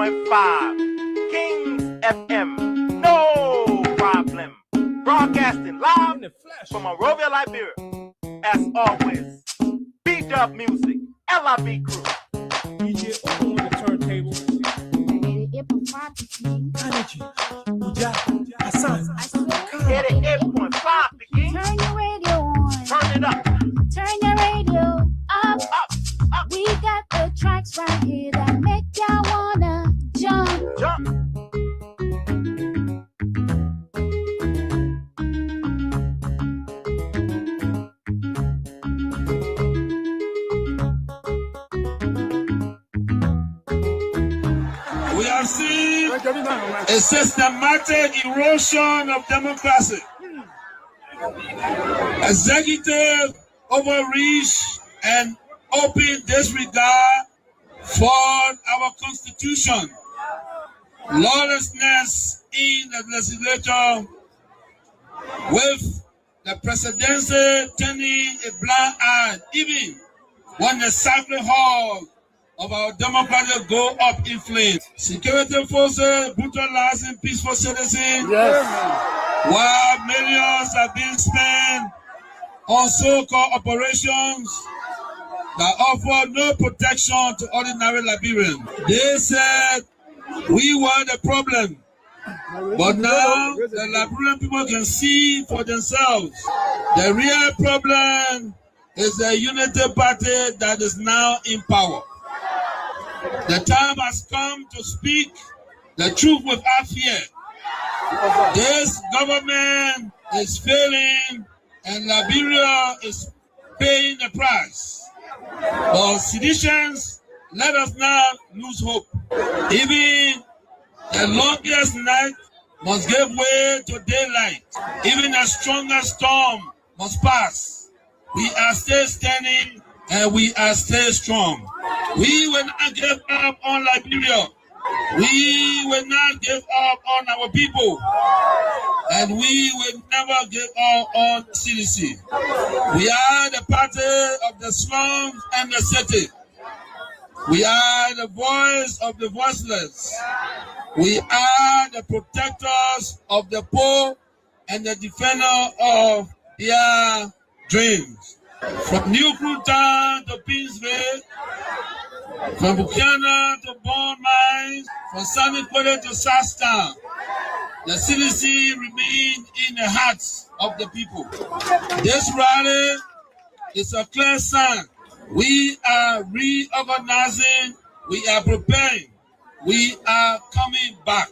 88.5 Kings FM. No problem. Broadcasting live from Monrovia, Liberia. As always, B-Dub Music, LIB Crew. DJ on the turntable. Energy. Uja. Hassan. 88.5 the King. Turn your radio on. Turn it up. Turn your radio up. Up. We got the tracks right here that make y'all wanna jump. Jump. We have seen a systematic erosion of democracy. Executive overreach and open disregard for our constitution. Lawlessness in the legislature, with the presidency turning a blind eye even when the sacred hall of our democracy go up in flames. Security forces brutalizing peaceful citizens, while millions are being spent on so-called operations that offer no protection to ordinary Liberians. They said we were the problem, but now the Liberian people can see for themselves. The real problem is the unity party that is now in power. The time has come to speak the truth without fear. This government is failing and Liberia is paying the price. But citizens, let us not lose hope. Even the longest night must give way to daylight. Even the strongest storm must pass. We are still standing and we are still strong. We will not give up on Liberia. We will not give up on our people. And we will never give up on CDC. We are the party of the slums and the city. We are the voice of the voiceless. We are the protectors of the poor and the defender of their dreams. From New Cruton to Pinsville, from Buchanan to Bond Mines, from Sunny Quarter to Sastown, the CDC remains in the hearts of the people. This rally is a clear sign. We are reorganizing, we are preparing, we are coming back.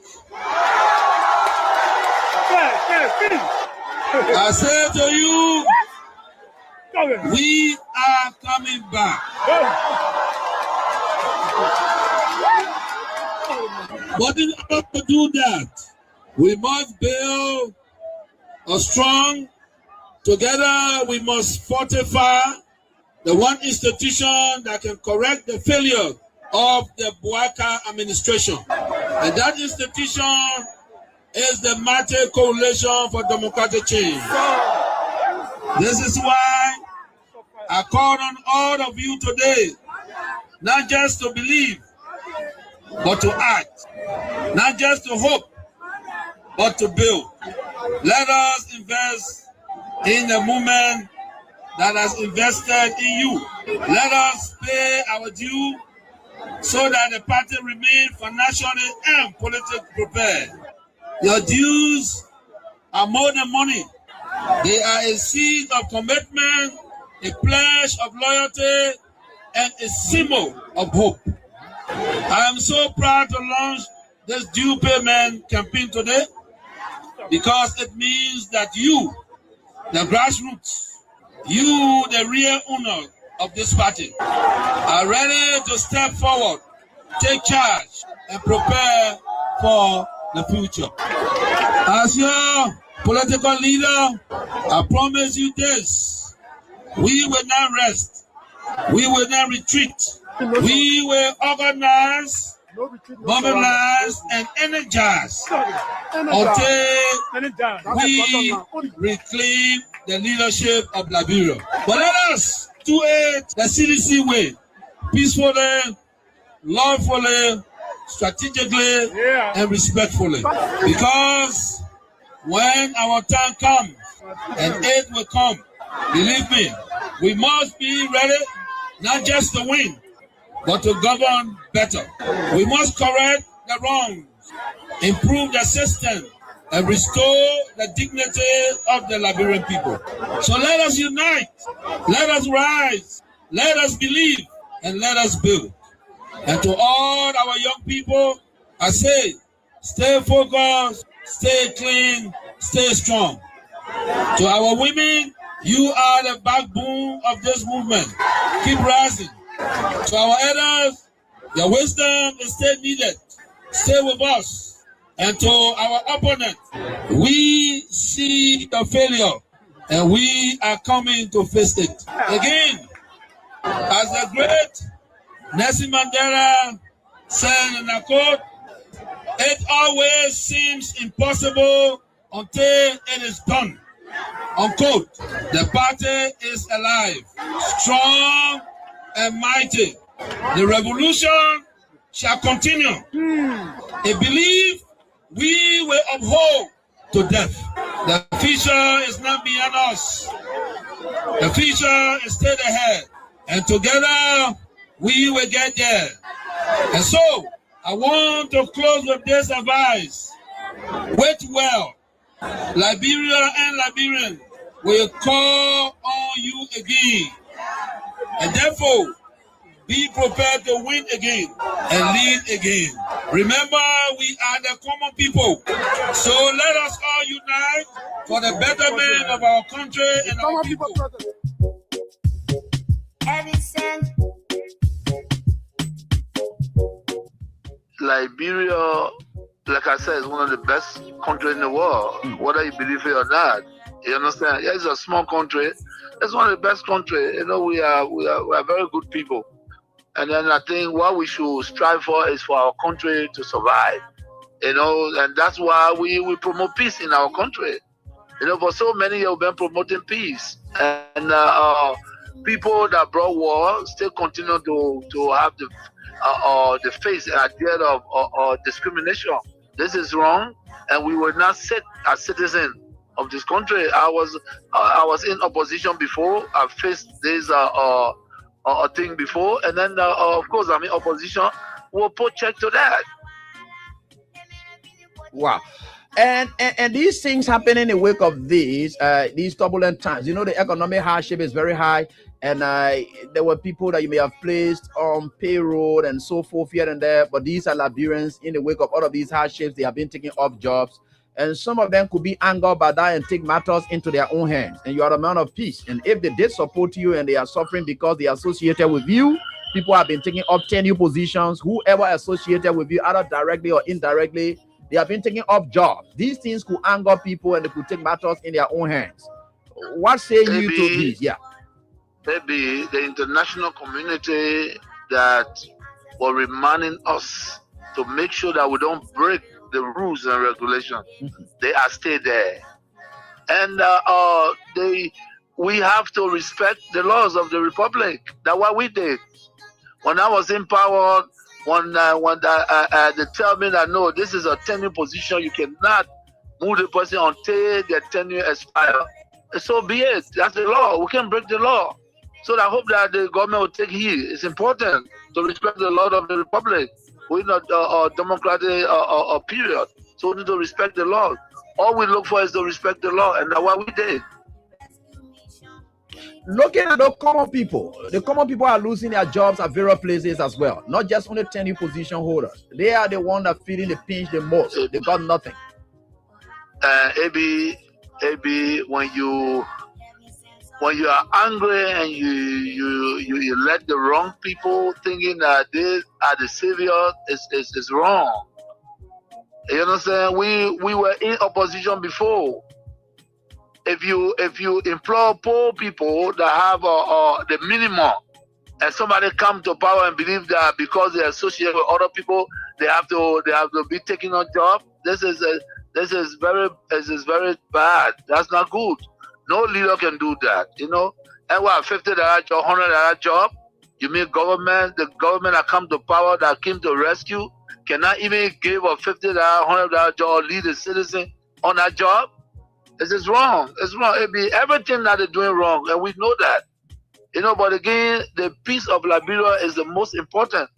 I say to you, we are coming back. But in order to do that, we must build a strong, together we must fortify the one institution that can correct the failure of the Bouaka administration. And that institution is the Mighty Coalition for Democratic Change. This is why I call on all of you today, not just to believe, but to act. Not just to hope, but to build. Let us invest in the movement that has invested in you. Let us pay our due so that the party remains financially and politically prepared. Your dues are more than money. They are a seed of commitment, a pledge of loyalty, and a symbol of hope. I am so proud to launch this due payment campaign today because it means that you, the grassroots, you, the real owner of this party, are ready to step forward, take charge, and prepare for the future. As your political leader, I promise you this: we will not rest, we will not retreat, we will organize, mobilize, and energize until we reclaim the leadership of Liberia. But let us do it the CDC way, peacefully, lawfully, strategically and respectfully. Because when our time comes and aid will come, believe me, we must be ready not just to win, but to govern better. We must correct the wrongs, improve the system, and restore the dignity of the Liberian people. So let us unite, let us rise, let us believe, and let us build. And to all our young people, I say, stay focused, stay clean, stay strong. To our women, you are the backbone of this movement. Keep rising. To our elders, your wisdom is still needed. Stay with us. And to our opponents, we see the failure and we are coming to face it. Again, as the great Nelson Mandela said in a quote, it always seems impossible until it is done. Unquote. The party is alive, strong and mighty. The revolution shall continue. A belief we will uphold to death. The future is not beyond us. The future is still ahead. And together we will get there. And so I want to close with this advice. Wait well. Liberia and Liberians will call on you again. And therefore, be prepared to win again and lead again. Remember, we are the common people. So let us all unite for the betterment of our country and our people. Liberia, like I said, is one of the best countries in the world, whether you believe it or not. You understand? Yeah, it's a small country. It's one of the best countries. You know, we are very good people. And then I think what we should strive for is for our country to survive. You know, and that's why we promote peace in our country. You know, for so many years we've been promoting peace. And people that brought war still continue to have the face and idea of discrimination. This is wrong, and we will not sit as citizens of this country. I was in opposition before. I faced this thing before, and then of course I'm in opposition. We'll put check to that. Wow. And these things happen in the wake of these turbulent times. You know, the economic hardship is very high, and there were people that you may have placed on payroll and so forth here and there, but these are Liberians. In the wake of all of these hardships, they have been taking off jobs, and some of them could be angered by that and take matters into their own hands. And you are a man of peace, and if they did support you and they are suffering because they are associated with you, people have been taking up tenure positions, whoever associated with you, either directly or indirectly, they have been taking up jobs. These things could anger people and they could take matters in their own hands. What say you to this? Yeah. Maybe the international community that were reminding us to make sure that we don't break the rules and regulations. They are still there. And we have to respect the laws of the Republic. That's what we did. When I was in power, when they tell me that no, this is a tenure position, you cannot move the person until their tenure expires. So be it. That's the law. We can't break the law. So I hope that the government will take heed. It's important to respect the law of the Republic. We're not a democratic period. So we need to respect the law. All we look for is to respect the law, and that's what we did. Looking at the common people are losing their jobs at various places as well. Not just only tenure position holders. They are the one that feeling the pinch the most. They got nothing. AB, when you are angry and you let the wrong people thinking that they are the savior, is wrong. You understand? We were in opposition before. If you employ poor people that have the minimum, and somebody come to power and believe that because they associate with other people, they have to be taking on job. This is very bad. That's not good. No leader can do that. You know, and what $50 job, $100 job, You mean the government that come to power, that came to rescue, cannot even give a $50, $100 job or lead a citizen on that job? This is wrong. It's wrong. It be everything that they're doing wrong, and we know that. But again, the peace of Liberia is the most important.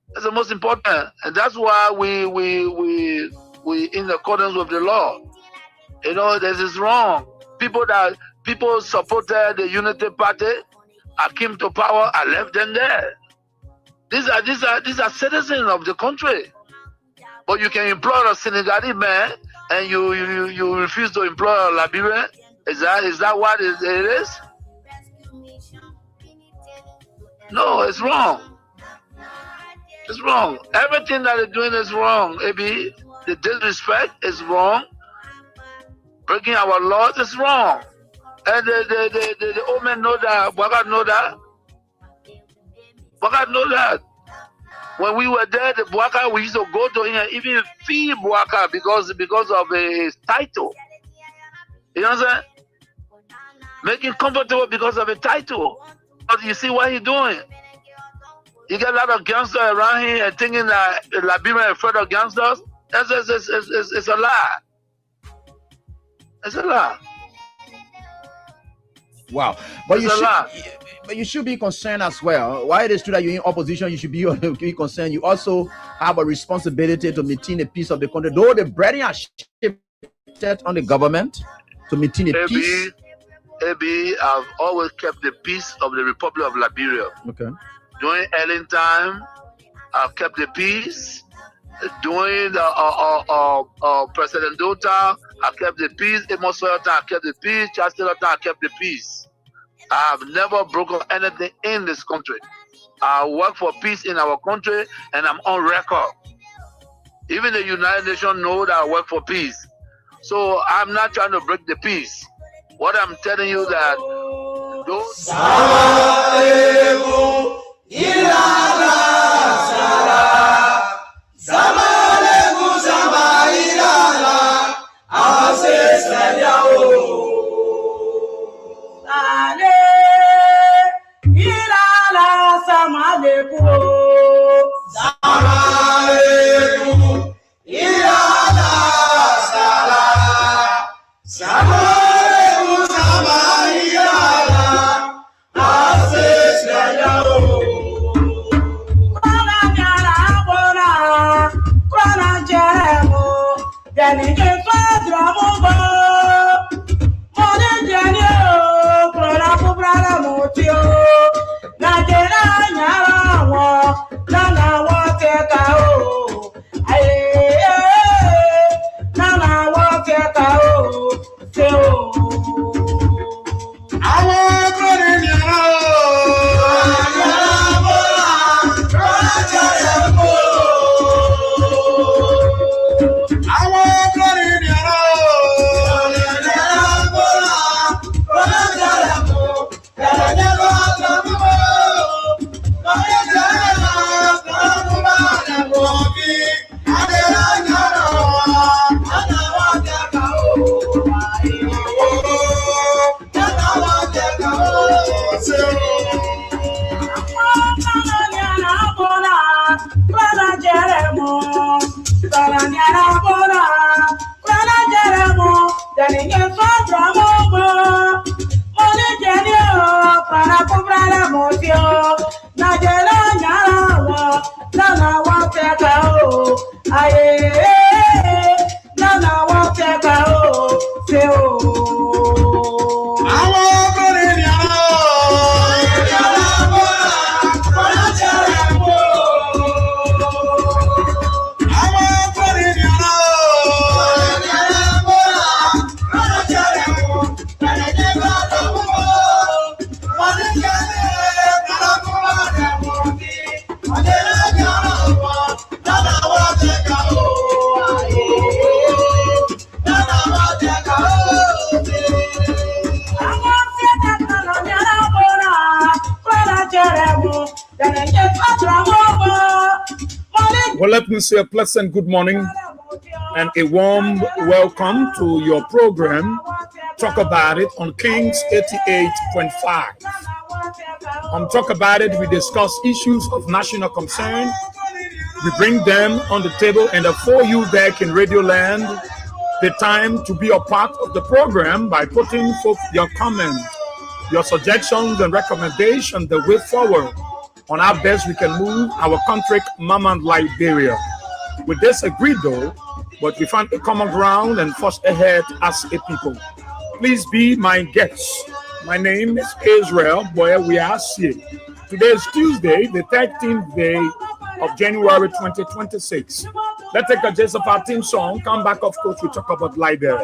It's the most important, and that's why we in accordance with the law. This is wrong. People supported the Unity Party. I came to power. I left them there. These are citizens of the country. But you can employ a Senegalese man, and you refuse to employ a Liberian. Is that what it is? No, it's wrong. It's wrong. Everything that they're doing is wrong. Maybe the disrespect is wrong. Breaking our laws is wrong. And the old men know that. Bwaga know that. Bwaga know that. When we were there, the Bwaga, we used to go to him and even feed Bwaga because of his title. You know what I'm saying? Make him comfortable because of a title. But you see what he's doing? You get a lot of gangsters around here and thinking that Liberian is afraid of gangsters. It's a lie. It's a lie. Wow. But you should be concerned as well. Why it is true that you're in opposition, you should be concerned. You also have a responsibility to maintain the peace of the country. Though the burden are shifted on the government to maintain the peace. I've always kept the peace of the Republic of Liberia. Okay. During Ellen time, I've kept the peace. During President Dota, I kept the peace. Amos Sawyer time, I kept the peace. Chancellor time, I kept the peace. I have never broken anything in this country. I work for peace in our country, and I'm on record. Even the United Nations know that I work for peace. So I'm not trying to break the peace. What I'm telling you that those Well, let me say a pleasant good morning and a warm welcome to your program, Talk About It on Kings 88.5. Talk about it. We discuss issues of national concern. We bring them on the table, and for you back in Radio Land, the time to be a part of the program by putting forth your comments, your suggestions and recommendations, the way forward on how best we can move our country, Mama Liberia. We disagree though, but we found a common ground and force ahead as a people. Please be my guest. My name is Israel Boy. We are here. Today is Tuesday, the 13th day of January 2026. Let's take a gist of our theme song. Come back, of course, we talk about Liberia.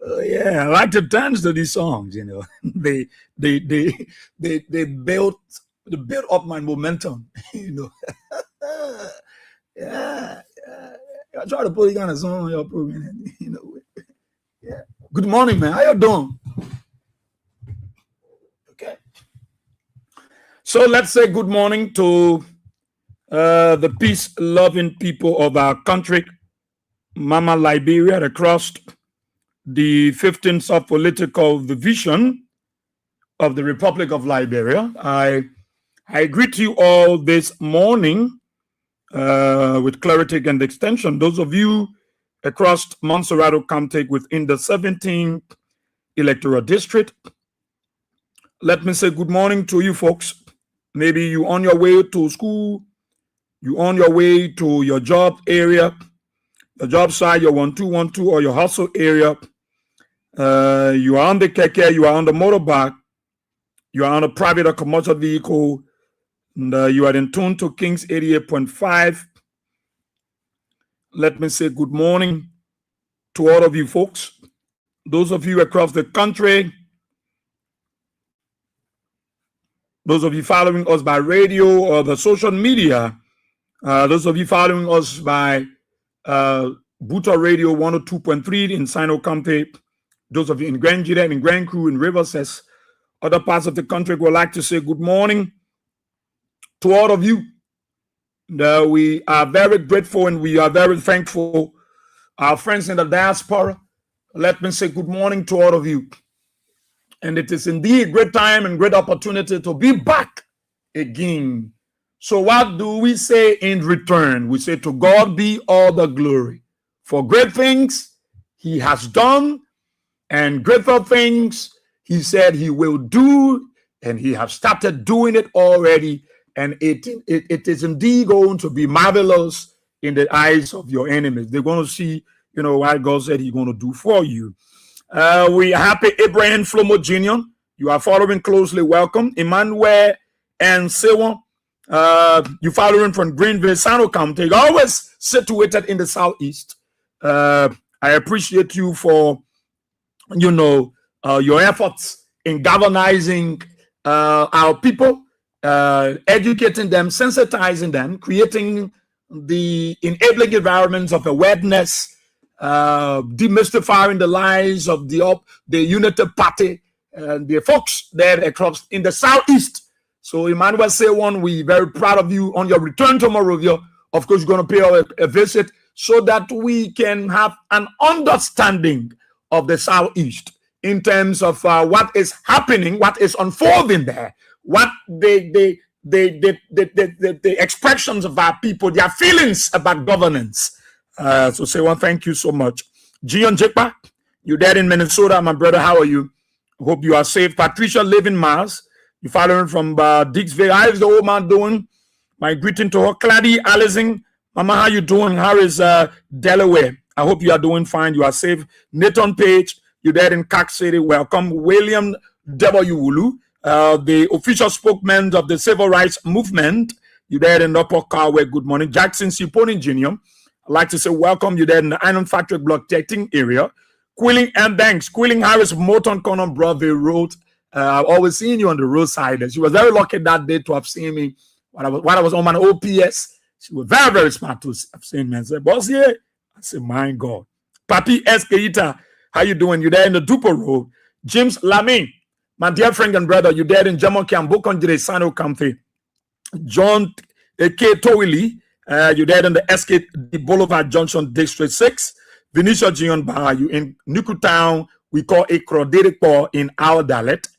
Oh yeah, I like to dance to these songs. You know, they build up my momentum. You know, yeah. I try to put kind of song on your program. You know, yeah. Good morning, man. How you doing? Okay. So let's say good morning to the peace-loving people of our country, Mama Liberia, across the 15th of political division of the Republic of Liberia. I greet you all this morning with clarity and extension. Those of you across Montserrat County within the 17th electoral district, let me say good morning to you folks. Maybe you on your way to school, you on your way to your job area, the job site, your 1212 or your hustle area. You are on the keke, you are on the motorbike, you are on a private or commercial vehicle, and you are in tune to Kings 88.5. Let me say good morning to all of you folks. Those of you across the country, those of you following us by radio or the social media, those of you following us by Buta Radio 102.3 in Sino County, those of you in Grand Juliet, in Grand Crew, in Riverside, other parts of the country, would like to say good morning to all of you. We are very grateful and we are very thankful. Our friends in the diaspora, let me say good morning to all of you. And it is indeed a great time and great opportunity to be back again. So what do we say in return? We say to God be all the glory for great things he has done and greater things he said he will do, and he has started doing it already. And it is indeed going to be marvelous in the eyes of your enemies. They're going to see, you know, what God said he's going to do for you. We are happy Abraham Flomo Jr. You are following closely. Welcome. Emmanuel and Sewa. You following from Greenville, Sano County. Always situated in the southeast. I appreciate you for, you know, your efforts in galvanizing our people, educating them, sensitizing them, creating the enabling environments of awareness, demystifying the lies of the Unity Party and the folks there across in the southeast. So Emmanuel Sewan, we very proud of you on your return to Monrovia. Of course, you're going to pay a visit so that we can have an understanding of the southeast in terms of what is happening, what is unfolding there, what the expressions of our people, their feelings about governance. So say one, thank you so much. Gion Jekpa, you there in Minnesota, my brother. How are you? Hope you are safe. Patricia live in Mars. You following from Dixville. How is the old man doing? My greeting to her. Clady Allison, Mama, how you doing? How is Delaware? I hope you are doing fine. You are safe. Nathan Page, you there in Cax City. Welcome. William W. Wulu, the official spokesman of the Civil Rights Movement. You there in Upper Carway. Good morning. Jackson Siponi Jr. I'd like to say welcome. You there in the Iron Factory Block 13 area. Quilling and Banks. Quilling Harris, Moton Conan Broadway Road. I've always seen you on the roadside. And she was very lucky that day to have seen me while I was on my OPS. She was very, very smart to have seen me and said, boss, yeah. I said, my God. Papi S. Keita, how you doing? You there in the Duper Road. James Lamy, my dear friend and brother, you there in Jamoki and Bokonjire Sano County. John K. Towili, you there in the SK Boulevard Junction, District 6. Venetia Gion Bar, you in Nuku Town, we call it Kroderipo in our dialect.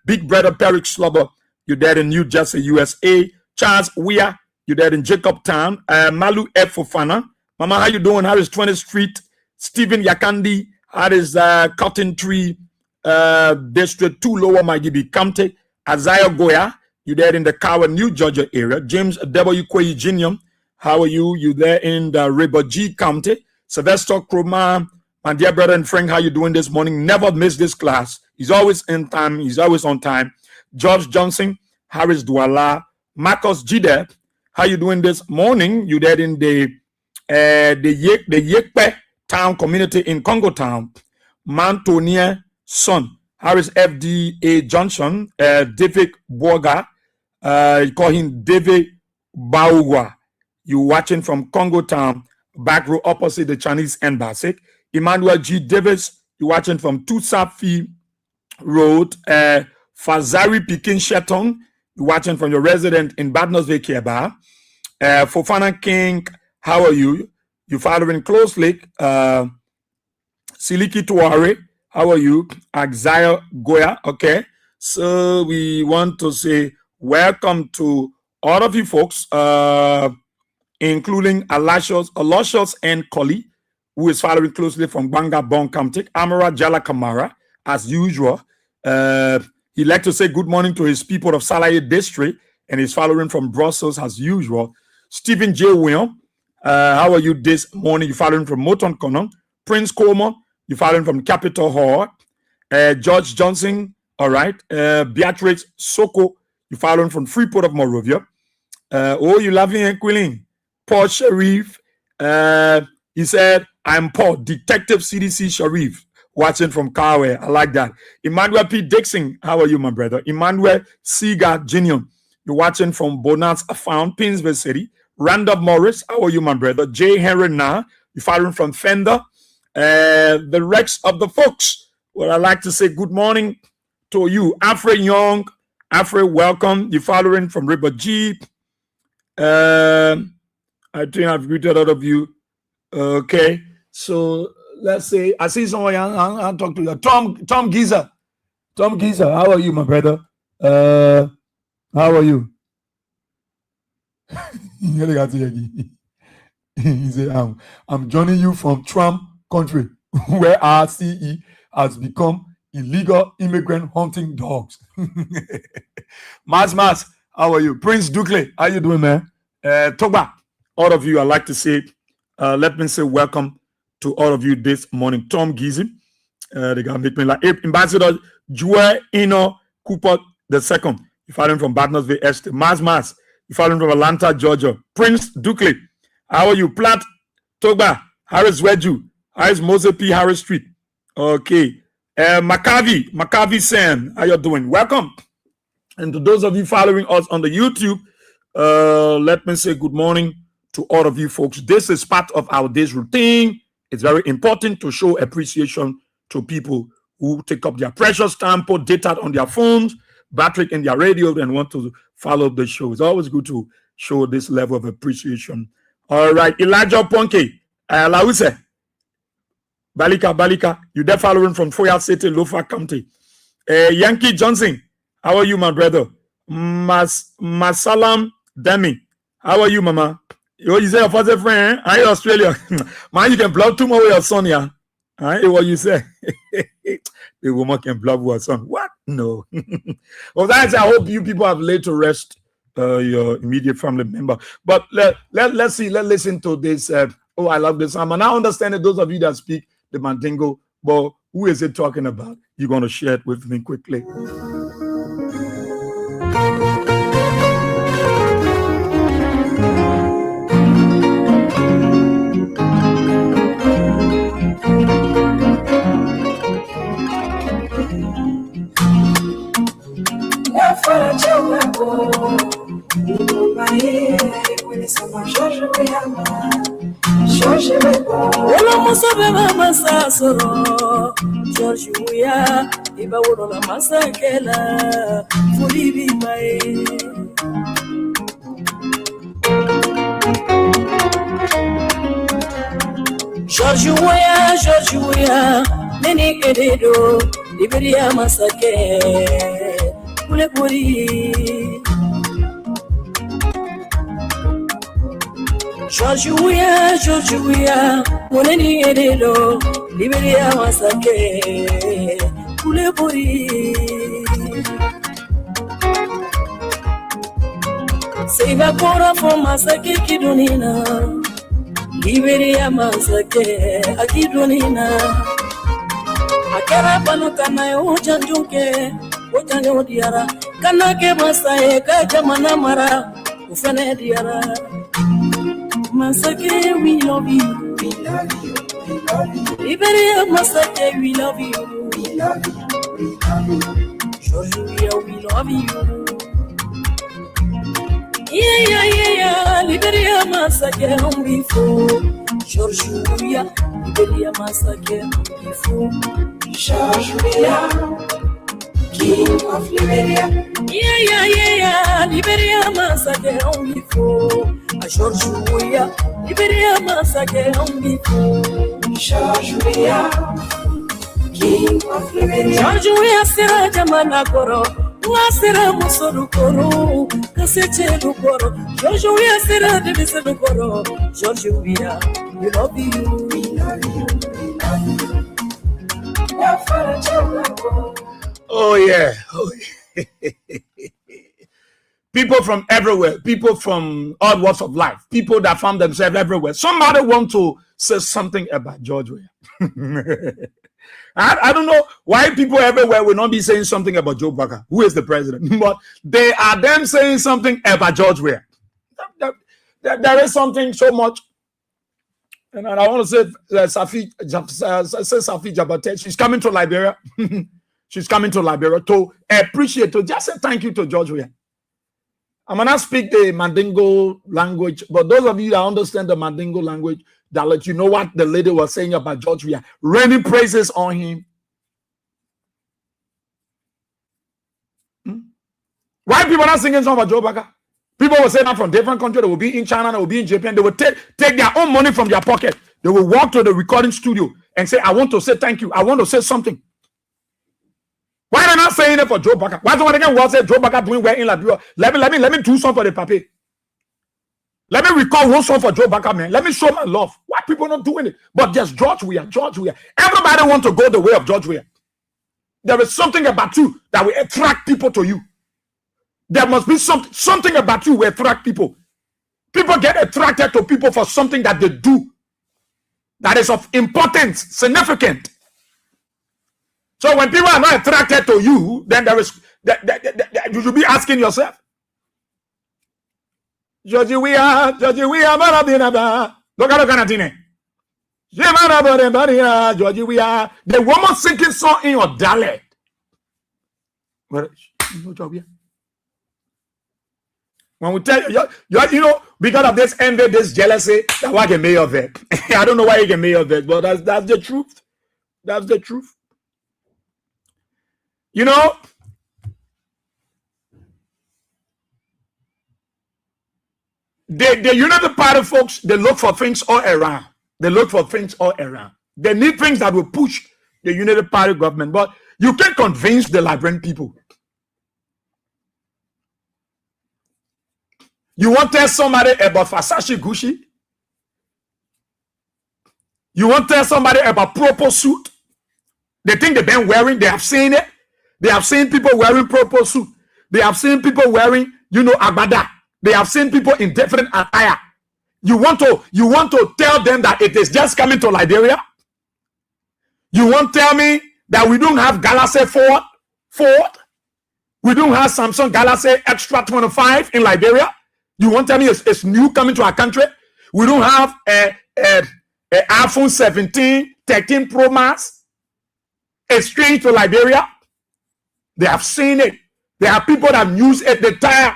Big brother Peric Slobber, you there in New Jersey, USA. Charles Weir, you there in Jacob Town. Malu F. Fofana. Mama, how you doing? How is 20th Street? Stephen Yakandi, how is Cotton Tree, District 2, Lower Magibi County. Isaiah Goya, you there in the Cowan, New Georgia area. James W. Kwei Jr., how are you? You there in the River G County. Sylvester Kroma, my dear brother and friend, how you doing this morning? Never miss this class. He's always in time. He's always on time. George Johnson, Harris Douala, Marcus Jide, how you doing this morning? You there in the Yekpe town community in Congo Town. Mantonia Son, Harris FDA Johnson, David Boga, you call him David Baugwa. You watching from Congo Town, back row opposite the Chinese embassy. Emmanuel G. Davis, you watching from Tutsafi Road. Fazari Pikin Sheton, you watching from your resident in Badnosville, Kieba. Fofana King, how are you? You following closely. Siliki Tuare, how are you? Axaya Goya, okay. So we want to say welcome to all of you folks, including Alashos and Koli, who is following closely from Banga Bon County. Amara Jala Kamara, as usual. He'd like to say good morning to his people of Salaye District, and he's following from Brussels as usual. Stephen J. William, how are you this morning? You're following from Moton Conan. Prince Coleman, you're following from Capitol Hall. George Johnson, all right. Beatrice Soko, you're following from Freeport of Morovia. Oh, you loving and quilling. Paul Sharif, he said, I'm Paul, Detective CDC Sharif, watching from Kawe. I like that. Emmanuel P. Dixon, how are you, my brother? Emmanuel Seaga Jr., you're watching from Bonats Found, Pinsville City. Randolph Morris, how are you, my brother? J. Henry Na, you're following from Fender. The Rex of the folks. Well, I'd like to say good morning to you. Afre Young, Afre, welcome. You're following from River G. I think I've greeted all of you. Okay, so let's say I see someone. I'll talk to you. Tom Giza. Tom Giza, how are you, my brother? How are you? He said, I'm joining you from Trump country, where RCE has become illegal immigrant hunting dogs. Mas, how are you? Prince Dukley, how you doing, man? Toba, all of you, I'd like to say, let me say welcome to all of you this morning. Tom Gizi, they got make me like Ambassador Joel Ino Cooper II. You following from Badnosville Estate. Mas, you following from Atlanta, Georgia. Prince Dukley, how are you? Platt Toba, Harris Wedju, Harris Mose P. Harris Street. Okay. Maccavi Sam, how you doing? Welcome. And to those of you following us on the YouTube, let me say good morning to all of you folks. This is part of our day's routine. It's very important to show appreciation to people who take up their precious time, put data on their phones, battery in their radio, and want to follow the show. It's always good to show this level of appreciation. All right, Elijah Ponke, Lause, Balika, you there following from Foya City, Lofa County. Yankee Johnson, how are you, my brother? Masalam Demi, how are you, mama? You say your first friend, I Australia. Man, you can bluff two more with your son, yeah. I hear what you say. The woman can bluff with her son. What? No. Well, that's I hope you people have laid to rest your immediate family member. But let's see. Let's listen to this. Oh, I love this. I'm now understanding those of you that speak the Mandingo. But who is it talking about? You're going to share it with me quickly. George Weah, Iba Wodola Masakela, Fulibi Mae. George Weah, Nene Kededo, Liberia Masake, Pulepuri. George Weah, Nene Kededo, Liberia Masake, Pulepuri. Save a quarter for Masake Kidunina. Liberia Masake, Akidunina. Akara Panukana, Ojanjuke, Ojanjo Diara, Kanake Masae, Kajamanamara, Ufane Diara. Masake, we love you, we love you, we love you. Liberia Masake, we love you, we love you, we love you. Georgia, we love you. Yeah, Liberia Masake on before. Georgia, Liberia Masake on before. Georgia, King of Liberia. Yeah, Liberia Masake on before. Georgia, Liberia Masake on before. Georgia, King of Liberia. Georgia, Sera Jamanakoro. Wasera Musorukoro, Cassette Lukoro, Georgia Sera de Visakoro, Georgia, we love you, we love you, we love you. Oh, yeah. People from everywhere, people from all walks of life, people that found themselves everywhere. Somebody want to say something about Georgia. I don't know why people everywhere will not be saying something about Joe Baka, who is the president, but they are them saying something about George Weah. There is something so much, and I want to say Safi Jabate, she's coming to Liberia. She's coming to Liberia to appreciate, to just say thank you to George Weah. I'm gonna speak the Mandingo language, but those of you that understand the Mandingo language, that let you know what the lady was saying about George Weah, raining praises on him. Why people are not singing songs about Joe Baka? People will say that from different countries. They will be in China, they will be in Japan. They will take their own money from their pocket. They will walk to the recording studio and say, I want to say thank you. I want to say something. Why are they not saying it for Joe Baka? Why don't they say Joe Baka doing well in Liberia? Let me do something for the papi. Let me record one song for Joe Baka, man. Let me show my love. Why people not doing it? But just George Weah. Everybody want to go the way of George Weah. There is something about you that will attract people to you. There must be something about you will attract people. People get attracted to people for something that they do that is of importance, significant. So when people are not attracted to you, then there is you should be asking yourself, George Weah, Maradina, look at the George Weah, the woman singing song in your dialect. When we tell you know, because of this envy, this jealousy, that's why they made of it. I don't know why you get made of it, but that's the truth. That's the truth. You know, the United Party folks, they look for things all around. They need things that will push the United Party government, but you can't convince the Liberian people. You want to tell somebody about Versace Gucci? You want to tell somebody about purple suit? They think they've been wearing, they have seen it. They have seen people wearing purple suit. They have seen people wearing, agbada. They have seen people in different attire. You want to tell them that it is just coming to Liberia? You won't tell me that we don't have Galaxy Ford? We don't have Samsung Galaxy Extra 25 in Liberia? You won't tell me it's new coming to our country? We don't have a iPhone 17, 13 Pro Max? It's strange to Liberia. They have seen it. There are people that use it, the tire.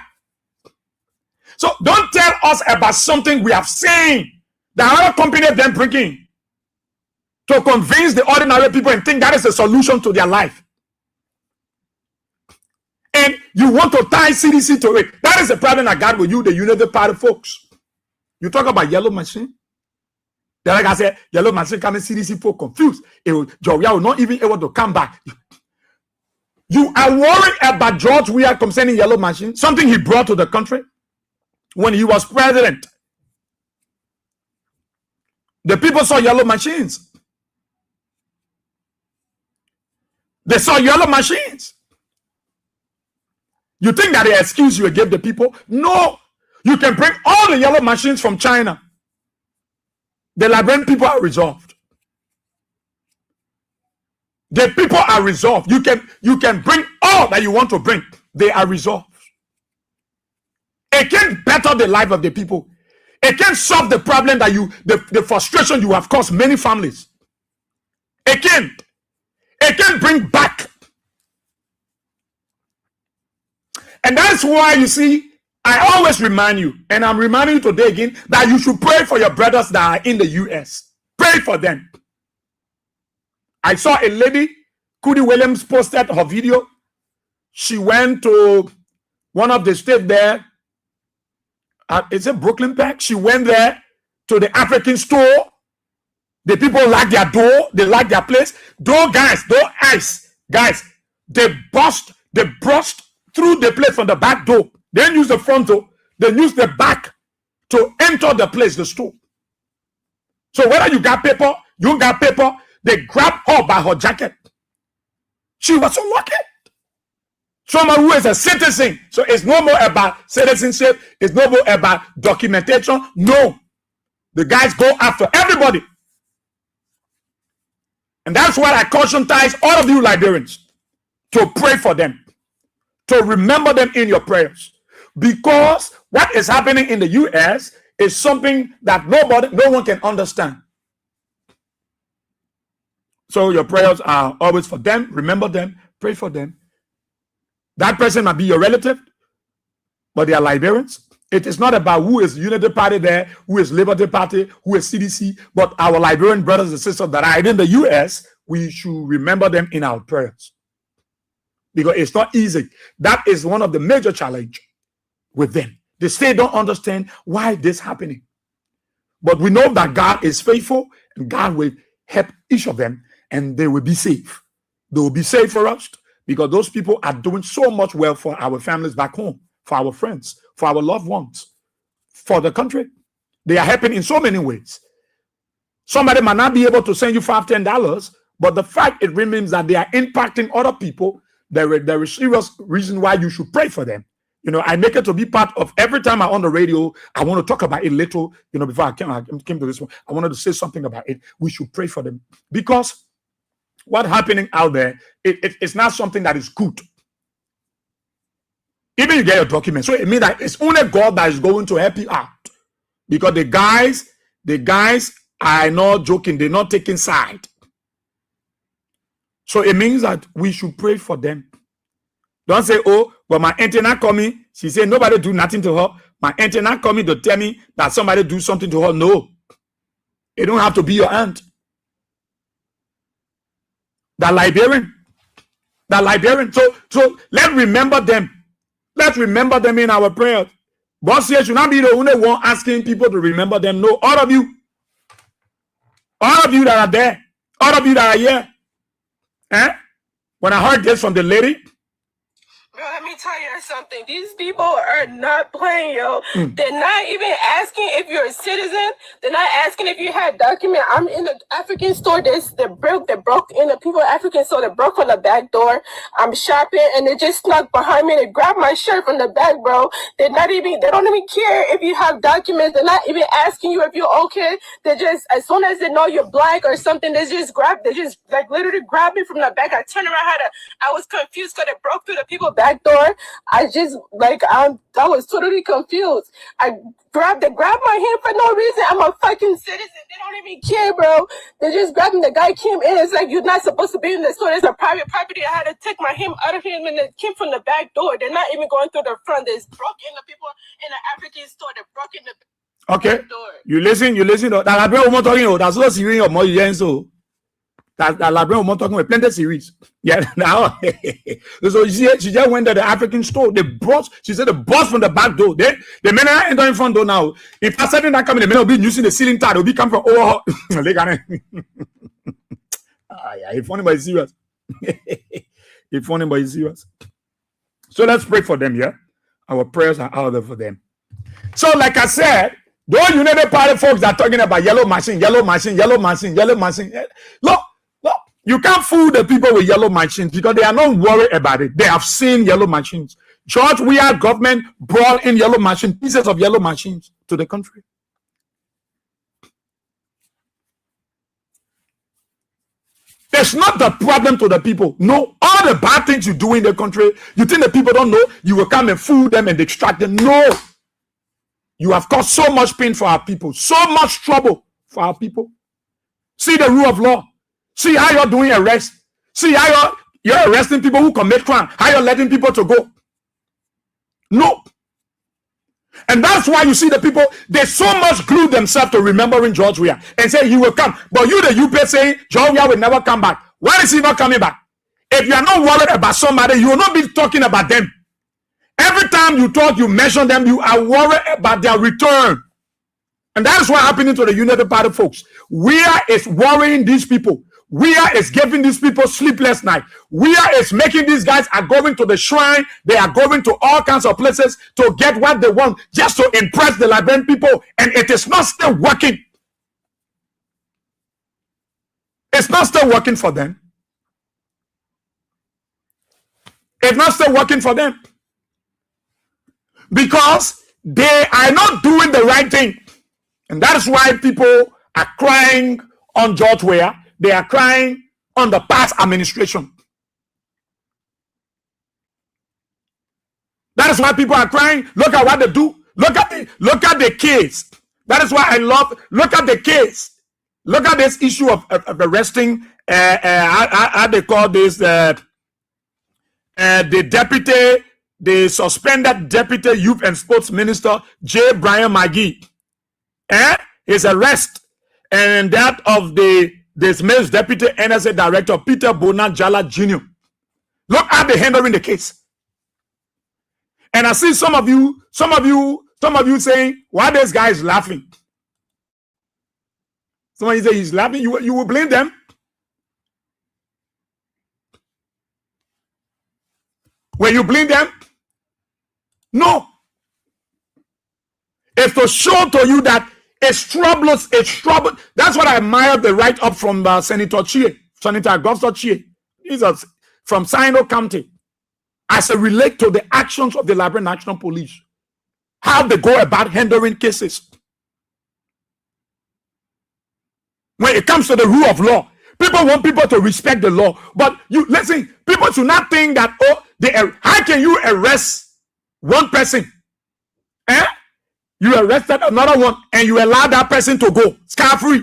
So don't tell us about something we have seen that other companies then bring in to convince the ordinary people and think that is a solution to their life. And you want to tie CDC to it. That is the problem I got with you, the United Party folks. You talk about yellow machine. Then like I said, yellow machine coming, CDC folk confused. Joria will not even able to come back. You are worried about George Weah concerning yellow machine, something he brought to the country when he was president. The people saw yellow machines. They saw yellow machines. You think that the excuse you gave the people? No. You can bring all the yellow machines from China. The Liberian people are resolved. The people are resolved. You can bring all that you want to bring. They are resolved. It can better the life of the people. It can solve the problem that the frustration you have caused many families. It can bring back. And that's why you see, I always remind you, and I'm reminding you today again, that you should pray for your brothers that are in the US. Pray for them. I saw a lady, Cudi Williams, posted her video. She went to one of the states there. Is it Brooklyn Park? She went there to the African store. The people like their door. They like their place. Those guys, they brushed through the place from the back door. They didn't use the front door. They used the back to enter the place, the store. So whether you got paper, you don't got paper, they grabbed her by her jacket. She was so lucky. Someone who is a citizen. So it's no more about citizenship. It's no more about documentation. No. The guys go after everybody. And that's why I caution all of you Liberians to pray for them. To remember them in your prayers. Because what is happening in the US is something that no one can understand. So your prayers are always for them. Remember them. Pray for them. That person might be your relative, but they are Liberians. It is not about who is Unity Party there, who is Liberty Party, who is CDC, but our Liberian brothers and sisters that are in the US, we should remember them in our prayers. Because it's not easy. That is one of the major challenges with them. They still don't understand why this is happening. But we know that God is faithful and God will help each of them and they will be safe. They will be safe for us because those people are doing so much well for our families back home, for our friends, for our loved ones, for the country. They are helping in so many ways. Somebody might not be able to send you $5, $10, but the fact it remains that they are impacting other people. There is serious reason why you should pray for them. You know, I make it to be part of every time I'm on the radio. I want to talk about it little. You know, before I came to this one, I wanted to say something about it. We should pray for them because what's happening out there, it's not something that is good. Even you get your documents, so it means that it's only God that is going to help you out. Because the guys are not joking; they're not taking side. So it means that we should pray for them. Don't say, oh, well, my auntie not coming. She said nobody do nothing to her. My auntie not coming to tell me that somebody do something to her. No. It don't have to be your aunt. The Liberian. So let's remember them. Let's remember them in our prayers. Boss here should not be the only one asking people to remember them. No, all of you that are there, all of you that are here. When I heard this from the lady, Bro, let me tell you something. These people are not playing, yo. They're not even asking if you're a citizen. They're not asking if you had document. I'm in the African store. They broke in the people African store. They broke from the back door. I'm shopping and they just snuck behind me. They grabbed my shirt from the back, bro. They don't even care if you have documents. They're not even asking you if you're okay. They just, as soon as they know you're black or something, they just literally grabbed me from the back. I turned around, I was confused because they broke through the people back door. I was totally confused. They grabbed my hand for no reason. I'm a fucking citizen. They don't even care, bro. They just grabbed me. The guy came in. It's like, you're not supposed to be in the store. It's a private property. I had to take my hand out of him and it came from the back door. They're not even going through the front. They broke in the people in the African store. They broke in the back door. You listen. That I've been talking. That's not serious of more so. That Labrador was talking with plenty series. Yeah, now. So she just went to the African store. She said the boss from the back door. The men are entering front door now. If I said that coming, the men will be using the ceiling tile. They'll be coming from over. They can. Yeah, it's funny, but it's serious. It's funny, but it's serious. So let's pray for them, yeah? Our prayers are out there for them. So, like I said, those United Party folks that are talking about yellow machine. Look, you can't fool the people with yellow machines because they are not worried about it. They have seen yellow machines. George Weah government brought in yellow machines, pieces of yellow machines to the country. It's not the problem to the people. No, all the bad things you do in the country, you think the people don't know, you will come and fool them and distract them. No. You have caused so much pain for our people, so much trouble for our people. See the rule of law. See how you're doing arrest. See how you're arresting people who commit crime. How you're letting people to go. No. And that's why you see the people, they so much glue themselves to remembering George Weah and say he will come. But you, the UP, saying George Weah will never come back. Why is he not coming back? If you are not worried about somebody, you will not be talking about them. Every time you talk, you mention them, you are worried about their return. And that is what happening to the United Party folks. Weah is worrying these people. Weah is giving these people sleepless night. Weah is making these guys are going to the shrine. They are going to all kinds of places to get what they want, just to impress the Liberian people. And it is not still working. It's not still working for them. It's not still working for them. Because they are not doing the right thing. And that is why people are crying on George Weah. They are crying on the past administration. That is why people are crying. Look at what they do. Look at the case. That is why I love. Look at the case. Look at this issue of arresting. How they call this? The deputy, the suspended deputy youth and sports minister J. Brian Magee. His arrest and that of the dismissed deputy NSA director Peter Bona Jala Jr. Look at the handling the case. And I see some of you saying, why this guy is laughing? Somebody say he's laughing, you will blame them. When you blame them? No. It's to show to you that it's trouble. That's what I admire the write-up from Senator Augusto Chie. He's from Sino County. As it relates to the actions of the Liberian National Police. How they go about handling cases. When it comes to the rule of law, people want people to respect the law. But you listen, people should not think that, how can you arrest one person? You arrested another one and you allow that person to go scot-free.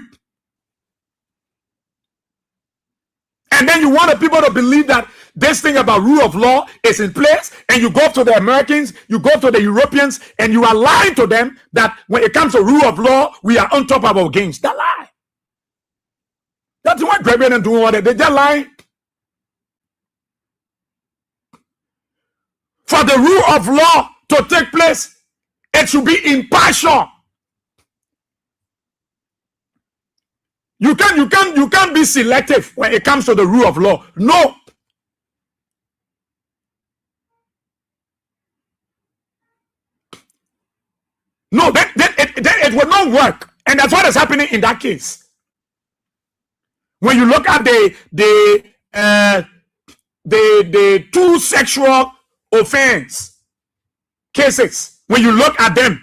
And then you want the people to believe that this thing about rule of law is in place, and you go to the Americans, you go to the Europeans, and you are lying to them that when it comes to rule of law, we are on top of our games. That lie. That's what grabbing and doing what they're just lying. For the rule of law to take place, it should be impartial. You can't be selective when it comes to the rule of law. No. No, then it will not work. And that's what is happening in that case. When you look at the two sexual offense cases, when you look at them,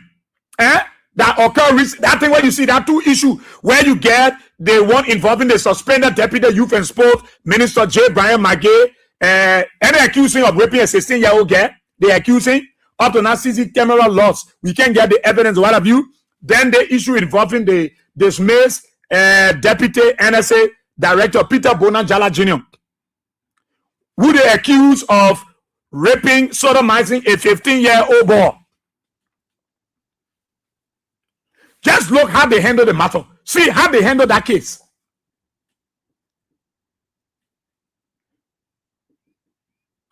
that occur, that thing where you see that two issue where you get the one involving the suspended deputy youth and sport minister J. Brian Magay, and accusing of raping a 16-year-old girl. They accusing up to now CC camera loss. We can't get the evidence. What have you? Then the issue involving the dismissed deputy NSA director Peter Bonanjala Jr., who they accuse of raping, sodomizing a 15-year-old boy. Just look how they handle the matter. See how they handle that case.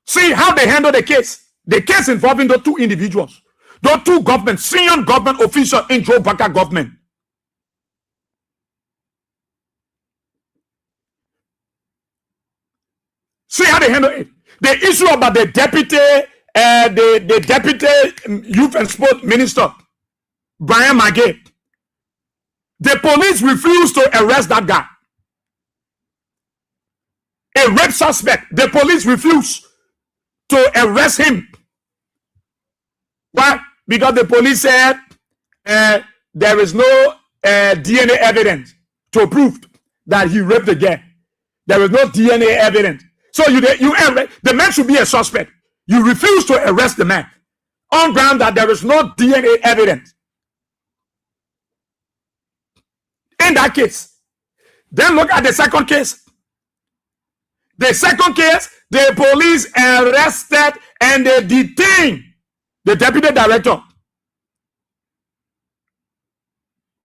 See how they handle the case. The case involving those two individuals, those two government, senior government officials in Joe Baka government. See how they handle it. The issue about the deputy, the deputy youth and sport minister, Brian Magay. The police refused to arrest that guy. A rape suspect. The police refused to arrest him. Why? Because the police said there is no DNA evidence to prove that he raped the girl. There is no DNA evidence. So the man should be a suspect. You refuse to arrest the man on ground that there is no DNA evidence. In that case, then look at the second case. The second case, the police arrested and they detained the deputy director,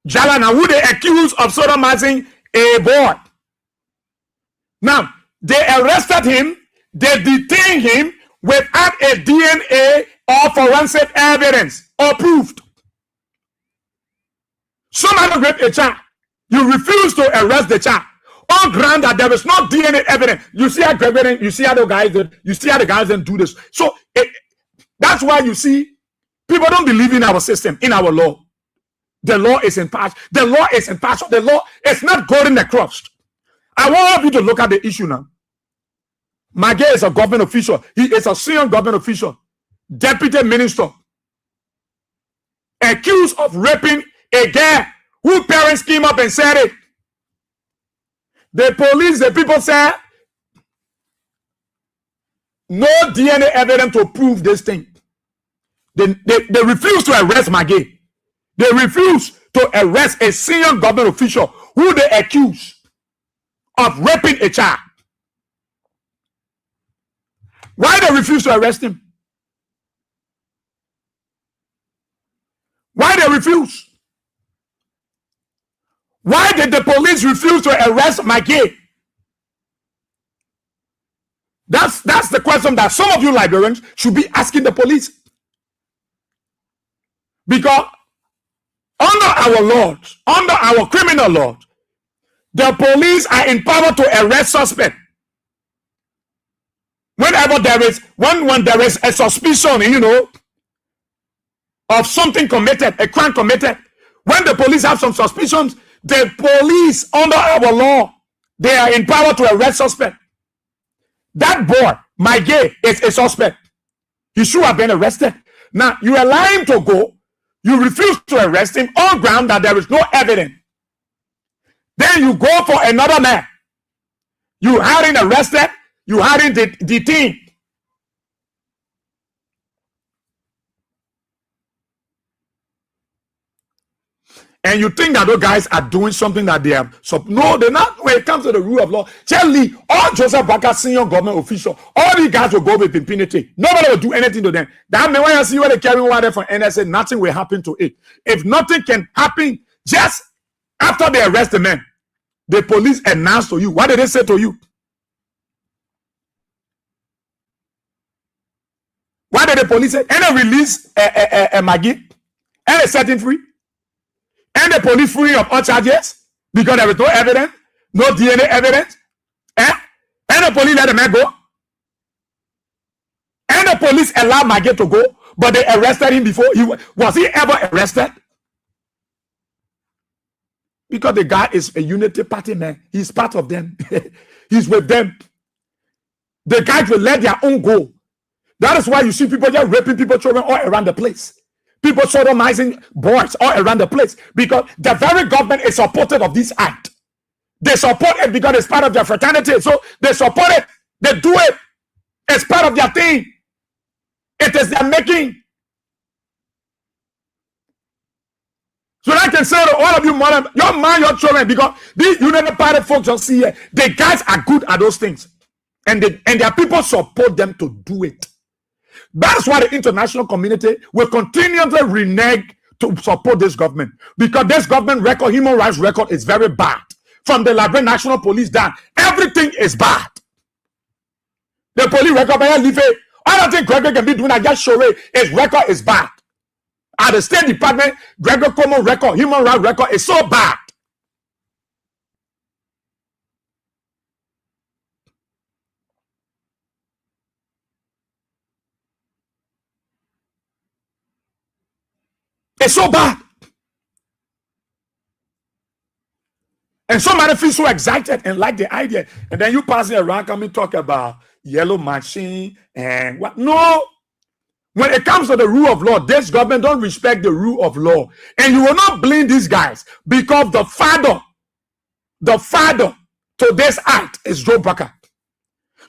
Jalana, who they accused of sodomizing a boy. Now, they arrested him, they detained him without a DNA or forensic evidence or proof. Somebody raped a child. You refuse to arrest the child on ground that there is no DNA evidence. You see how the guys don't do this. So that's why you see people don't believe in our system, in our law. The law is impartial. The law is impartial. The law is not golden across. I want you to look at the issue now. Magay is a government official. He is a senior government official, deputy minister, accused of raping a girl who parents came up and said it. The police, the people said, no DNA evidence to prove this thing. They refuse to arrest Magay. They refuse to arrest a senior government official who they accuse of raping a child. Why they refuse to arrest him? Why they refuse? Why did the police refuse to arrest Magay? That's the question that some of you librarians should be asking the police. Because under our laws, under our criminal laws, the police are empowered to arrest suspects. Whenever there is when there is a suspicion, of something committed, a crime committed, when the police have some suspicions, the police under our law, they are empowered to arrest suspect. That boy, Magay, is a suspect. He should have been arrested. Now you allow him to go. You refuse to arrest him on ground that there is no evidence. Then you go for another man. You had him arrested. You had him detained. And you think that those guys are doing something that they have. So no, they're not. When it comes to the rule of law, tell me, all Joseph Baka senior government official, all these guys will go with impunity. Nobody will do anything to them. That means when you see what they carry water from NSA, nothing will happen to it. If nothing can happen, just after they arrest the man, the police announce to you. What did they say to you? Why did the police say? And they release Magay, and they set him free. And the police free of all charges because there is no evidence, no DNA evidence. And the police let the man go. And the police allowed Magay to go, but they arrested him before. Was he ever arrested? Because the guy is a unity party man. He's part of them. He's with them. The guys will let their own go. That is why you see people just raping people, children all around the place. People sodomizing boys all around the place. Because the very government is supportive of this act. They support it because it's part of their fraternity. So they support it. They do it. It's part of their thing. It is their making. So I can say to all of you, mother, you mind your children, because these United Party folks just see it. The guys are good at those things. And their people support them to do it. That's why the international community will continuously renege to support this government. Because this government record, human rights record, is very bad. From the Liberian National Police down, everything is bad. The police record, I don't think Gregory can be doing that. Just show it. His record is bad. At the State Department, Gregory Cuomo record, human rights record is so bad. It's so bad. And somebody feels so excited and like the idea. And then you pass it around, come and talk about yellow machine and what? No. When it comes to the rule of law, this government don't respect the rule of law. And you will not blame these guys because the father to this act is Joe Baka.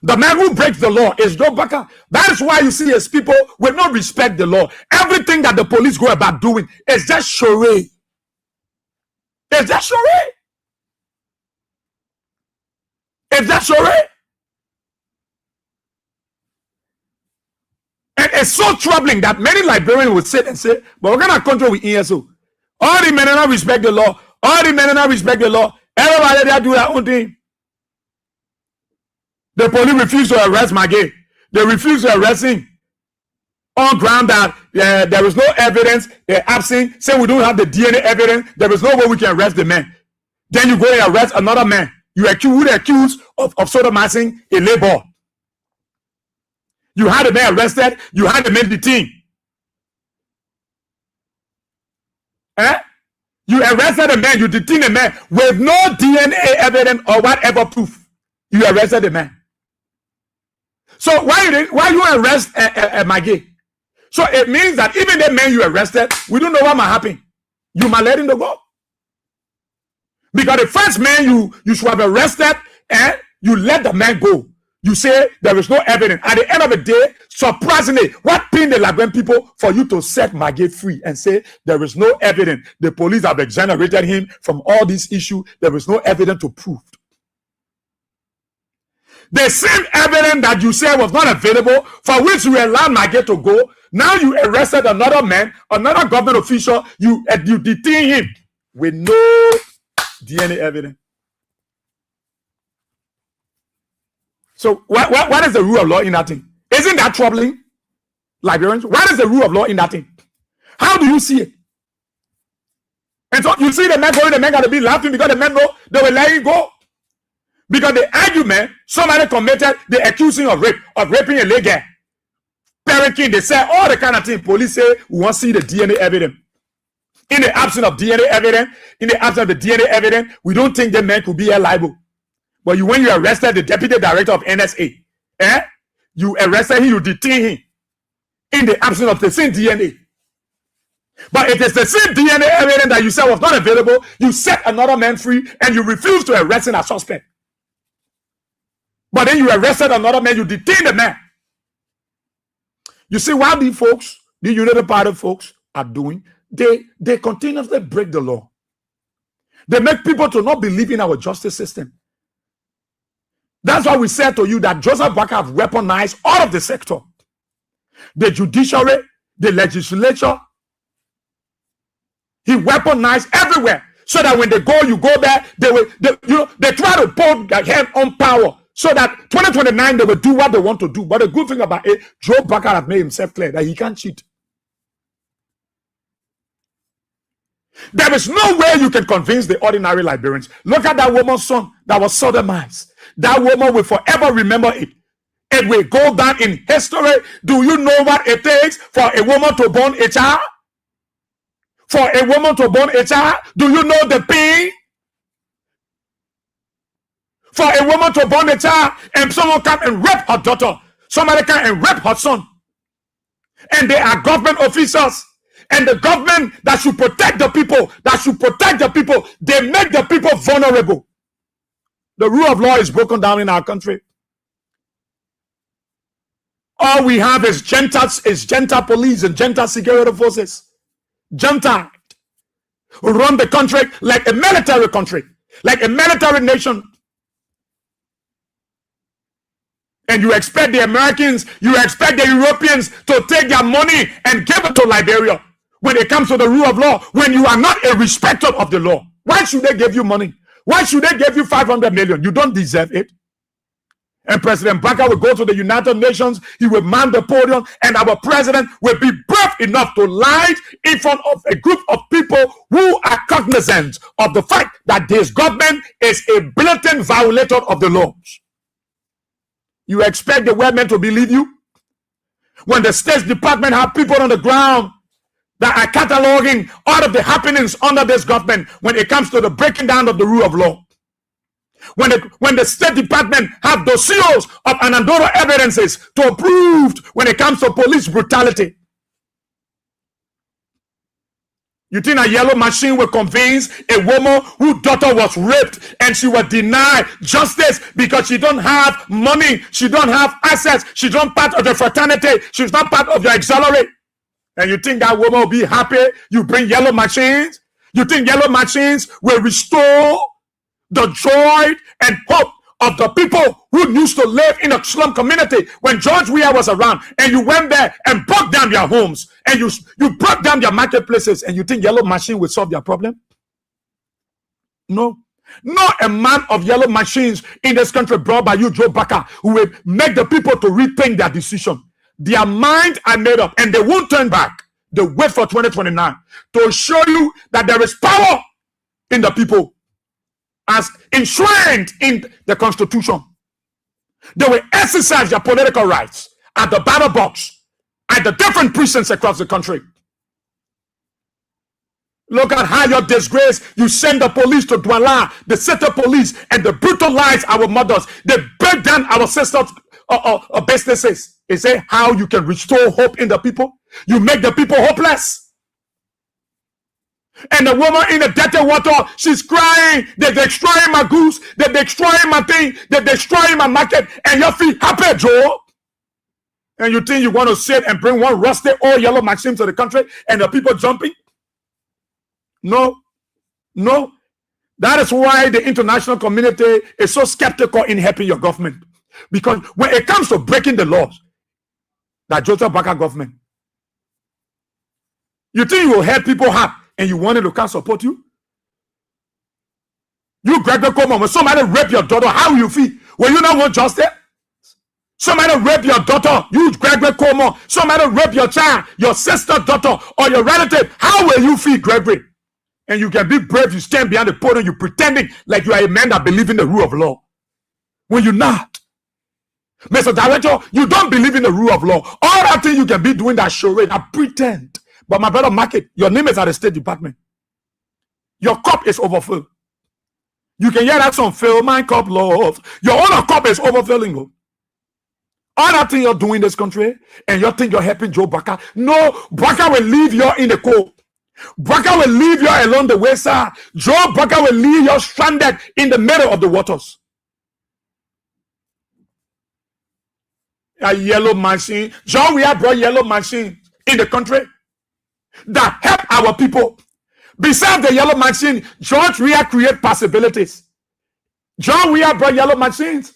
The man who breaks the law is Joe Baka. That is why you see his people will not respect the law. Everything that the police go about doing is just charade. It's just charade. It's just charade. And it's so troubling that many Liberians would sit and say, but we're going to control with ESO. All the men do not respect the law. All the men do not respect the law. Everybody they do their own thing. The police refuse to arrest Maggie. They refuse to arrest him on ground that there is no evidence. They're absent. Say we don't have the DNA evidence. There is no way we can arrest the man. Then you go and arrest another man. You accused of sodomizing a labor. You had the man arrested. You had the man detained. You arrested a man. You detained a man with no DNA evidence or whatever proof. You arrested the man. So why you arrest Maggie? So it means that even the man you arrested, we don't know what might happen. You might let him go. Because the first man you should have arrested and you let the man go. You say there is no evidence. At the end of the day, surprisingly, what pained the Liberian people for you to set Maggie free and say there is no evidence. The police have exonerated him from all these issues. There is no evidence to prove. The same evidence that you say was not available, for which you allowed Maggie to go, now you arrested another man, another government official, you detain him with no DNA evidence. So what is the rule of law in that thing? Isn't that troubling, Liberians? What is the rule of law in that thing? How do you see it? And so you see the men going, the men got to be laughing because the men know they will let him go. Because the argument, somebody committed the accusing of rape, of raping a lady. Parenting, they say all the kind of thing. Police say we want to see the DNA evidence. In the absence of DNA evidence, we don't think the man could be liable. But when you arrested the deputy director of NSA, you arrested him, you detained him in the absence of the same DNA. But it is the same DNA evidence that you said was not available. You set another man free and you refuse to arrest him as suspect. But then you arrested another man, you detained the man. You see what these folks, the United Party folks are doing? They continuously break the law. They make people to not believe in our justice system. That's why we said to you that Joseph Baka have weaponized all of the sector. The judiciary, the legislature. He weaponized everywhere. So that when they go, you go there, they try to put their hand on power. So that 2029, they will do what they want to do. But the good thing about it, Joe Baka has made himself clear that he can't cheat. There is no way you can convince the ordinary Liberians. Look at that woman's son that was sodomized. That woman will forever remember it. It will go down in history. Do you know what it takes for a woman to born a child? For a woman to born a child? Do you know the pain? for a woman to born a child and someone come and rape her daughter. Somebody come and rape her son. And they are government officials. And the government that should protect the people, they make the people vulnerable. The rule of law is broken down in our country. All we have is junta police and junta security forces. Junta who run the country like a military country, like a military nation. And you expect the Americans, you expect the Europeans to take their money and give it to Liberia when it comes to the rule of law, when you are not a respecter of the law. Why should they give you money? Why should they give you 500 million? You don't deserve it. And President Baka will go to the United Nations, he will man the podium, and our president will be brave enough to lie in front of a group of people who are cognizant of the fact that this government is a blatant violator of the laws. You expect the women to believe you? When the State Department have people on the ground that are cataloging all of the happenings under this government when it comes to the breaking down of the rule of law. When the State Department have dossiers of anecdotal evidences to prove when it comes to police brutality. You think a yellow machine will convince a woman whose daughter was raped and she was denied justice because she don't have money, she don't have assets, she's not part of the fraternity, she's not part of your auxiliary? And you think that woman will be happy you bring yellow machines? You think yellow machines will restore the joy and hope of the people who used to live in a slum community when George Weah was around, and you went there and broke down their homes and you broke down their marketplaces, and you think yellow machine will solve their problem? No. Not a man of yellow machines in this country brought by you, Joe Baka, who will make the people to rethink their decision. Their minds are made up and they won't turn back. They wait for 2029 to show you that there is power in the people as enshrined in the Constitution. They will exercise their political rights at the ballot box, at the different precincts across the country. Look at how you're disgraced. You send the police to Douala, the city police, and they brutalize our mothers. They break down our sisters' businesses. Is it how you can restore hope in the people? You make the people hopeless. And the woman in the dirty water, she's crying. They're destroying my goose. They're destroying my thing. They're destroying my market. And you feel happy, Joe. And you think you want to sit and bring one rusty old yellow machine to the country and the people jumping? No. No. That is why the international community is so skeptical in helping your government. Because when it comes to breaking the laws, that Joseph Baka government, you think you will help people have and you wanted to come support you? You, Gregory Coleman, when somebody rape your daughter, how will you feel? Will you not want justice? Somebody rape your daughter, you, Gregory Coleman, somebody rape your child, your sister, daughter, or your relative, how will you feel, Gregory? And you can be brave, you stand behind the podium, you pretending like you are a man that believes in the rule of law. When you're not. Mr. Director, you don't believe in the rule of law. All that thing you can be doing that charade, I pretend. But my brother Market, your name is at the State Department. Your cup is overfilled. You can hear that song, fill my cup, Lord. Your own cup is overfilling. All that thing you're doing in this country, and you think you're helping Joe Baka. No, Baka will leave you in the cold. Baka will leave you along the wayside. Joe Baka will leave you stranded in the middle of the waters. A yellow machine. John, we have brought yellow machine in the country that help our people. Besides the yellow machine, George Weah create possibilities. John Weah brought yellow machines,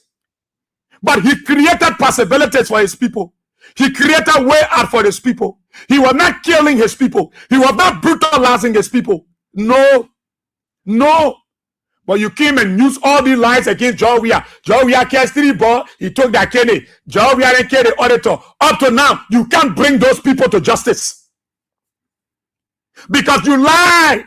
but he created possibilities for his people. He created a way out for his people. He was not killing his people. He was not brutalizing his people. No. No. But you came and used all these lies against John Weah. John Weah cast 3 balls. He took that Kenny. John Weah didn't kill the auditor. Up to now, you can't bring those people to justice. Because you lied.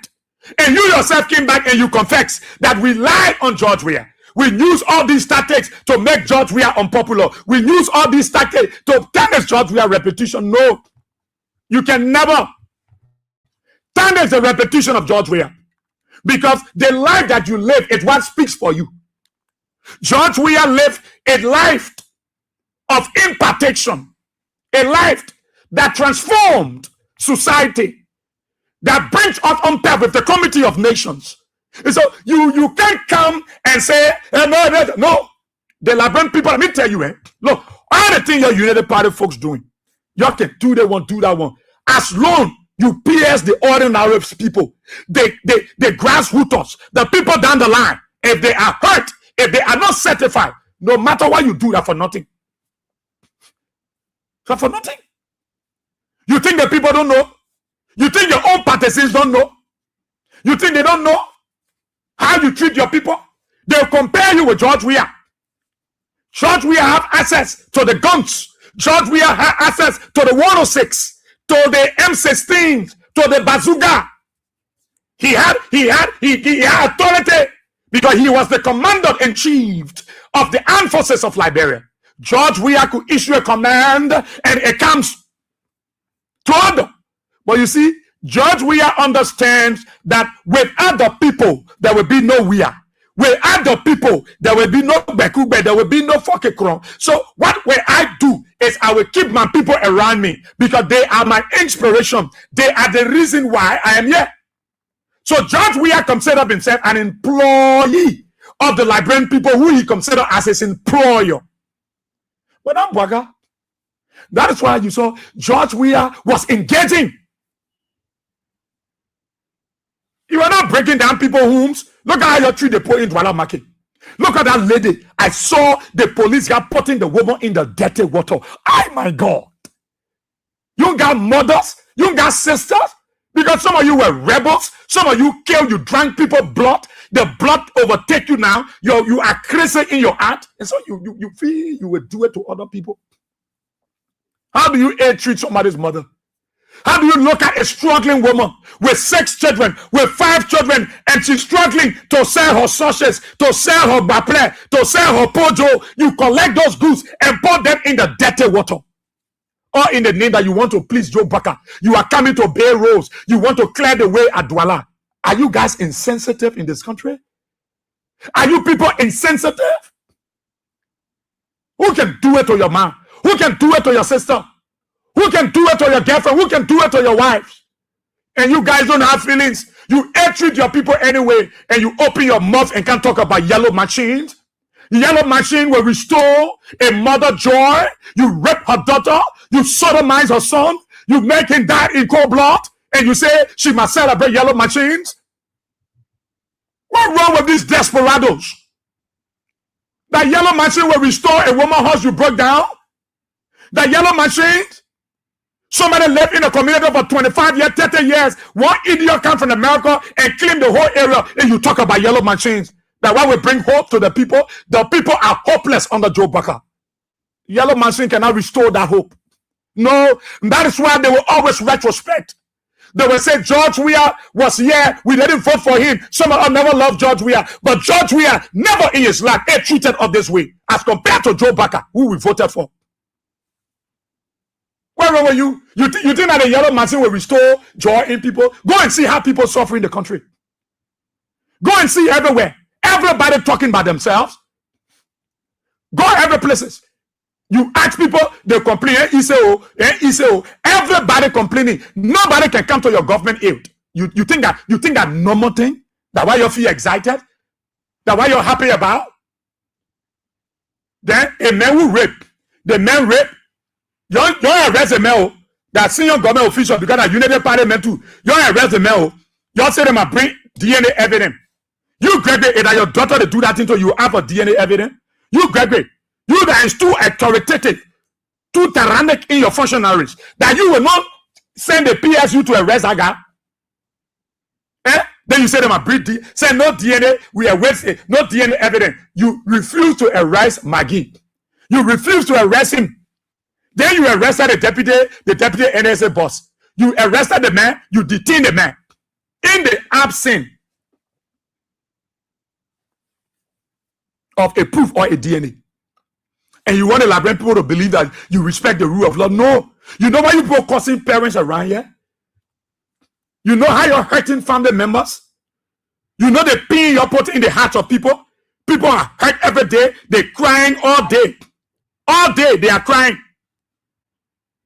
And you yourself came back and you confessed that we lied on George Weah. We use all these tactics to make George Weah unpopular. We use all these tactics to tarnish George Weah reputation. No. You can never tarnish the reputation of George Weah. Because the life that you live is what speaks for you. George Weah lived a life of impartation, a life that transformed society, that brings us on par with the Committee of Nations. And so you can't come and say, no. The Liberian people, let me tell you, look, all the things your United Party folks doing, you can do that one, do that one. As long you pierce the ordinary people, the grassrooters, the people down the line, if they are hurt, if they are not certified, no matter what you do, that for nothing. So for nothing. You think the people don't know? You think your own partisans don't know? You think they don't know how you treat your people? They'll compare you with George Weah. George Weah have access to the guns. George Weah have access to the 106, to the M16, to the bazooka. He had authority because he was the commander-in-chief of the armed forces of Liberia. George Weah could issue a command and it comes to order. But you see, George Weah understands that without the people, there will be no Weah. Without the people, there will be no Bekube, there will be no Fokekron. So what will I do is I will keep my people around me because they are my inspiration. They are the reason why I am here. So George Weah considered himself an employee of the Liberian people who he considered as his employer. But I'm Bwaga. That is why you saw George Weah was engaging. You are not breaking down people's homes. Look at how you treat the poor in Douala Market. Look at that lady. I saw the police guy putting the woman in the dirty water. Oh my God. You got mothers. You got sisters. Because some of you were rebels. Some of you killed. You drank people's blood. The blood overtake you now. You are crazy in your heart. And so you feel you will do it to other people. How do you treat somebody's mother? How do you look at a struggling woman with 6 children, with 5 children, and she's struggling to sell her sausages, to sell her baple, to sell her pojo? You collect those goods and put them in the dirty water. Or in the name that you want to please Joe Baka. You are coming to Bay Rose. You want to clear the way at Douala. Are you guys insensitive in this country? Are you people insensitive? Who can do it to your mom? Who can do it to your sister? Who can do it to your girlfriend? Who can do it to your wife? And you guys don't have feelings. You treat your people anyway, and you open your mouth and can't talk about yellow machines. Yellow machine will restore a mother joy. You rape her daughter. You sodomize her son. You make him die in cold blood. And you say she must celebrate yellow machines. What's wrong with these desperados? That yellow machine will restore a woman's house you broke down. That yellow machine. Somebody lived in a community for 25 years, 30 years. One idiot come from America and claim the whole area, and you talk about yellow machines. That why we bring hope to the people. The people are hopeless under Joe Baka. Yellow machine cannot restore that hope. No, that is why they will always retrospect. They will say George Weah was here. We didn't vote for him. Some of us never loved George Weah. But George Weah never in his life treated us this way as compared to Joe Baka, who we voted for. Where were you? You think that the yellow machine will restore joy in people? Go and see how people suffer in the country. Go and see everywhere. Everybody talking about themselves. Go every places. You ask people, they complain. Everybody complaining. Nobody can come to your government aid. You think that normal thing? That why you feel excited? That why you're happy about? Then a man will rape. The man rape. You don't arrest a man that senior government official because of United Party men too. You don't arrest a man. You say them bring DNA evidence. You Gregory, that your daughter to do that thing so you have a DNA evidence. You Gregory, you that is too authoritative, too tyrannic in your functionaries that you will not send the PSU to arrest that guy. Then you say them bring say no DNA. We arrest no DNA evidence. You refuse to arrest Maggie. You refuse to arrest him. Then you arrested the deputy NSA boss. You arrested the man, you detained the man. In the absence of a proof or a DNA. And you want the Liberian people to believe that you respect the rule of law. No. You know why you people causing parents around here? You know how you're hurting family members? You know the pain you're putting in the hearts of people? people are hurt every day. They're crying all day. All day they are crying.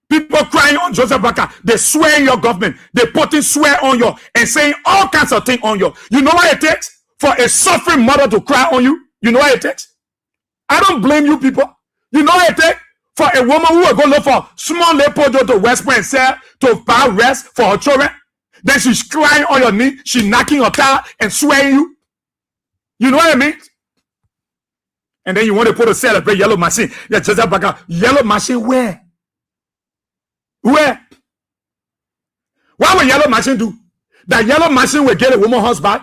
People crying on Joseph Baka. They swear in your government. They putting swear on you and saying all kinds of things on you. You know what it takes for a suffering mother to cry on you? You know what it takes? I don't blame you people. You know what it takes for a woman who will go look for small leopold to West Point and sell to buy rest for her children? Then she's crying on your knee. She's knocking her towel and swearing you. You know what I mean? And then you want to put a celebrate yellow machine. Yeah, Joseph Baka. Yellow machine where? Where? What will yellow machine do? That yellow machine will get a woman husband.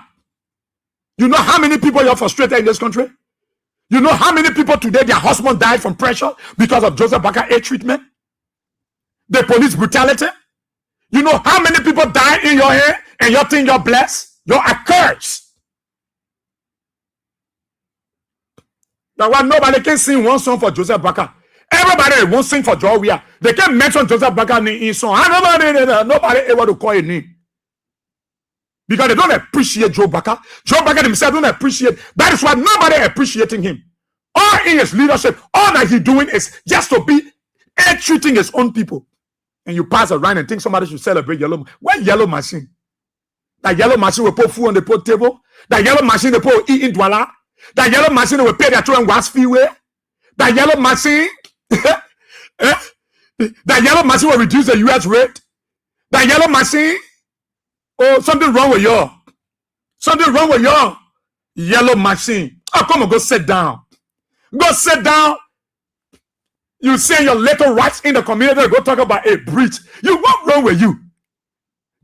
You know how many people you're frustrated in this country? You know how many people today their husband died from pressure because of Joseph Baka A treatment? The police brutality? You know how many people die in your hair and you think you're blessed? You're accursed. That's why nobody can sing one song for Joseph Baka. Everybody won't sing for Joe Weah. They can't mention Joseph Baka in song. Nobody able to call a name. Because they don't appreciate Joe Baka. Joe Baka himself don't appreciate. That is why nobody appreciating him. All in his leadership, all that he's doing is just to be treating his own people. And you pass around and think somebody should celebrate yellow. What yellow machine? That yellow machine will put food on the pot table. That yellow machine will put eat in Douala. That yellow machine will pay their children gas fee way. That yellow machine, that yellow machine will reduce the US rate. That yellow machine, oh, something wrong with you. Something wrong with you. Yellow machine. Oh, come on, go sit down. Go sit down. You say your little rights in the community, go talk about a breach. You, what's wrong with you?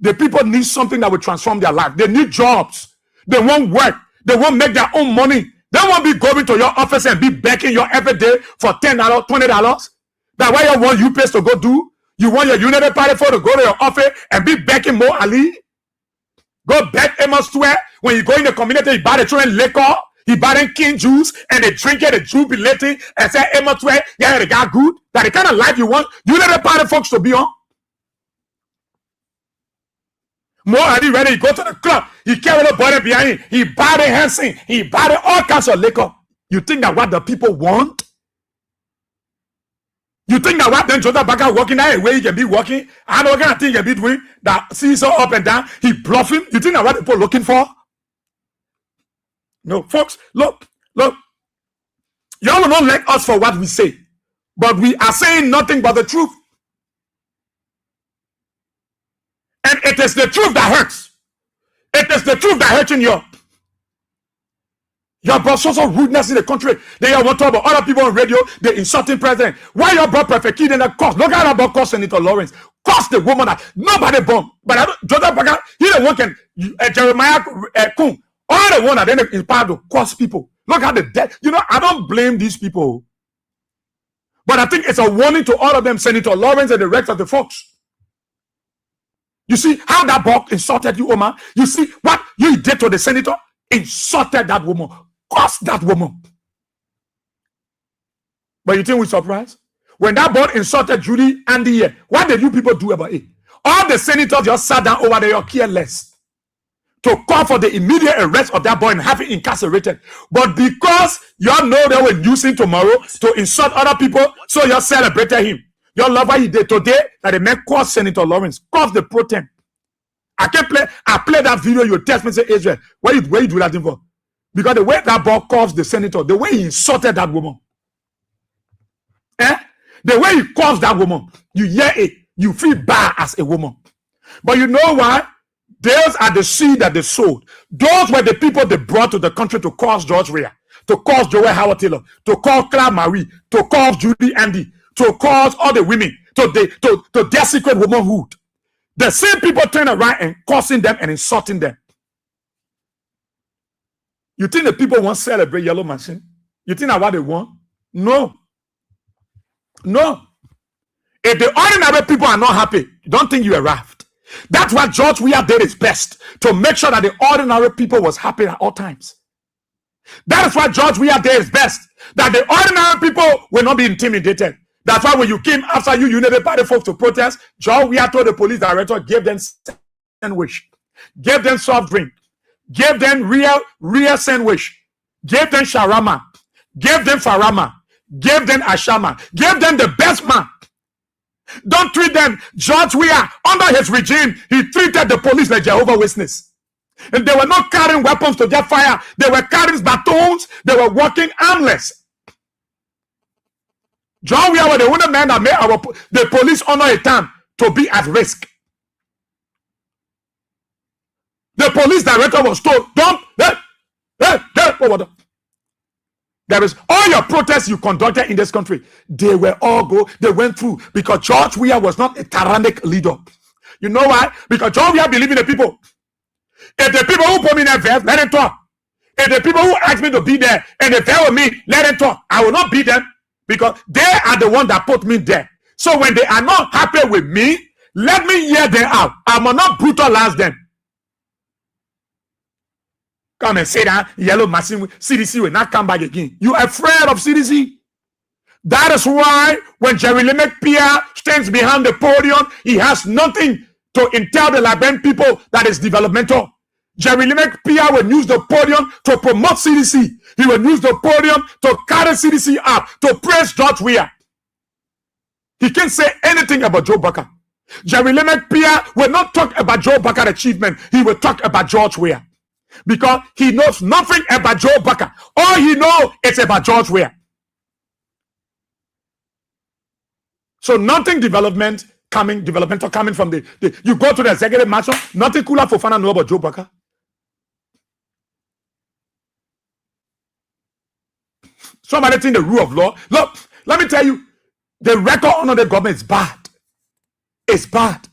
The people need something that will transform their life. They need jobs. They won't work. They won't make their own money. They won't be going to your office and be begging you every day for $10, $20. That's what you want UPS to go do. You want your United Party for to go to your office and be begging Mo Ali. Go beg Amos Square. When you go in the community, you buy the children liquor. He buy them king juice and they drink it, they jubilating and say Amos Square, yeah, they got good. That the kind of life you want United Party folks to be on. More Ali ready, he go to the club, he carry the body behind him, he buy the Hansen, he buy the all kinds of liquor. You think that what the people want? You think that what then Joseph Baka walking that way he can be walking? I know what kind of thing he can be doing that sees her up and down, he bluffing. You think that what the people looking for? No, folks, look, y'all will not like us for what we say, but we are saying nothing but the truth. And it is the truth that hurts. It is the truth that hurts in you. You brought so rudeness in the country. Then you want to talk about other people on radio, they insulting president. Why you brought Perfect Kid in the cost? Look at about cost Senator Lawrence. Cost the woman that nobody bomb. But Joseph Baka, he the one can Jeremiah Kun. All the one that then is part of cost people. Look at the debt. You know, I don't blame these people. But I think it's a warning to all of them, Senator Lawrence and the rest of the folks. You see how that boy insulted you, Omar? You see what you did to the senator? Insulted that woman. Cursed that woman. But you think we're surprised? When that boy insulted Judy and the year, what did you people do about it? All the senators just sat down over there, careless, to call for the immediate arrest of that boy and have him incarcerated. But because y'all know they will use him tomorrow to insult other people, so y'all celebrated him. Your love what he did today that the man called Senator Lawrence, caused the protest. I play that video, you text me say, Israel, where you do that thing for? Because the way that boy calls the senator, the way he insulted that woman. The way he calls that woman, you hear it, you feel bad as a woman. But you know why? Those are the seed that they sowed. Those were the people they brought to the country to cause George Weah, to cause Joel Howard Taylor, to cause Claire Marie, to cause Judy Andy, to cause all the women to their secret womanhood. The same people turn around and cursing them and insulting them. You think the people want to celebrate yellow machine? You think that's what they want? No. If the ordinary people are not happy, don't think you arrived. That's what George Weah did his best to make sure that the ordinary people was happy at all times. That is what George Weah did his best, that the ordinary people will not be intimidated. That's why when you came after you United Party folks to protest, George Weah told the police director, gave them sandwich, gave them soft drink, gave them real sandwich. gave them Sharama, gave them Farama, gave them Ashama, gave them the best man. Don't treat them. George Weah, under his regime, he treated the police like Jehovah's Witness. And they were not carrying weapons to get fire. They were carrying batons. They were walking armless. John Weah was the only man that made the police honor a time to be at risk. The police director was told, don't, there is all your protests you conducted in this country. They went through because George Weah was not a tyrannic leader. You know why? Because George Weah believed in the people. If the people who put me in that verse, let them talk. If the people who asked me to be there and they fell with me, let them talk. I will not beat them because they are the one that put me there. So when they are not happy with me, let me hear them out. I will not brutalize them. Come and say that yellow machine CDC will not come back again. You are afraid of CDC? That is why when Jerry Lemek Pierre stands behind the podium, he has nothing to tell the Liberian people that is developmental. Jerry Lemek Pierre will use the podium to promote CDC. He will use the podium to carry CDC up, to praise George Weah. He can't say anything about Joe Baker. Jerry Lemek Pierre will not talk about Joe Baker's achievement. He will talk about George Weah. Because he knows nothing about Joe Baker. All he knows is about George Weah. So nothing developmental coming from the you go to the executive mansion, nothing cooler for fun know about Joe Baker. Somebody think the rule of law. Look, let me tell you, the record under the government is bad. It's bad.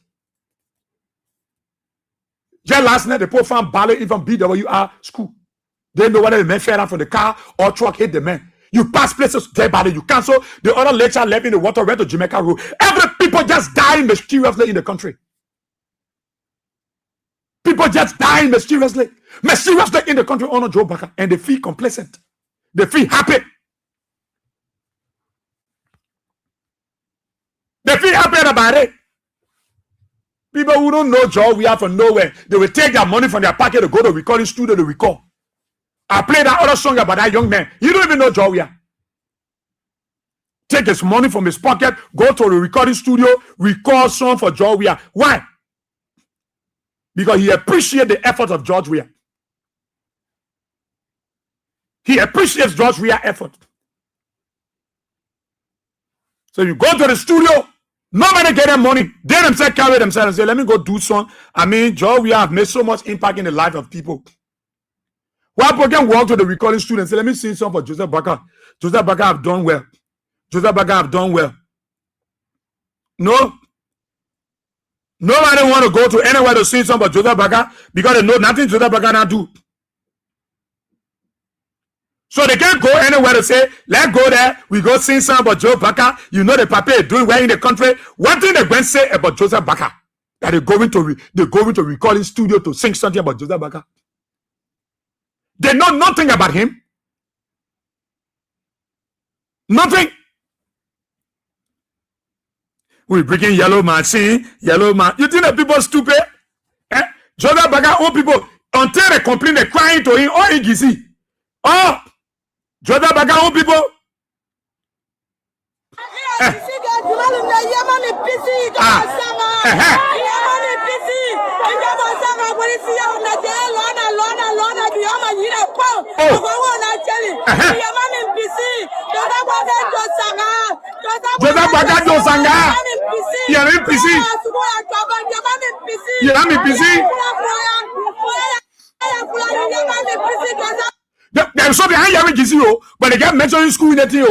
Just last night, the poor found ballet from BWR school. They know whether the man fell out from the car or truck hit the man. You pass places, dead body, you cancel. The other lecture left in the water, went to Jamaica Road. Every people just dying mysteriously in the country. People just dying mysteriously in the country under Joe Baker, and they feel complacent. They feel happy. They feel happy about it. People who don't know Joe Weah from nowhere, they will take their money from their pocket to go to recording studio to record. I play that other song about that young man. You don't even know Joe Weah. Take his money from his pocket, go to the recording studio, record song for Joe Weah. Why? Because he appreciates the effort of George Weah. He appreciates George Weah's effort. So you go to the studio, nobody get them money. They themselves carry themselves and say, let me go do song. I mean, George Weah have made so much impact in the life of people. Why people can walk to the recording studio and say, let me sing song for Joseph Baker. Joseph Baker have done well. Joseph Baker have done well. No. Nobody want to go to anywhere to sing song for Joseph Baker because they know nothing Joseph Baker not do. So they can't go anywhere to say, let's go there, we go sing song about Joe Baker. You know the papa is doing well in the country. One thing they going to say about Joseph Baker, that they're going to recording studio to sing something about Joseph Baker. They know nothing about him. Nothing. We bringing yellow man, see, yellow man. You think that people are stupid? Eh? Joseph Baker, old people, until they complain, they're crying to him, oh, Igisi. Oh, Joseph Baker, old people. Joseph Baker Josanga. You're in PC. You're in PC. There's something behind you, Gizio, but they get mentioned in school in that thing.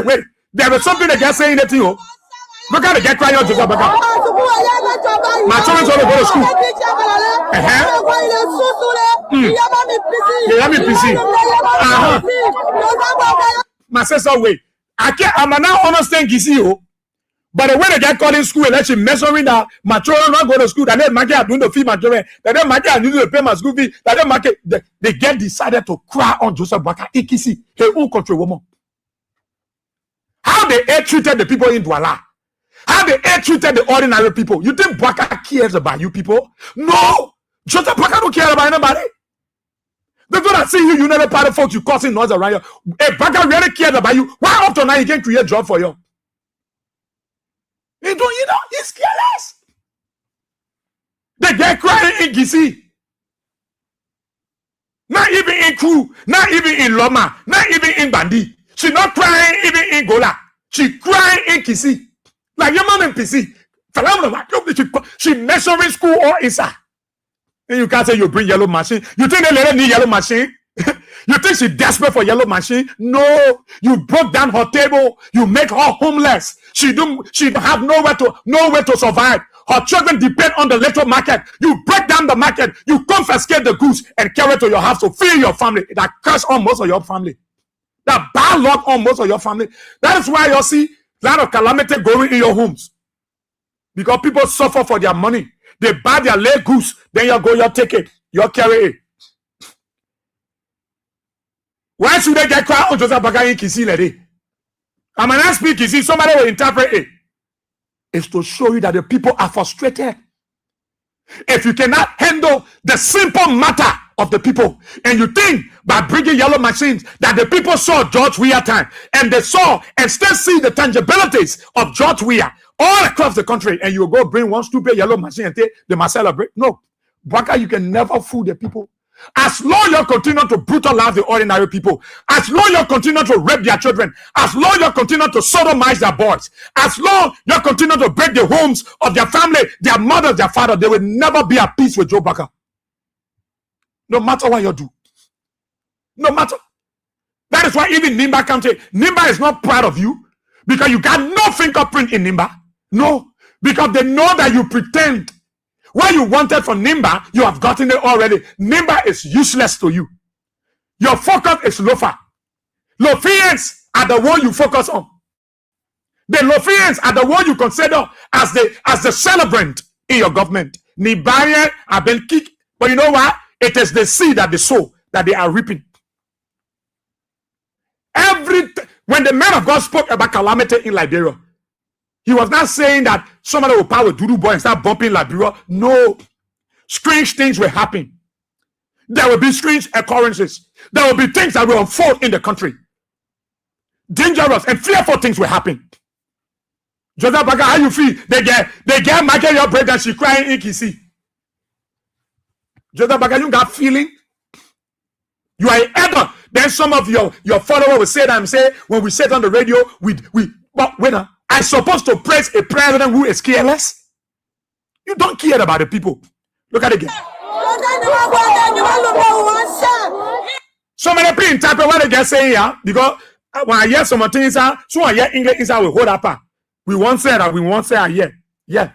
Wait. There is something they get saying in that thing. Look how they get crying out Joseph Baker. My children all go to school. Let me PC. My sister, wait. I'm now understand Gizio. But the way they get called in school and actually measuring that my children not go to school, that they market doing the fee my children, that they market and to pay my school fee, that they market, they get decided to cry on Joseph Baker, Ikisi, her own country woman. How they treated the people in Douala. How they treated the ordinary people. You think Baker cares about you people? No! Joseph Baker don't care about anybody. They don't see you, you never part of folks, you causing noise around you. A bagger really cared about you. Why up to now he can create job for you? He don't, he's careless. They get crying in Gisi. Not even in Crew, not even in Loma, not even in Bandi. She not crying even in Gola. She crying in Kisi. Like your mom in PC. She measuring school or Isa. And you can't say you bring yellow machine. You think they let her need yellow machine? You think she's desperate for yellow machine? No. You broke down her table. You make her homeless. She have nowhere to survive. Her children depend on the little market. You break down the market. You confiscate the goods and carry it to your house to feed your family. That curse on most of your family. That bad luck on most of your family. That is why you see a lot of calamity going in your homes. Because people suffer for their money. They buy their leg goose. Then you take it. You carry it. Why should they get quiet on Joseph Baga in Kisi lady? I'm an I speak Kisi, somebody will interpret it. It's to show you that the people are frustrated. If you cannot handle the simple matter of the people, and you think by bringing yellow machines that the people saw George Weah time, and they saw and still see the tangibilities of George Weah all across the country, and you go bring one stupid yellow machine and they must celebrate. No, Baka, you can never fool the people. As long you continue to brutalize the ordinary people, as long you continue to rape their children, as long you continue to sodomize their boys, as long you continue to break the homes of their family, their mother, their father, they will never be at peace with Joe Baka. No matter what you do. No matter. That is why even Nimba County, Nimba is not proud of you because you got no fingerprint in Nimba. No, because they know that you pretend. What you wanted from Nimba, you have gotten it already. Nimba is useless to you. Your focus is Lofa. Lofians are the one you focus on. The Lofians are the one you consider as the celebrant in your government. Nibarian have been kicked. But you know what? It is the seed that they sow that they are reaping. When the man of God spoke about calamity in Liberia, he was not saying that somebody will power Dudu Boy and start bumping Liberia. No. Strange things will happen. There will be strange occurrences. There will be things that will unfold in the country. Dangerous and fearful things will happen. Joseph Baga, how you feel? They get Michael your bread and she crying in Kisi. Joseph Baga, you got feeling? You are ever. Then some of your followers will say that and say, when we said on the radio, but when I'm supposed to praise a president who is careless? You don't care about the people. Look at it again. So many people interpret what they get saying here because when I hear some things, so I hear English inside we hold up. We won't say that, we won't say that yet. Yeah.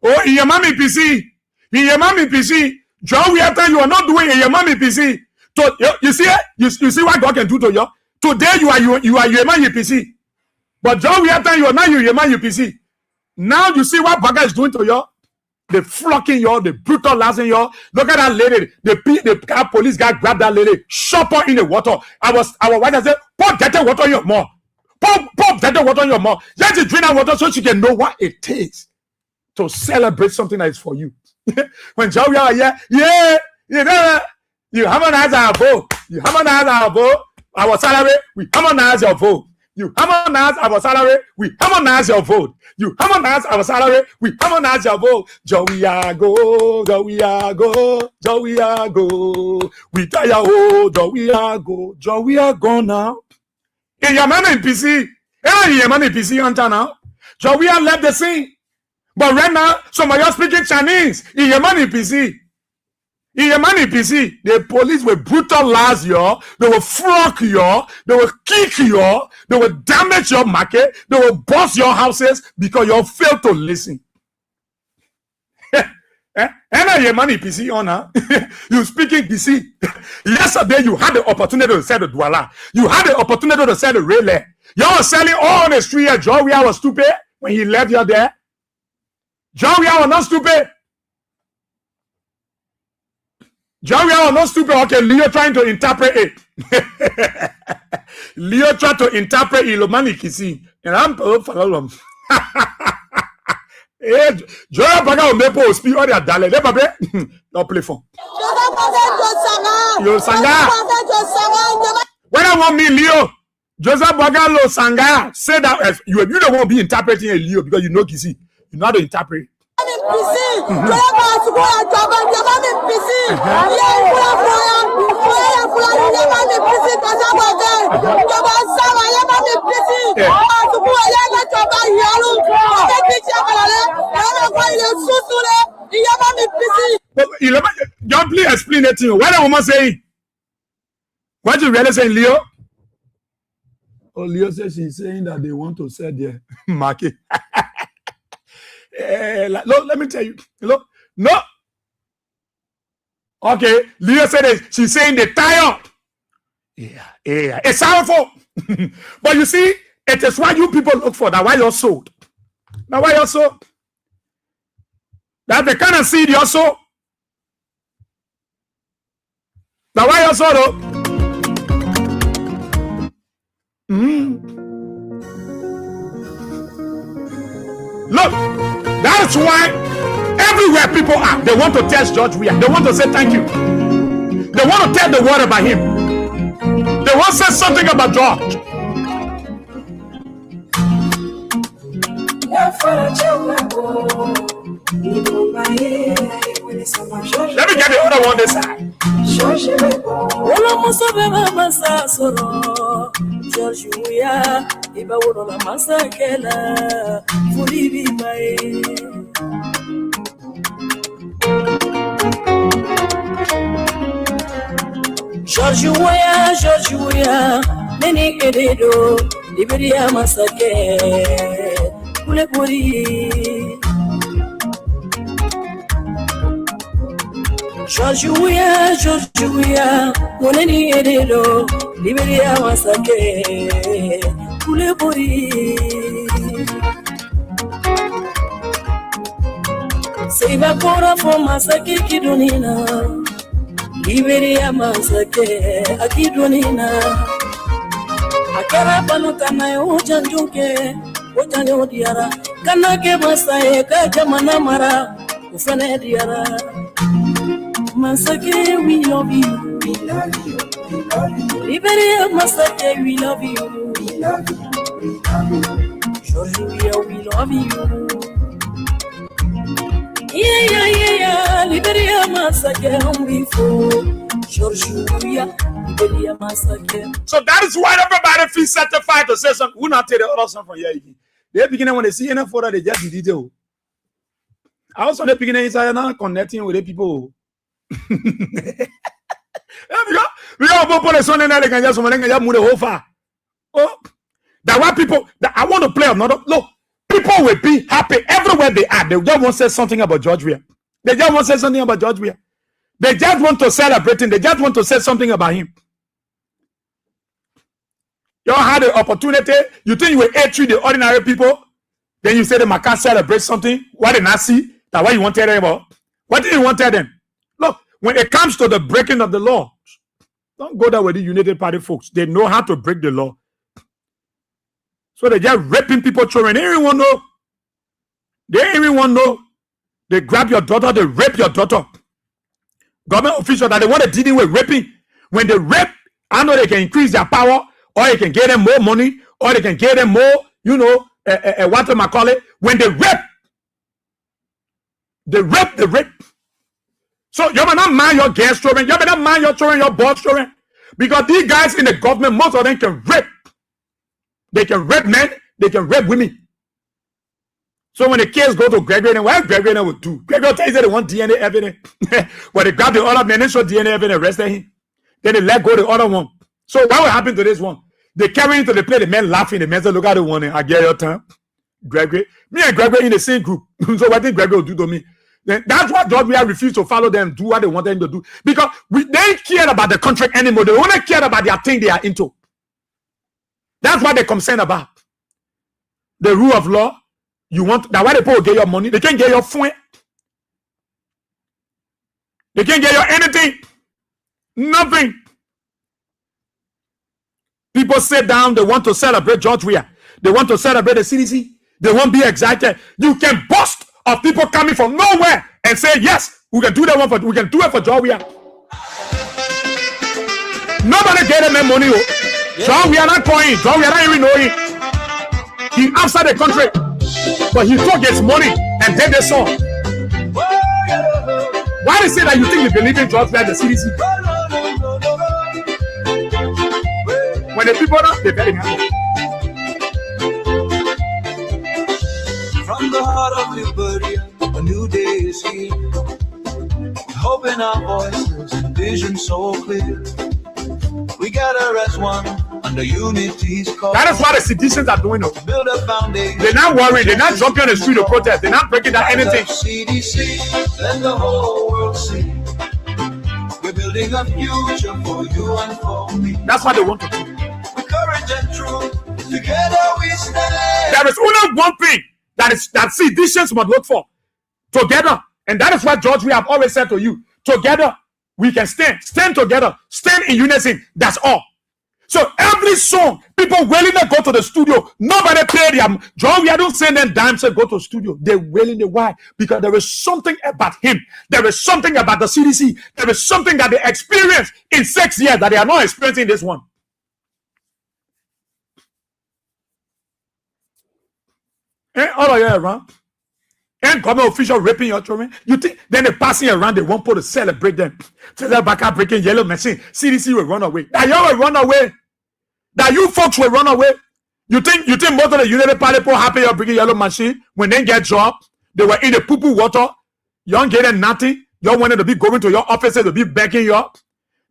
Oh, in your mommy PC. In your mommy PC. John, we after you are not doing in your mommy PC. So you see what God can do to you? Today you are your mommy PC. But John, we after you are not your mommy PC. Now you see what Baga is doing to you. They flocking you, they brutalizing you. Look at that lady. The police guy grabbed that lady, shot her in the water. Our wife said, pour dirty water in your mouth. Pour dirty water in your mouth. Just drink that water so she can know what it takes to celebrate something that is for you. When Joey are here, you harmonize our vote. You harmonize our vote. Our salary, we harmonize your vote. You harmonize our salary, we harmonize your vote. You harmonize our salary, we harmonize your vote. Joey go, Joey go, Joey go. We tire oh, Joey go now. In your man in PC, in your man in PC hunter now. Joey left the scene. But right now, some of you speaking Chinese. In your man in PC. In your money PC, the police will brutalize you, they will flog you, they will kick you, they will damage your market, they will bust your houses because you failed to listen. And your money PC on you speaking PC. Yesterday you had the opportunity to sell the Douala. You had the opportunity to sell the relay. You were selling all on the street. John Weah was stupid when he left you there. John Weah was not stupid. John, we are not stupid. Okay, Leo trying to interpret it. Leo trying to interpret Ilomani Kisi. And I'm following. Joya Baga Mepo speak all their dale. Let me not play phone. Yo Sanga. When I want me, Leo, Joseph Bagalo Sanga, say that as you don't want to be interpreting a Leo because you know Kisi. You know how to interpret. John, please explain it to you. What the woman saying? What you really saying, Leo? Oh, Leo says she's saying that they want to sell their market. Look, let me tell you. Look, no. Okay, Leo said that she's saying they're tired. Yeah. It's powerful. But you see, it is what you people look for. That's why you're sold. That's why you're sold. That's the kind of seed you're sold. That's why you're sold. Look, that's why everywhere people are, they want to test George Weah. They want to say thank you. They want to tell the world about him. They want to say something about George. Let me get the other one this side. George Weah, iba wono masakela, fulibi mae. George Weah, neni ededo, Liberia masake, kule puri. George Weah, neni ededo, Liberia masake, kule puri. Seiba kora for masake kidunina. Liberia masake akidunina. Akara panutana yo janjuke, ojane odiara. Kanake masae kajamana mara, ufane diara. Masake, we love you. We love you. We love you. Liberia masake, we love you. We love you. We love you. George Weah, we love you. Yeah. Liberia masake, hungry for George Weah. Liberia masake. So that is why everybody feels certified to say something. Who not tell the other song from here? They begin when they see enough for that they just did it. I also the beginning inside now connecting with the people. We all put a son and they can just move the whole far. Oh, that why people that I want to play another. Look, people will be happy everywhere they are. They just want to say something about George Weah. They just want to say something about George Weah. They just want to celebrate him. They just want to say something about him. You all had the opportunity. You think you will treat the ordinary people. Then you say they can't celebrate something. What did not see? That's what you want to tell them about. What did you want to tell them? Look, when it comes to the breaking of the law, don't go there with the United Party folks. They know how to break the law. So they're just raping people, children. They don't even know. They don't even know. They grab your daughter, they rape your daughter. Government officials that they want to deal with raping. When they rape, I know they can increase their power, or they can get them more money, or they can get them more, what am I call it? When they rape, they rape. So you better not mind your girls' children. You better not mind your children, your boys' children. Because these guys in the government, most of them can rape. They can rape men. They can rape women. So when the kids go to Gregory, what Gregory will do? Gregory tells you they want DNA evidence. When they grab the other man, they show DNA evidence, arrested him. Then they let go the other one. So what will happen to this one? They carry into the play, the men laughing. The men say, look at the one. I get your turn. Gregory. Me and Gregory in the same group. So what did Gregory do to me? Then that's why George Weah refused to follow them, do what they want them to do. Because they care about the contract anymore. They only care about their thing they are into. That's what they're concerned about. The rule of law. You want that why the people get your money. They can't get your phone. They can't get you anything. Nothing. People sit down, they want to celebrate George Weah. They want to celebrate the CDC. They won't be excited. You can boast of people coming from nowhere and say, yes, we can do that one we can do it for George Weah. Nobody get him money. George Weah not calling. George Weah not even knowing. He outside the country. But he took his money and did the song. Why they say that you think you believe in George Weah, the CDC? When the people are, they're very happy. From the heart of Liberia, a new day is here. Hope in our voices, vision so clear. We gather as one under unity's call. That is what the citizens are doing. Build a foundation. They're not worried. They're not jumping on the street to protest. They're not breaking down anything. CDC, let the whole world see. We're building a future for you and for me. That's what they want to do. With courage and truth, together we stand. There is only one thing that citizens must look for. Together. And that is what George we have always said to you. Together, we can stand. Stand together. Stand in unison. That's all. So every song, people willing to go to the studio. Nobody paid them. George, we don't send them dimes to go to the studio. They're willing to. Why? Because there is something about him. There is something about the CDC. There is something that they experienced in 6 years that they are not experiencing this one. All of you around. And government official raping your children. You think then they're passing around, they won't put to celebrate them. Tell them back up breaking yellow machine. CDC will run away. That y'all will run away. That you folks will run away. You think most of the United Party people happy you're breaking yellow machine when they get job? They were in the poo-poo water. You don't get nothing. Y'all wanted to be going to your offices to be begging you up.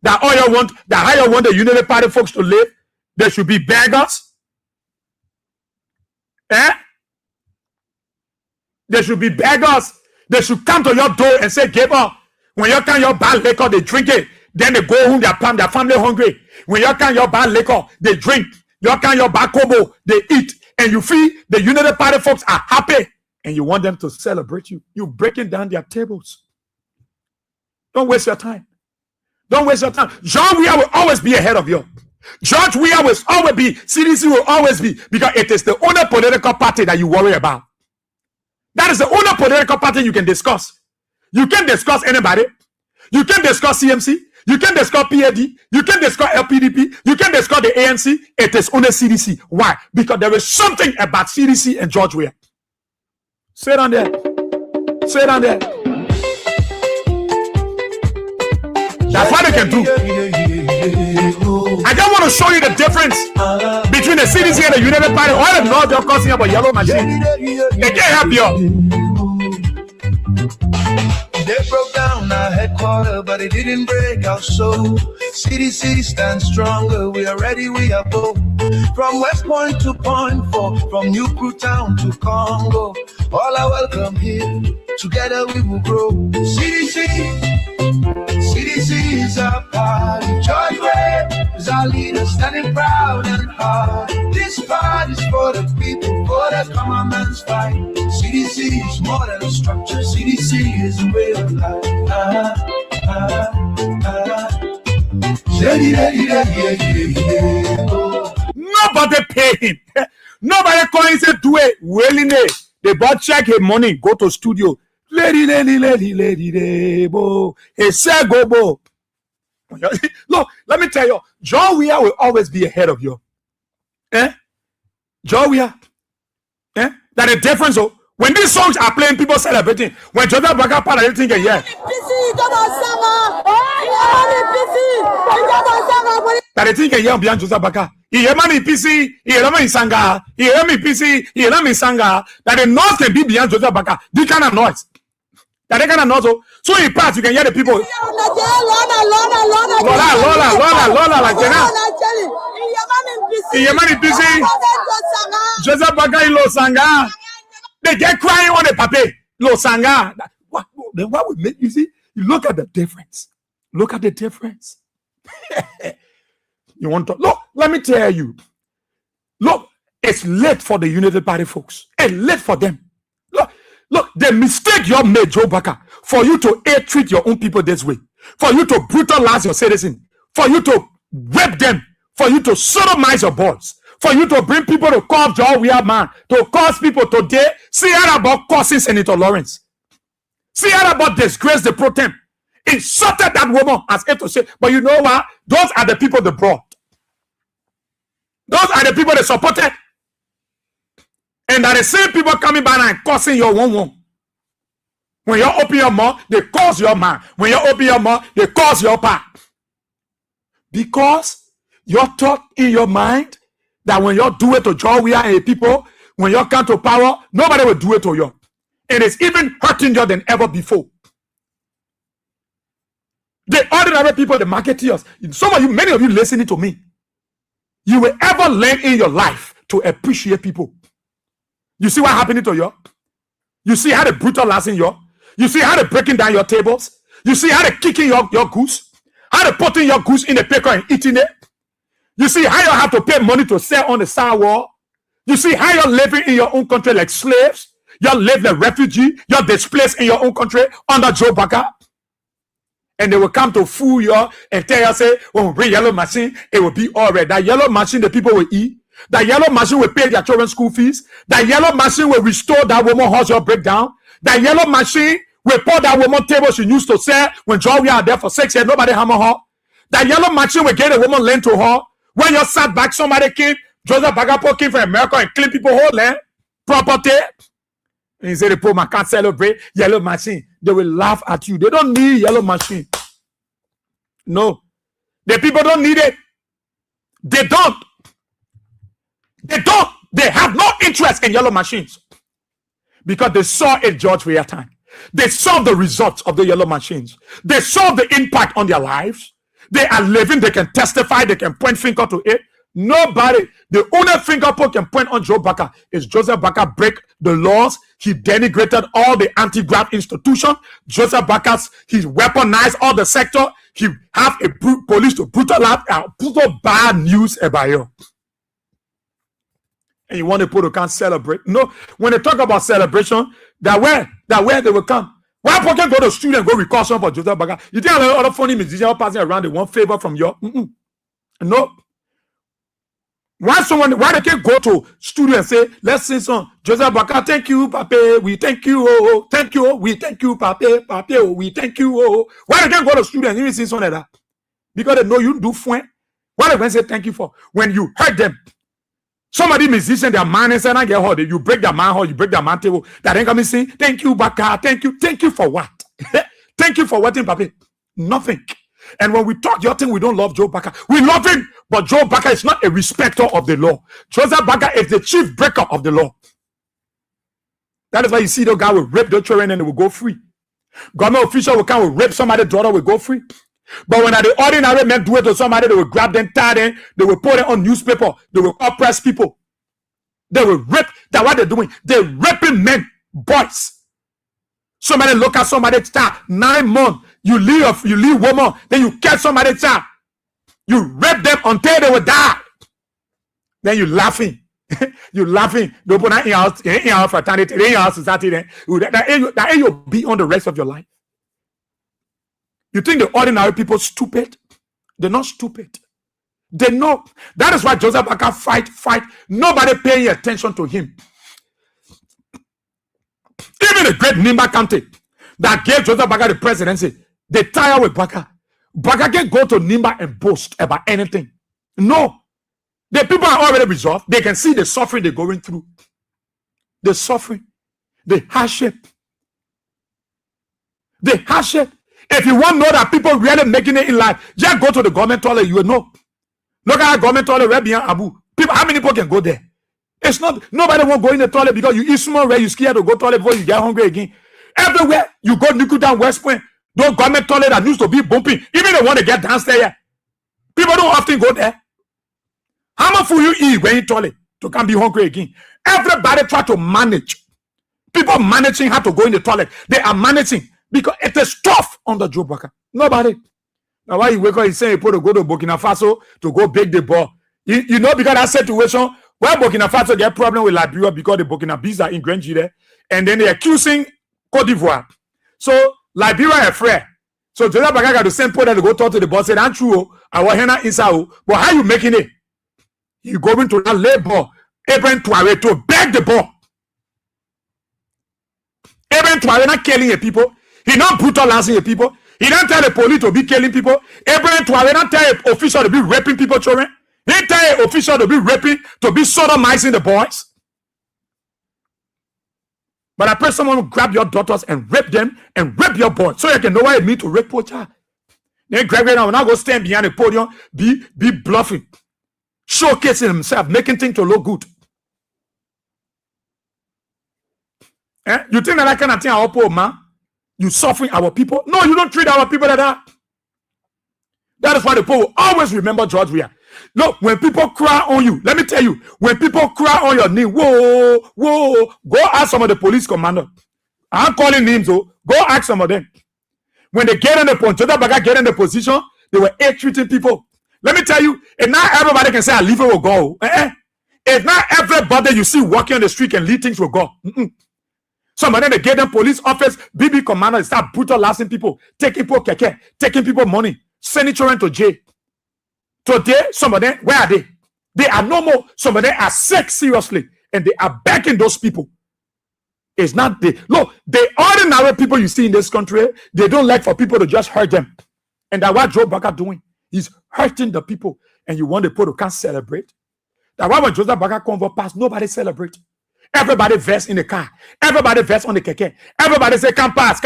That all you want, that how you want the United Party folks to live. They should be beggars. They should be beggars. They should come to your door and say, give up. When you can your bad liquor, they drink it. Then they go home, their family hungry. When you can your bad liquor, they drink. You can your bad kobo, they eat. And you feel the United Party folks are happy. And you want them to celebrate you. You're breaking down their tables. Don't waste your time. Don't waste your time. George Weah will always be ahead of you. George Weah will always be. CDC will always be. Because it is the only political party that you worry about. That is the only political party you can discuss. You can't discuss anybody. You can't discuss CMC. You can't discuss PAD. You can't discuss LPDP. You can't discuss the ANC. It is only CDC. Why? Because there is something about CDC and George Weah. Say it on there. Say it on there. That's what they can do. I just want to show you the difference between the CDC and the United Party. All the North you're causing about yellow machine. They can't help you. They broke down our headquarters, but it didn't break our soul. CDC stands stronger. We are ready, we are bold. From West Point to Point 4, from New Crew Town to Congo, all are welcome here. Together we will grow. CDC is our party. George Weah is our leader, standing proud and hard. This fight is for the people, for the common man's fight. CDC is more than a structure. CDC is a way of life. Nobody pay him. Nobody call him say do it willingly. They bought check his money, go to studio. Lady, he said go bo. Look, let me tell you, George Weah will always be ahead of you. George Weah. That the difference. When these songs are playing, people celebrating. When Joseph Baka part, everything can hear. That the thing can hear beyond Joseph Baka. He hear me PC, he hear me Sanga, he hear me PC, he hear me Sanga. That the noise can be beyond Joseph Baka. This kind of noise. That they kind of noise. So in parts, you can hear the people. Lola, like that. He hear me PC. Joseph Baka in Lo Sanga. They get crying on the paper. Lo Sanga. Then what would make you see? You look at the difference. Look at the difference. You want to look? Let me tell you. Look, it's late for the United Party folks. It's late for them. Look, Look, the mistake you made, Joe Baka, for you to treat your own people this way, for you to brutalize your citizens, for you to rape them, for you to sodomize your boys, for you to bring people to call Joe Weir man, to cause people today, see how about causing Senator Lawrence. See how about disgrace the pro tem. Insulted that woman as if to say, but you know what? Those are the people they brought. Those are the people they supported. And that the same people coming by and cursing your one. When you open your mouth, they curse your man. When you open your mouth, they curse your pa. Because you're taught in your mind that when you do it to Joe Weir and people, when you come to power, nobody will do it to you. It is even hurting you than ever before. The ordinary people, the marketeers, some of you, many of you listening to me, you will ever learn in your life to appreciate people. You see what happening to you? You see how they brutalizing you? You see how they breaking down your tables? You see how they kicking your goose? How they putting your goose in the paper and eating it? You see how you have to pay money to sell on the sidewalk? You see how you're living in your own country like slaves? You're living like refugee. You're displaced in your own country under Joe Baka. And they will come to fool you and tell you, say, when we bring yellow machine, it will be all right. That yellow machine, the people will eat. That yellow machine will pay their children's school fees. That yellow machine will restore that woman house breakdown. That yellow machine will pour that woman table she used to sell when Joe Weir are there for 6 years. Nobody hammer her. That yellow machine will get a woman land to her. When you sat back, somebody came, Joseph Bagapo came from America and clean people whole land, property. And he said, the poor man can't celebrate yellow machine. They will laugh at you. They don't need yellow machine. No. The people don't need it. They don't. They don't. They have no interest in yellow machines. Because they saw it George Weir time. They saw the results of the yellow machines. They saw the impact on their lives. They are living. They can testify. They can point finger to it. Nobody. The only finger can point on Joe Baka is Joseph Baka break the laws. He denigrated all the anti-graft institution. Joseph Baka, he weaponized all the sector. He have a police to brutalize bad news about you. And you want the people to can't celebrate. No, when they talk about celebration, that where they will come. Why people go to studio and go record song for Joseph Baka? You think a lot of funny musicians passing around, they want favor from you? No. Why they can go to studio and say, let's sing song, Joseph Baka, thank you, Papa, we thank you, oh, thank you, we thank you, Papa, oh, we thank you, oh. Why they can go to studio and even sing song like that? Because they know you do fun. What they can say thank you for? When you hurt them, somebody musician, their man and say, I get hurt, you break their man hole, you break their man table, that ain't coming saying, thank you, Baka, thank you for what? Thank you for what, Papa? Nothing. And when we talk your thing, we don't love Joe Baka. We love him, but Joe Baka is not a respecter of the law. Joseph Baka is the chief breaker of the law. That is why you see the guy will rape the children and they will go free. Government official will come will rape somebody's daughter, will go free. But when the ordinary men do it to somebody, they will grab them, tie them, they will put it on newspaper, they will oppress people. They will rape. That's what they're doing. They're raping men, boys. Somebody look at somebody's child, 9 months. You leave woman, then you catch somebody's child. You rape them until they will die. Then you laughing. You laughing. They open that in your house fraternity, in your house society. That you'll be on the rest of your life. You think the ordinary people stupid? They're not stupid. They know. That is why Joseph Baka fight. Nobody paying attention to him. Even the great Nimba County that gave Joseph Baka the presidency, they tire with Baka. Baka can go to Nimba and boast about anything. No. The people are already resolved. They can see the suffering they're going through. The suffering. The hardship. The hardship. If you want to know that people really making it in life, just go to the government toilet, you will know. Look at the government toilet right behind Abu. People, how many people can go there? It's not, nobody won't go in the toilet because you eat small where you scared to go to the toilet before you get hungry again. Everywhere you go, Niku down West Point, those government toilet that used to be bumping, even they want to get downstairs here. People don't often go there. How much food you eat when you toilet to come be hungry again? Everybody try to manage. People managing how to go in the toilet. They are managing because it is tough on the Joe Baka. Nobody. Now why you wake up and say you put to go to Burkina Faso to go bake the ball? You know, because that situation where Burkina Faso get problem with Liberia because the Burkina Bees are in Grenji there, and then they're accusing Cote d'Ivoire. So Liberia is free. So Joseph Baga got to send people to go talk to the boss. Say, "That's true. I want hena inside. But how you making it? You going to that labor, Abraham Traoré to beg the ball. Abraham Traoré not killing your people. He not brutalizing your people. He don't tell the police to be killing people. Abraham Traoré not tell an official to be raping people, children. He tell an official to be raping, to be sodomizing the boys. But I pray someone will grab your daughters and rape them and rape your boys, so you can know what it means to rape poor child. Then Gregory now will not go stand behind the podium, be bluffing, showcasing himself, making things to look good. You think that kind of thing our poor man? You suffering our people? No, you don't treat our people like that. That is why the poor will always remember George Weah. Look, when people cry on you, let me tell you, when people cry on your knee, whoa, go ask some of the police commander. I'm calling names, though. Go ask some of them. When they get in the position, get in the position, they were treating people. Let me tell you, and not everybody can say, I leave it will go. It's not everybody you see walking on the street can lead things will go. Some of them, they get them police office, BB commander, start brutalizing people, taking people keke, taking people money, sending children to jail. Today, some of them, where are they? They are no more. Some of them are sick seriously, and they are begging those people. It's not the look, the ordinary people you see in this country, they don't like for people to just hurt them. And that's what Joe Baga doing. He's hurting the people, and you want the people to can't celebrate. That's why when Joseph Baga convo pass, nobody celebrate. Everybody vest in the car. Everybody vest on the keke. Everybody say, can't pass.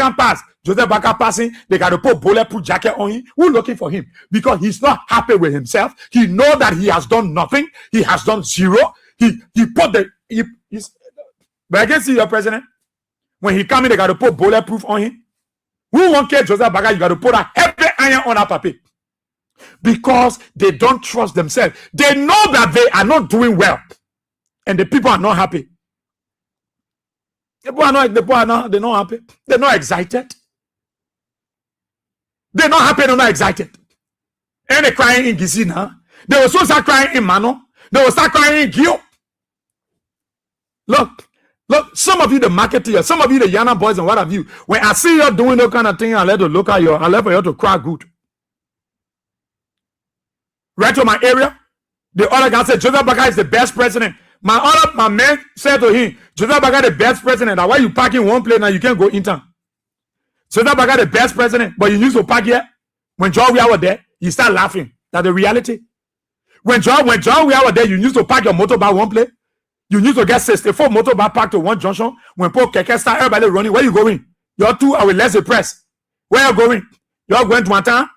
Joseph Baga passing, they got to put bulletproof jacket on him. We're looking for him because he's not happy with himself. He know that he has done nothing. He has done zero. He put the... But I can see your president. When he come in, they got to put bulletproof on him. Who won't care Joseph Baga? You got to put a heavy iron on our puppy. Because they don't trust themselves. They know that they are not doing well. And the people are not happy. They're not happy. They're not excited. They're not happy. They're not excited. And they're crying in Gizina. They will also start crying in Mano. They will start crying in Gio. Look, some of you the marketeers, some of you the Yana boys and what have you. When I see you doing that kind of thing, I let to look at you. I let for you to cry good. Right to my area, the other guy said Joseph Baga is the best president. My man said to him, Joseph Baga the best president. Why you park in one place now you can't go in town? Joseph Baga the best president, but you used to park here. When John Weah was there, you start laughing. That's the reality. When John Weah was there, you used to park your motorbike one place. You used to get 64 motorbike parked to one junction. When Paul Keke start, everybody running. Where you going? You're two, I will less the press. Where you going? You're going to one town?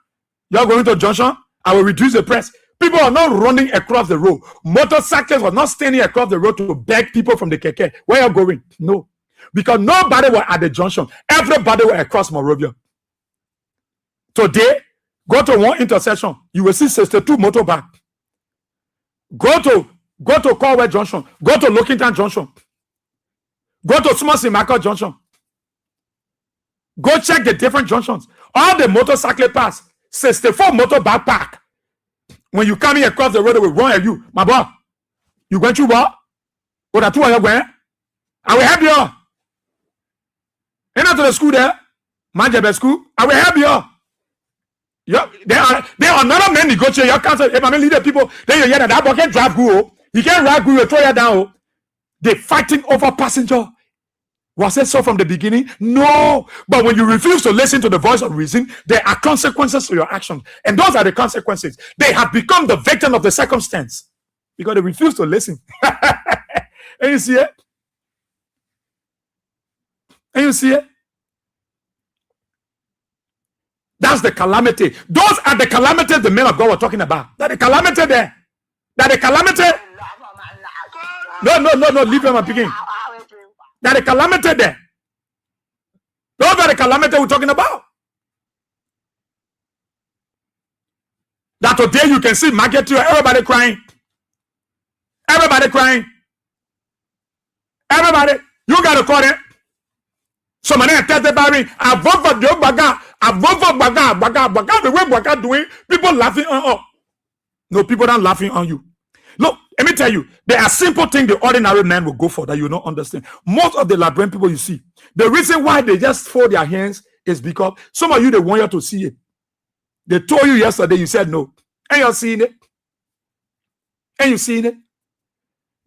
You're going to junction? I will reduce the press. People are not running across the road. Motorcyclists were not standing across the road to beg people from the keke. Where are you going? No. Because nobody was at the junction. Everybody was across Monrovia. Today, go to one intersection. You will see 62 motorbike. Go to Corway Junction. Go to Lockington Junction. Go to Sumasi Junction. Go check the different junctions. All the motorcycle pass. 64 motorbike park. When you come here across the road, they will run at you. My boy, you going to what? What are two of you going? I will help you. Ain't not to the school there. Manjebe school. I will help you. There are another men negotiate your council. If I lead the people, then you hear that boy can't drive good. He can't ride good, throw you down. They fighting over passenger. Was it so from the beginning? No. But when you refuse to listen to the voice of reason, there are consequences to your actions. And those are the consequences. They have become the victim of the circumstance because they refuse to listen. And you see it? And you see it? That's the calamity. Those are the calamities the men of God were talking about. That the calamity there. That the calamity. No, leave them at beginning. That the calamity there. Those are the calamity we're talking about. That today you can see market here, everybody crying. Everybody crying. Everybody, you gotta call it. Somebody tell the Barry, I vote for Joe Baga. I vote for Baga. The way Baga doing, people laughing on. No, people don't laughing on you. Look, Let me tell you, there are simple things the ordinary man will go for that you don't understand. Most of the Liberian people you see, the reason why they just fold their hands is because some of you, they want you to see it. They told you yesterday, you said no. And you're seeing it. And you seeing it.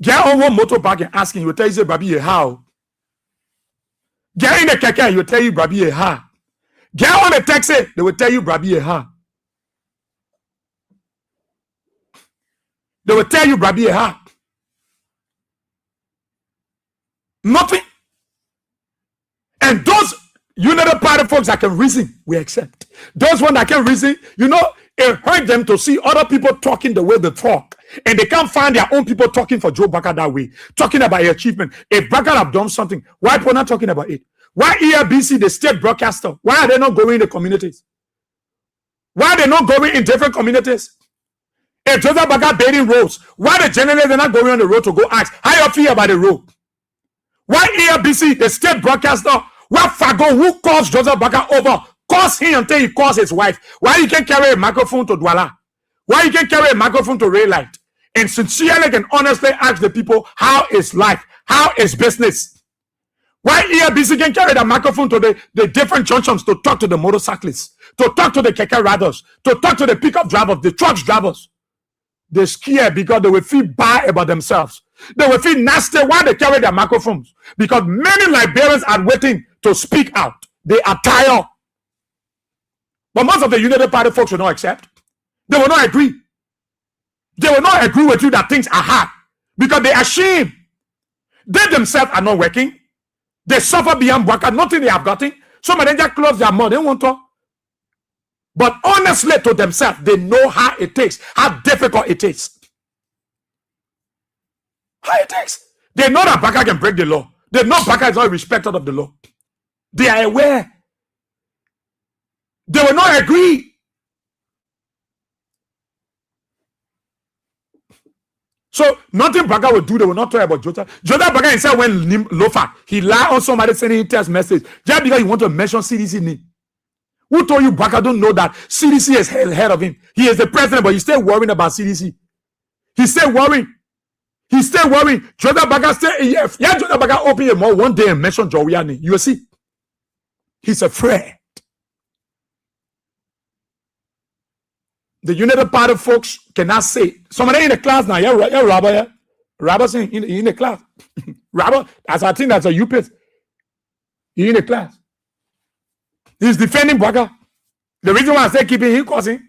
Get on one motorbike and asking, you will tell you, say, Babi, how? Get in the keke, you will tell you, Babi, how? Get on the taxi, they will tell you, Babi, how? They will tell you, Babi, how? Nothing. And those United Party folks that can reason, we accept. Those ones that can reason, you know, it hurt them to see other people talking the way they talk. And they can't find their own people talking for Joe Baka that way, talking about your achievement. If Baka have done something, why people not talking about it? Why ERBC, the state broadcaster, why are they not going in the communities? Why are they not going in different communities? If Joseph Baka building roads, why the journalists are not going on the road to go ask how you feel about the road? Why ERBC, the state broadcaster, why Fago, who calls Joseph Baka over, calls him until he calls his wife? Why you can carry a microphone to Douala? Why you can carry a microphone to Ray Light? And sincerely and honestly ask the people, how is life? How is business? Why ERBC can carry the microphone to the different junctions to talk to the motorcyclists, to talk to the keke riders, to talk to the pickup drivers, the truck drivers? They're scared because they will feel bad about themselves. They will feel nasty while they carry their microphones. Because many Liberians are waiting to speak out. They are tired. But most of the United Party folks will not accept. They will not agree. They will not agree with you that things are hard. Because they are ashamed. They themselves are not working. They suffer beyond work. Nothing they have gotten. Some of them just close their mouth. They won't talk. But honestly to themselves, they know how it takes, how difficult it is. How it takes. They know that Baka can break the law. They know Baka is not respected of the law. They are aware. They will not agree. So nothing Baka will do, they will not talk about Jota. Jota Baka himself went Lofa. He lied on somebody sending him text message just because he want to mention CDC name. Who told you Baka don't know that CDC is ahead of him? He is the president, but he's still worrying about CDC. He's still worrying. He's still worrying. Jota Baka still, yeah, Jota Baka open your mouth one day and mention Jowiani. You will see. He's afraid. The United Party folks cannot say. Somebody in the class now, yeah, Robert, yeah. Robert's in the class. Robert, as I think that's a UPS. He in the class. He's defending Baka. The reason why I say keeping him causing,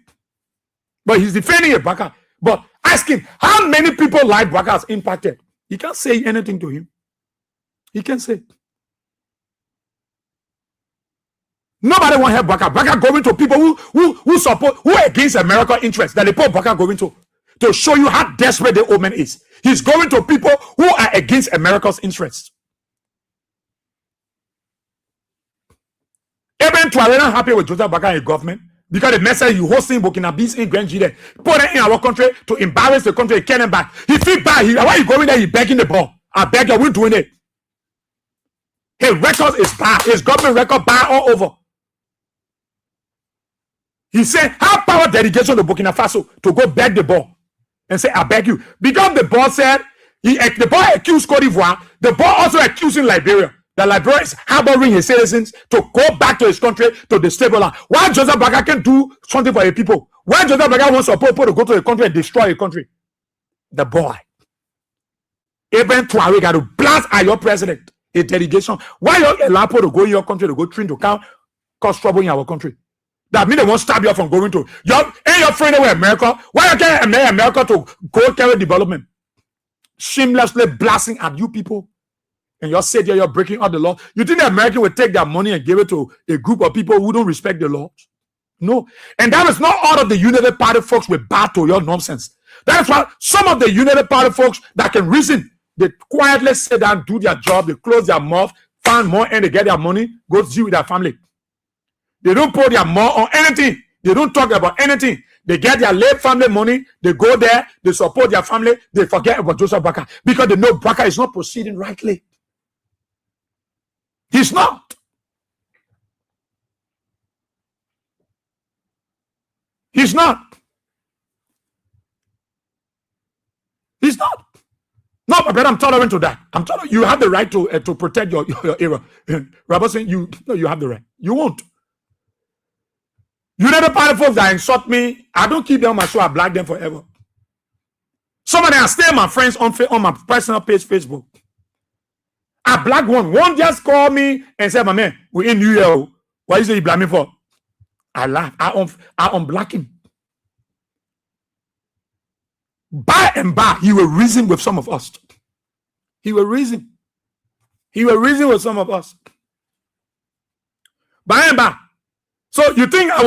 but he's defending it, Baka. But ask him how many people like Baka has impacted. He can't say anything to him. He can't say. Nobody want to help Baka. Baka going to people who support, who are against American interests that they put Baka going to show you how desperate the old man is. He's going to people who are against America's interests. Even to are not happy with Joseph Baka and the government because the message you hosting Burkina Faso in Grand Gide, put it in our country to embarrass the country, get him back. He feel bad. Why you going there? He begging the ball. I beg you, we're doing it. His record is bad. His government record bad all over. He said, have power delegation to Burkina Faso to go beg the ball and say, I beg you. Because the ball said, the ball accused Cote d'Ivoire, the ball also accusing Liberia. The Liberia is harboring his citizens to go back to his country to destabilize. Why Joseph Baka can do something for the people? Why Joseph Baka wants people to go to the country and destroy the country? The boy. Even Tuareg got to blast at your president, a delegation. Why you allow people to go in your country to go train to cause trouble in our country? That means they won't stop you from going to your friend with America. Why you can't America to go carry development? Shamelessly blasting at you people. And you said you're breaking all the law. You think the American will take their money and give it to a group of people who don't respect the laws? No. And that is not all of the United Party folks will battle your nonsense. That's why some of the United Party folks that can reason, they quietly sit down, do their job, they close their mouth, find more and they get their money, go deal with their family. They don't pour their mouth on anything. They don't talk about anything. They get their late family money, they go there, they support their family, they forget about Joseph Baka because they know Baka is not proceeding rightly. He's not. He's not. He's not. No, my brother, I'm tolerant to that. I'm tolerant. You have the right to protect your era. Rabbi saying you have the right. You won't. You know the part of folks that insult me. I don't keep them on my show. I block them forever. Some of them are still my friends on my personal page, Facebook. I block one. One just called me and said, "My man, we're in New Year. Why you say you blame me for?" I laugh. I unblock him. By and by, he will reason with some of us. He will reason. He will reason with some of us. By and by. So you think I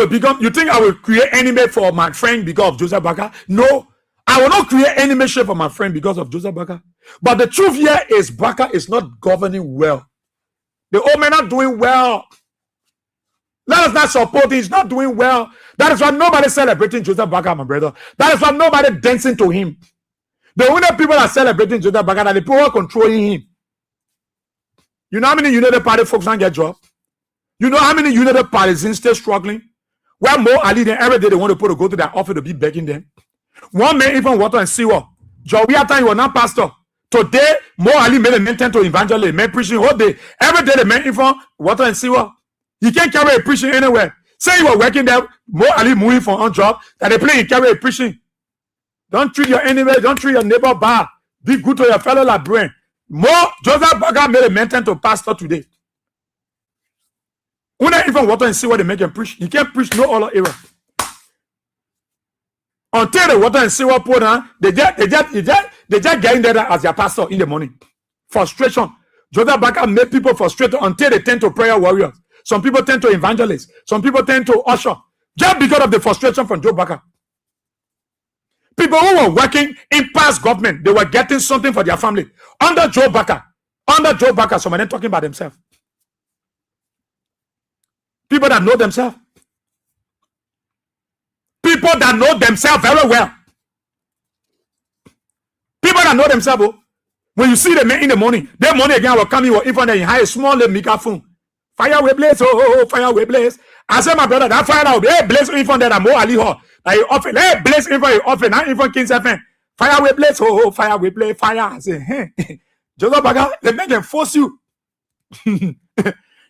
will create enemy for my friend because of Joseph Baka? No, I will not create enemy for my friend because of Joseph Baka. But the truth here is Baka is not governing well. The old man not doing well. Let us not support him. He's not doing well. That is why nobody celebrating Joseph Baka, my brother. That is why nobody dancing to him. The only people are celebrating Joseph Baka are the people controlling him. You know how many United Party folks don't get jobs? You know how many United Partisans still struggling? Where more Ali than every day they want to go to their office to be begging them. One man even water and see what. Joey time you were not pastor. Today, more Ali made a maintain to evangelist, man preaching all day. Every day the man even water and see what. You can't carry a preaching anywhere. Say you are working there, more Ali moving from on job that they play and carry a preaching. Don't treat your enemy, don't treat your neighbor bad. Be good to your fellow Liberian. More Joseph Baka made a maintain to pastor today. When I even water and see what they make him preach, you can't preach no other era. Until the water and see what put on, they just getting there as their pastor in the morning. Frustration. Joseph Baka made people frustrated until they turn to prayer warriors. Some people turn to evangelists. Some people turn to usher. Just because of the frustration from Joe Baka. People who were working in past government, they were getting something for their family. Under Joe Baka, some of them talking about themselves. People that know themselves. People that know themselves very well. People that know themselves. Oh, when you see them in the morning, their money again will come in in front of you, high a small little microphone. Fire will blaze, oh, fire will blaze. I said, my brother, that fire out, hey, blaze in front of that more Ali Ho. Like you often, hey, blaze in front of you, often, not in front of King's FM. Fire will blaze, oh, fire will blaze, fire. I say, hey, Joseph Baka, they make them force you.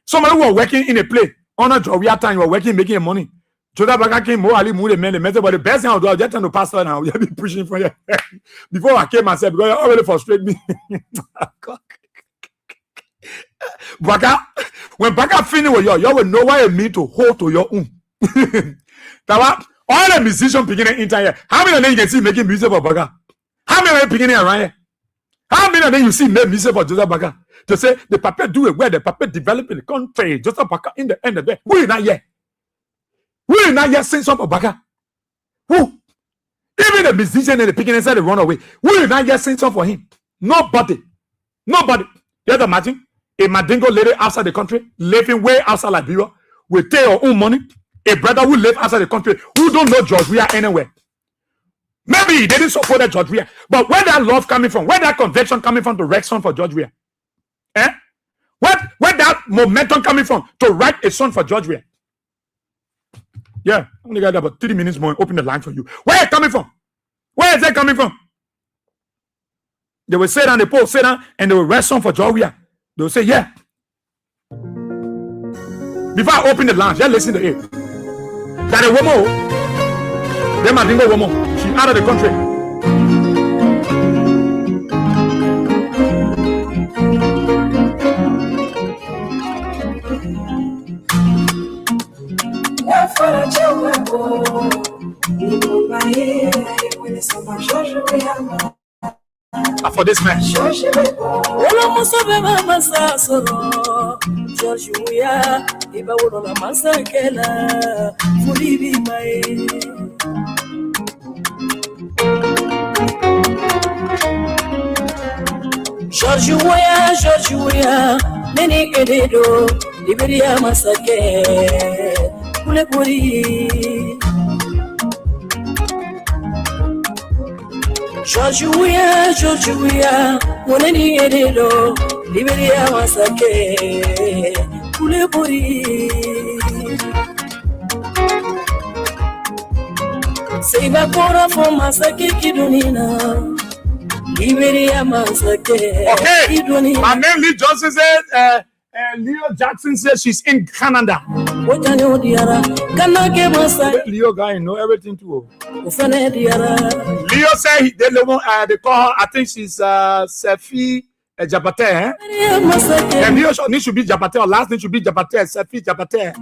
Somebody who are working in a play, on a job, we have time, you are working, making money. Joseph Baka came, more Ali, move the men, but the best thing I'll do, I'll just turn to pastor now. You'll be preaching for you. Before I came myself, because you already frustrate me. Baka, when Baka finish with you will know what it means to hold to your own. All the musicians beginning in here. How many of them you can see making music for Baka? How many of them beginning around here? How many of them you see make music for Joseph Baka? To say the puppet do it where the puppet develop in the country. Joseph Baka in the end of the day. Who is not yet? Who is not yet sing something for Baka? Who? Even the musician and the beginning said they run away. Who is not yet sing something for him? Nobody. Nobody. You have to imagine a Mandingo lady outside the country, living way outside Liberia, will take her own money. A brother who live outside the country, who don't know George Weah anywhere. Maybe he didn't support that George Weah. But where that love coming from? Where that conviction coming from to write song for George Weah? Where that momentum coming from to write a song for George Weah? Yeah, I only got about 3 minutes more. Open the line for you. Where it coming from? Where is it coming from? They will sit down, the post sit down, and they will write song for George Weah. They will say, yeah. Before I open the line, just listen to it. That a woman, them I think a woman. She out of the country. For this man. George Weah, Nene Ededo, Liberia Masake, Pulepuri. George Weah, Nene Ededo, Liberia Masake, Pulepuri. Say Bakora for Masake Kidunina. Okay, my name Lee Johnson said, Leo Jackson says she's in Canada. Leo guy know everything too. Leo said they call her, I think she's Sefi Jabate. Leo name should be Jabate or last name should be Jabate. Sefi Jabate.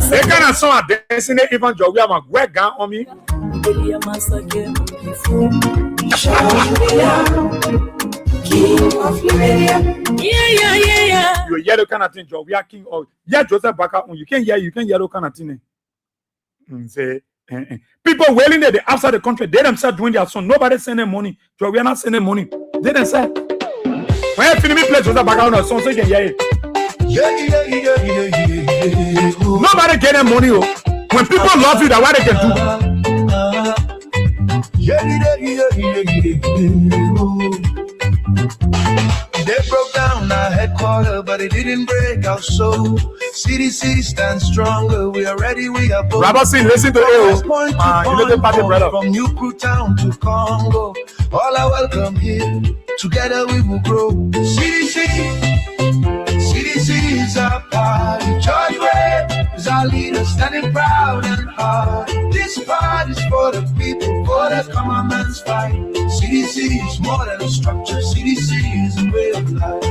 They kind of saw a destiny even Joe. We have a great guy on me. You yellow kind of thing, Joe. We are king of Joseph Baka. You can't hear yellow kind of thing. Say people wailing there, they outside the country, they themselves doing their song. Nobody sending money. Joe, we are not sending money. They themselves. When you finish play Joseph Baka on a song, so you can hear it. Nobody getting money. When people love you, that's what they can do. They broke down our headquarters, but it didn't break our soul. CDC stands stronger. We are ready. We are bold. Rabbi, listen to you. From New Crew Town to Congo, all are welcome here. Together we will grow. CDC is our party. George Ray is our leader, standing proud and hard. This part is for the people, for the common man's fight. CDC is more than a structure. CDC is a way of life.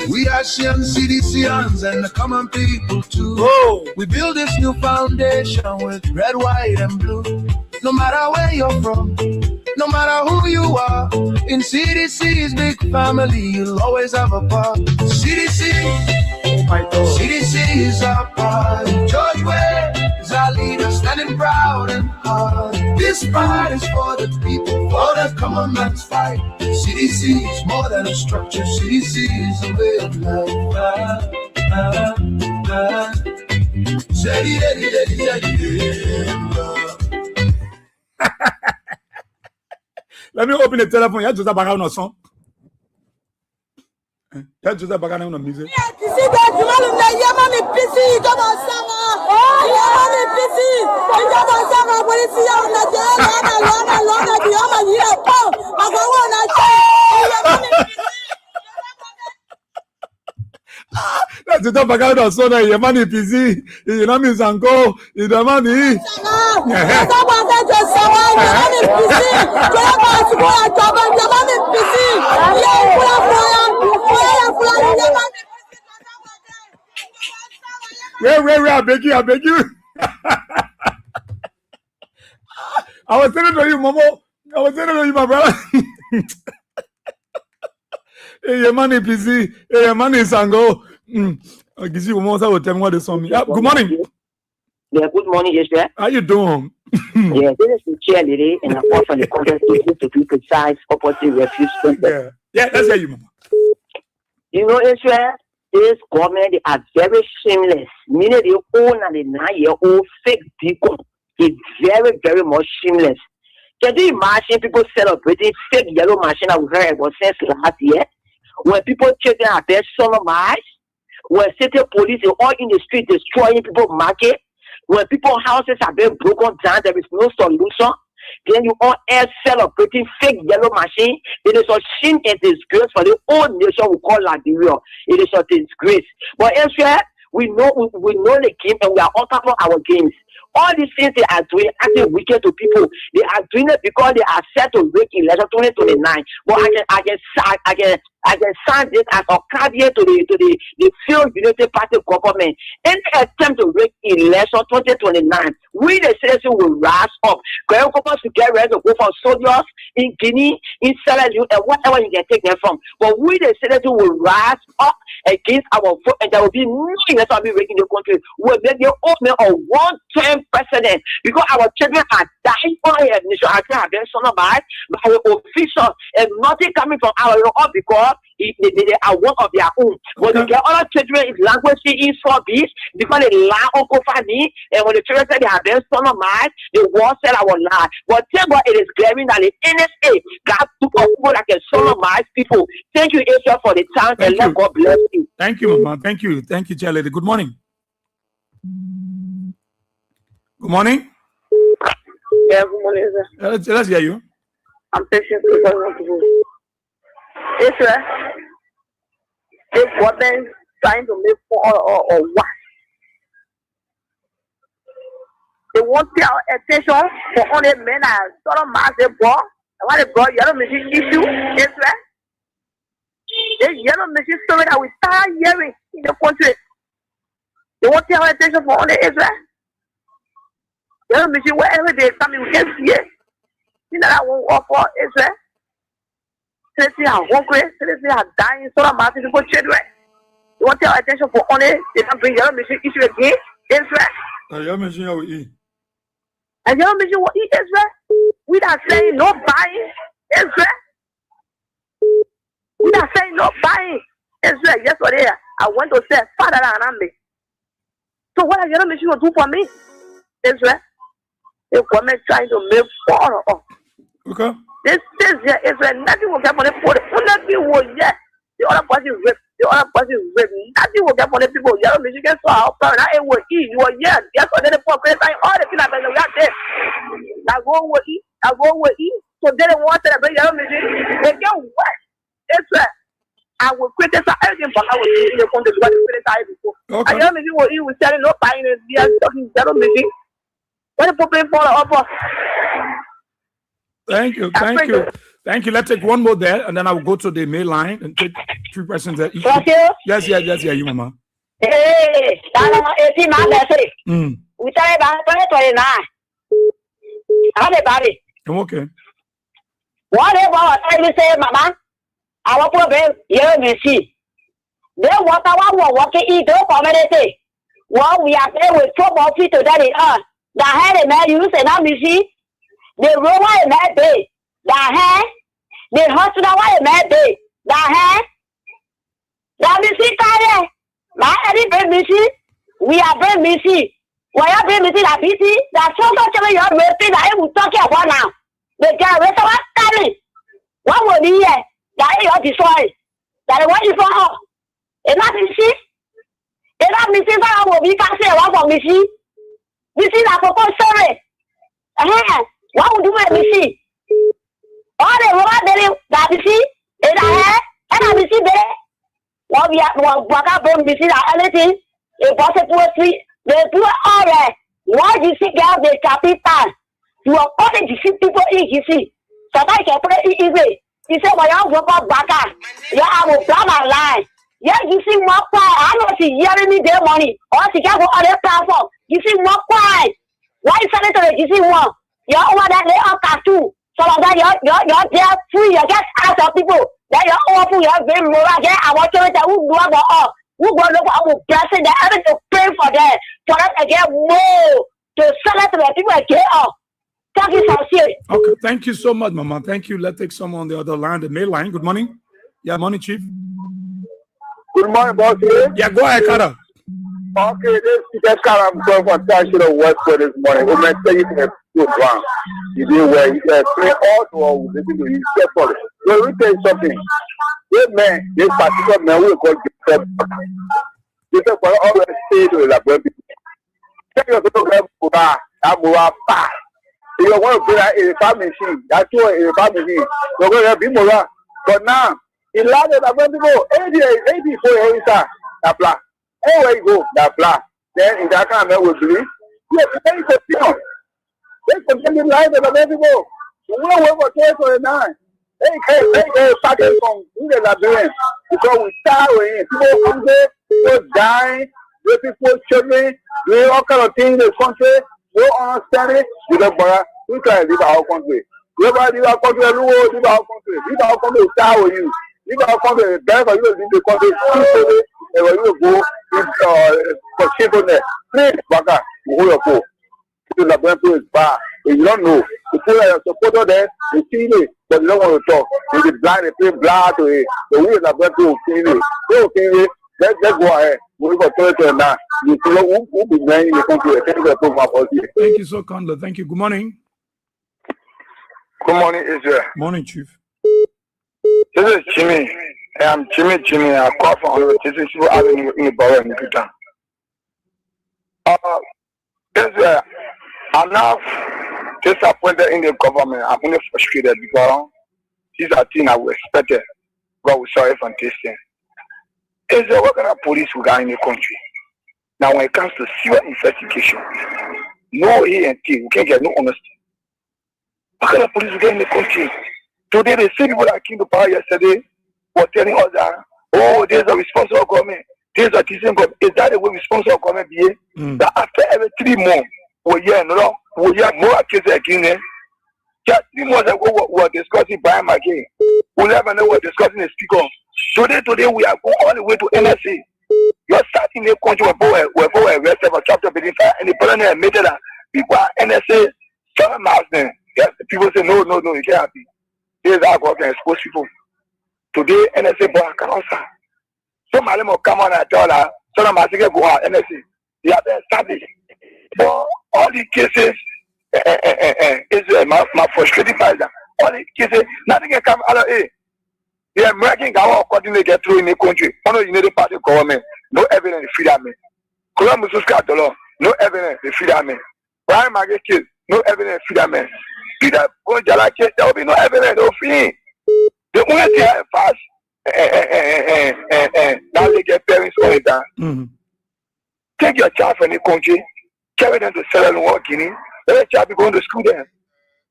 We are Asian CDCians and the common people too. Oh. We build this new foundation with red, white, and blue. No matter where you're from, no matter who you are, in CDC's big family, you'll always have a part. CDC, oh my God. CDC is our part. George Way is our leader, standing proud and hard. This part is for the people, for the common man's fight. CDC is more than a structure. CDC is a way of life. Let me open the telephone. Il y a Joseph Baka on son. Il y a Joseph Baka on musique. Là, tu t'as pas regardé dans son œil, il y a pas de pisi, il y a mis encore, il demande. Wait, I beg you. I was telling you, Momo. I was telling you, my brother. Hey, your money busy. Hey, your money sango. Gizi, Momo, will tell me what they saw me. Good morning. Yeah, good morning, yes, sir. How you doing? Yeah, this is the chair lady, and I call from the contest to be precise, opposite refuse. Yeah, that's how you, Mama. You know, Israel, this government, they are very shameless. Meaning they own and the 9-year-old fake people. It's very, very much shameless. Can you imagine people celebrating fake yellow machine that we heard about since last year? When people checking out their sonomized, when city police are all in the street destroying people's market, when people's houses are being broken down, there is no solution. Then you all are celebrating fake yellow machine. It is a shame and disgrace for the whole nation we call Liberia. It is a disgrace. But elsewhere, we know the game and we are on top of our games. All these things they are doing acting wicked to people. They are doing it because they are set to rig election 2029. But I can sign this as a caveat to the field unity party government. Any attempt to rig election 2029, we the citizens will rise up. Going to get ready to go for soldiers in Guinea, in Sierra Leone, and whatever you can take them from. But we the citizens will rise up against our vote, and there will be no election will be rigged in the country. We'll make the opening of one-term president because our children are dying for our nation. I can't have been son by officials and nothing coming from our own because they are one of their own. But the other children is language is for this because they lie Uncle Fanny, and when the children said they have been son of mine, the war said I will lie. But tell God it is glaring that the NSA God took up people like a son of my people. Thank you, Israel, for the time and let God bless you. Thank you, Mama. Thank you, Chair Lady. Good morning. Good morning. Yeah, good morning, sir. Let's hear you. I'm patient because I want to go. Israel, if government trying to make fun or what? They want to pay attention for only men and sort of mass they brought. And what they brought, yellow machine issue, Israel. The yellow machine story that we start hearing in the country. They want to pay attention for only Israel. Yellow machine, wherever they come, we can see it. You know that won't work for Israel. Citizens are hungry, citizens are dying, so that massive people children. You want to pay attention for only they can bring yellow machine issue again, Israel. Yellow machine will eat. And yellow machine will eat Israel. We are saying no buying Israel. We are saying no buying Israel. Yesterday, I went to say, Father and Ambe. So what are yellow machine will do for me, Israel? The government trying to make fun of. Okay. This year, Israel, nothing will get for the poor. Nothing will get. The other person is raped. The other person is raped. Nothing will get for the people. Yellow Michigan saw how far it will eat. You will hear. Yes, for the poor place, all the things that we are there. That go will eat. That go will eat. So they don't want to bring Yellow Michigan. They get what? Israel. I will criticize everything, but I will see the country because they criticize before. And Yellow Michigan will eat. We selling no buying it. They are talking Yellow Michigan. What the people for up? Thank you. Let's take one more there, and then I will go to the main line and take 3 persons there. Yes, you, Mama. Hey, we tell about 2029. How about it? I'm okay. Whatever I say, Mama, our problem, you see. They want our walking in the community. Well, we are there with football feet to that. The head man use and now you see the rover man day. The head, the hospital man day. The head, the missy carry. My any brain missy. We are brain missy. Why are brain missy? That missy. That's so much of your mercy that I will talk about now. The guy with our family. What will be here? That is your destroy. That is what you for up. And that missy. And that missy that will be can't say what for missy. You see that for sorry. What would you make me see? All the woman that you see, and I see there. What we are what up on me see that anything. If possible, see they do all right. Why you see girl the capital? You are only to see people in you see. So I can put it easy. He said, well, I'm going back. Yeah, I will plan my line. Yeah, you see more quiet. I know she's hearing me their money. Or she can't go on their platform. You see more quiet. Why is it you see one? You're over that they are cartoon. So that you're there free. You just ask your people that you're awful. You're very moral. Yeah, I want to tell who go up. Who go look at our blessing. They're having to pray for them. For us to get more. To sell it to the people that get up. Thank you so serious. Okay, thank you so much, Mama. Thank you. Let's take someone on the other line, the main line. Good morning. Yeah, morning, Chief. Good morning, boss. Yeah, go ahead, Carter. Okay, that's Carter. I'm going for National Westwood this morning. We're going to say you can do ground. You do where you can play all the way. Listen to you. Step for it. So let me tell you something. This man, this particular man, we're going to get fed. This is for all the state of the people. Take your program for that. I'm going to you want to put a farm machine. That's what a farm machine. You're going to be more. But now, in London, I'm going to go 84 years. That black. Anywhere you go, that black. Then in that kind of will believe. Yes, they continue. They continue life as a baby go. We don't work for 2029. They can't pack it from the Liberians. Because we start with people hungry, people dying, people children, doing all kinds of things in the country. No understanding, we don't bother. We try to leave our country. Everybody leave our country, leave our country. Leave our country to start with you. Leave our country, it's better for you to leave the country peacefully and when you go for cheapness. Please, Baka, hold your phone. The Liberian is bad. If you don't know, the people that are supported there, they see it, but they don't want to talk. They be blind, they play blind to it. The way that they're going to okay, let's go ahead. We're going to tell now. You know who be man in the country. Thank you so kindly. Thank you. Good morning. Good morning, Israel. Morning, Chief. This is Jimmy. I'm Jimmy. I call from this Avenue in the borough in Newtown. Israel, I'm now disappointed in the government. I'm only frustrated because these are things I would expected, but we saw it from this thing. Israel, what kind of police we got in the country? Now, when it comes to serious investigation, no A and T, we can't get no honesty. What kind of police we got in the country? Today, the same people that came to power yesterday were telling us that, oh, there's a responsible government. There's a decent government. Is that the way responsible government behave? That after every 3 months, we hear more cases against them. Just 3 months ago, we were discussing Brian McCain. We never know we're discussing the speaker. Today, we are going all the way to NSA. You're starting a country where we're arrested for chapter 55, and the president admitted that people are NSA, 7 miles then. Yes, people say, no, you can't be. This is how God can expose people. Today, NSA boy cannot answer. Somebody will come on and tell her, so I'm asking go out, NSA. They have been established. But all the cases, is my frustrating part. All the cases, nothing can come out of it. The American government continue to get through in the country. One of the United Party government, no evidence to free that man. Columbus Dollar, no evidence to free that man. Brian Margaret case, no evidence to free that man. Peter Gonjala case, there will be no evidence to free him. The only thing I pass, now they get parents on it down. Take your child from the country, carry them to Sierra Leone or Guinea, let the child be going to school there.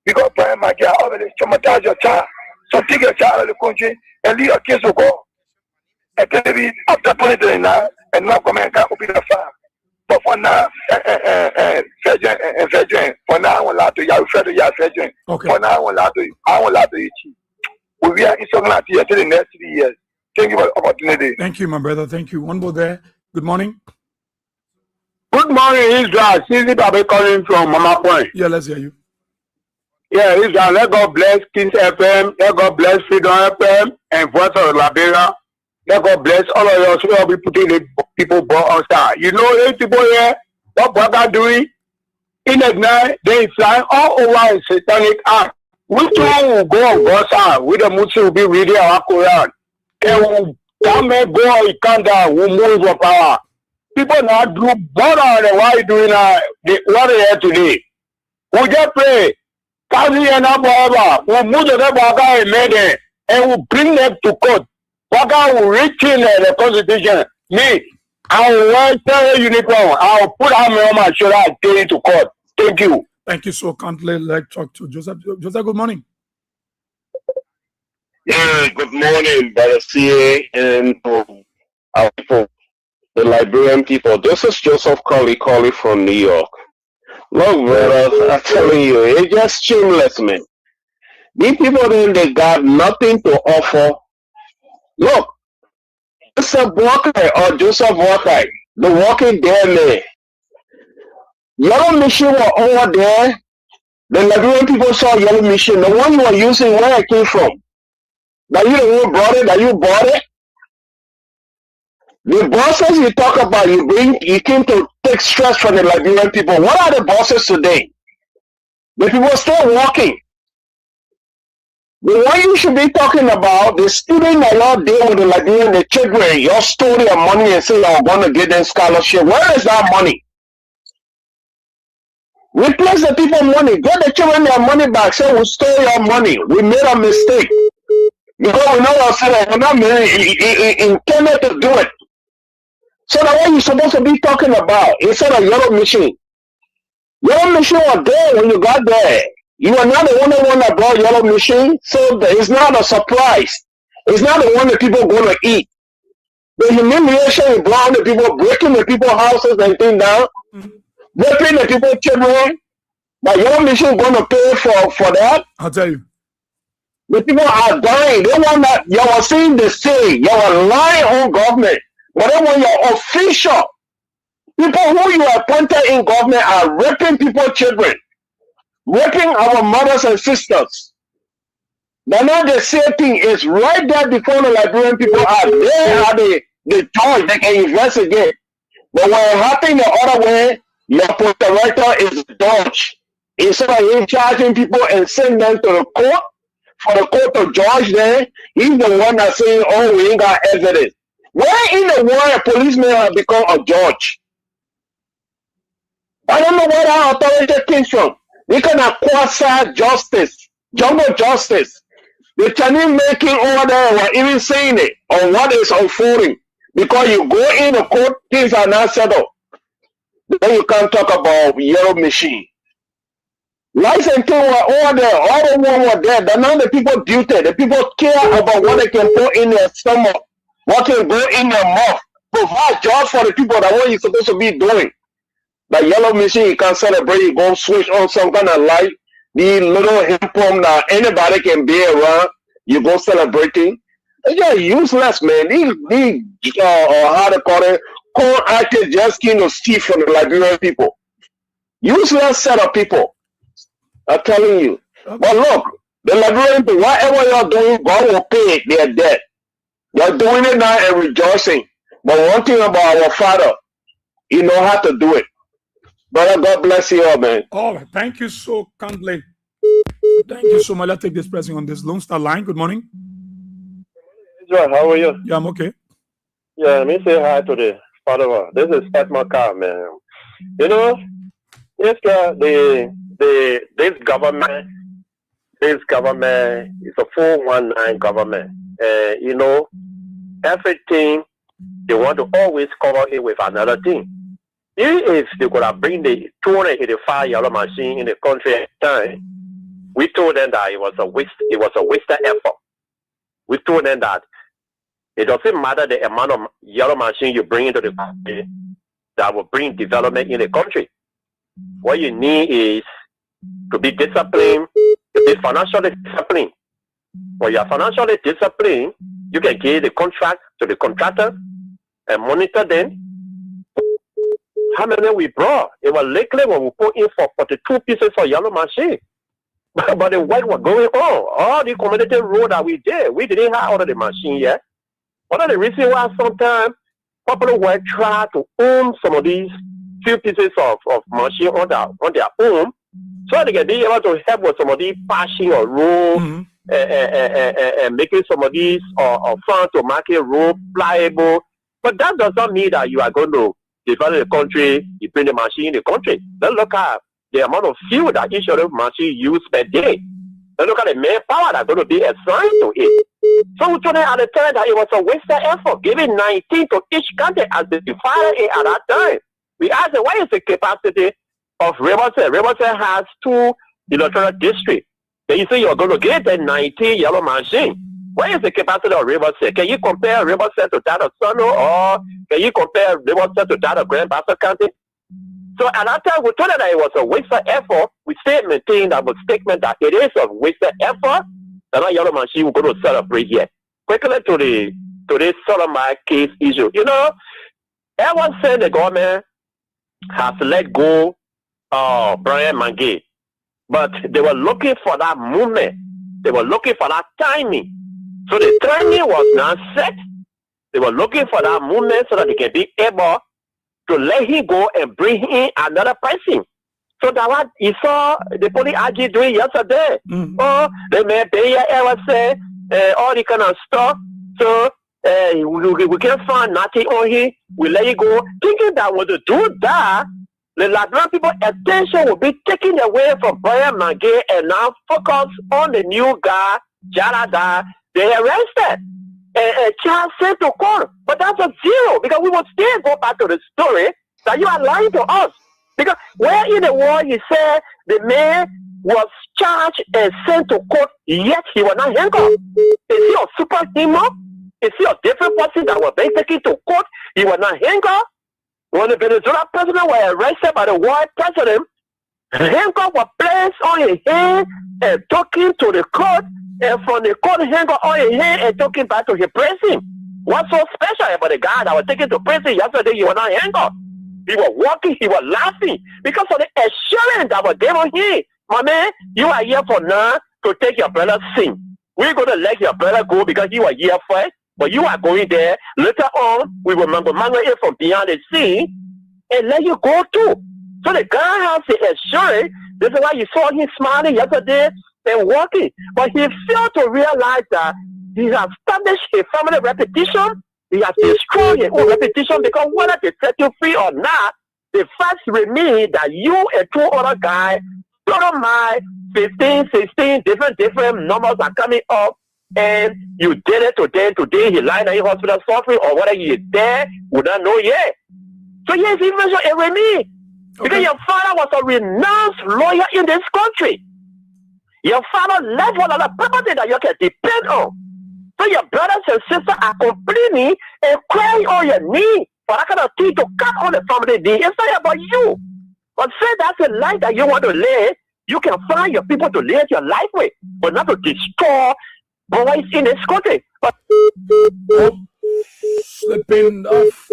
Because Brian Margaret already traumatized your child. So take your child out of the country and leave your kids to go. And then maybe after 2029, and now come and open the farm. But for now, virgin, for now, I won't allow to you, virgin. For now, I won't allow to eat. We are in something here till the next 3 years. Thank you for the opportunity. Thank you, my brother. Thank you. One more there. Good morning. Good morning, Israel. Sisi Babe calling from Mama Point. Yeah, let's hear you. Yeah, Israel, let God bless Kings FM, let God bless Freedom FM and Voice of Liberia. Let God bless all of us who will be putting the people born on star. You know, these people here, what are doing? In the night, they fly all over a satanic act. Which one will go on God's side? With the Muslims will be reading our Quran. And will come and go on Ikanda, will move for power. People now do better than what you doing what they are today. We just pray. We'll move the Baga and Mede and we'll bring them to court. Baga will reach in the constitution. Me, I will wear uniform. I'll put army on my shoulder and take it to court. Thank you. Thank you so kindly. Let's talk to Joseph. Joseph, good morning. Yeah, good morning, Brother CA and our people, the Liberian people. This is Joseph Colley from New York. Look, brother, I'm telling you, it's just shameless, man. These people then they got nothing to offer. Look, Joseph Walker or Joseph Walker, the Walking Dead man. Yellow Mission were over there. The Liberian people saw Yellow Mission. The one you were using, where it came from. That you the one brought it, that you bought it. The bosses you talk about, you came to take stress from the Liberian people. What are the bosses today? The people still walking. The one you should be talking about, the student that you're dealing with the Liberian, the children, you stole their money and say you're going to get them scholarship. Where is that money? Replace the people money. Get the children their money back. Say we stole your money. We made a mistake. Because we know ourselves, we're not intended to do it. So that's what you're supposed to be talking about instead of Yellow Machine. Yellow Machine was there when you got there. You are not the only one that brought Yellow Machine, so it's not a surprise. It's not the one that people are going to eat. The humiliation you brought on the people, breaking the people's houses and things down, raping the people's children, but Yellow Machine going to pay for that. I'll tell you. The people are dying. They want that. You are saying the same. You are lying on government. But then when you're official, people who you appointed in government are raping people's children. raping our mothers and sisters. But now the same thing is right there before the Liberian people are there. The judge, they can investigate. But when it happened the other way, your director is the judge. Instead of him charging people and sending them to the court, for the court to judge them, he's the one that's saying, oh, we ain't got evidence. Where in the world a policeman has become a judge? I don't know where that authority came from. They can have quasi-justice, jungle justice. The Chinese making over there were even saying it on what is unfolding. Because you go in the court, things are not settled. Then you can't talk about yellow machine. License were over there, all the one were there. But now the people duty, the people care about what they can put in their stomach, what can go in their mouth. Provide jobs for the people that what you're supposed to be doing. The yellow machine, you can celebrate, you go switch on some kind of light. The little hip pump that anybody can be around, you go celebrating. It's just useless, man. These how they call it, corn actors just came to steal from the Liberian people. Useless set of people. I'm telling you. Okay. But look, the Liberian people, whatever you're doing, God will pay it. They're dead. They're doing it now and rejoicing. But one thing about our Father, He know how to do it. Brother, God bless you all, man. All right. Thank you so kindly. Thank you so much. Let's take this pressing on this Lone Star line. Good morning. How are you? Yeah, I'm okay. Yeah, let me say hi to the father. This is Edmund Carr, man. You know, it's this government is a 419 government. You know, everything they want to always cover it with another thing. If they could have bring the 285 yellow machine in the country at the time, we told them that it was a wasted effort. We told them that it doesn't matter the amount of yellow machine you bring into the country that will bring development in the country. What you need is to be disciplined, to be financially disciplined. When you are financially disciplined, you can give the contract to the contractor and monitor them. How many we brought? It was likely when we put in for 42 pieces of yellow machine. But the work was going on. All the community road that we did, we didn't have all of the machine yet. One of the reasons why sometimes people will try to own some of these few pieces of machine on their own, so they can be able to help with some of these patching or road and making some of these farm to market road pliable. But that does not mean that you are going to develop the country, you bring the machine in the country. Let's look at the amount of fuel that each of the machine use per day. Let's look at the manpower that's going to be assigned to it. So we told them at the time that it was a wasted effort, giving 19 to each country as they defined it at that time. We asked them, what is the capacity of Riverside? Riverside has 2 electoral districts. Then you say you're going to get the 19 yellow machine. What is the capacity of Riverside? Can you compare Riverside to that of Sano, or can you compare Riverside to that of Grand Bassa County? So at that time, we told them that it was a wasted effort. We still maintain that statement that it is a wasted effort. And that yellow machine we're going to celebrate here. Quickly to this Solomon case issue. You know, everyone said the government has let go Brian Mangay, but they were looking for that movement. They were looking for that timing. So the timing was not set. They were looking for that movement so that they can be able to let him go and bring in another person. So that what you saw the police RG doing yesterday. Oh, the mayor ever say all the kind of stuff. So we can't find nothing on him. We let you go. Thinking that when they do that, the Liberian people attention will be taken away from Brian Mangay and now focus on the new guy, Jarada. They arrested and Charles sent to court. But that's a zero, because we will still go back to the story that you are lying to us. Because where in the world you said the man was charged and sent to court, yet he was not handcuffed? Is he a superhuman? Is he a different person that was being taken to court? He was not handcuffed? When the Venezuelan president was arrested by the world president, handcuff was placed on his hand and taken to the court, and from the court handcuff on his hand and taken back to his prison. What's so special about the guy that was taken to prison yesterday? He was not handcuffed. He was walking, he was laughing because of the assurance that was given him. Mommy, you are here for now to take your brother's sin. We're going to let your brother go because you are here first, but you are going there. Later on, we will mango it from beyond the scene and let you go too. So the guy has the assurance. This is why you saw him smiling yesterday and walking. But he failed to realize that he has established a family reputation. He has destroyed his own reputation because whether they set you free or not, the fact remains that you and two other guys, total my 15, 16 different numbers are coming up, and you did it today. Today he lying in hospital suffering, or whether he is there, we don't know yet. So yes, he mentioned it with me. Because your father was a renowned lawyer in this country. Your father left one of the property that you can depend on. So your brothers and sisters are complaining and crying on your knee for that kind of thing to cut on the family knee. It's not about you. But say that's a life that you want to live, you can find your people to live your life with, but not to destroy boys in this country. But slipping off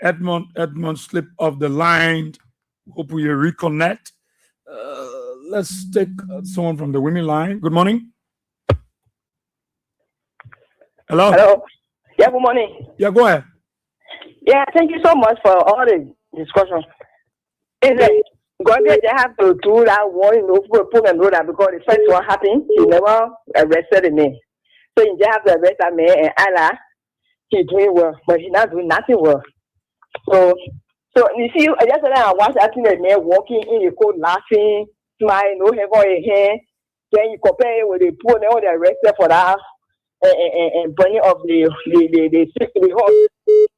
Edmond slip off the line. Hope we reconnect. Let's take someone from the women line. Good morning. Hello. Hello. Yeah, good morning. Yeah, go ahead. Yeah, thank you so much for all the discussion. Is it government they have to do that one, put and do that because the first one happened, he never arrested me. So they have to arrest me and Allah, he's doing well, but he's not doing nothing well. So you see, yesterday I was acting a man walking in the cold, laughing, smiling, no hair on your hand. Then you compare it with the poor, they were arrested for that and burning of the horse.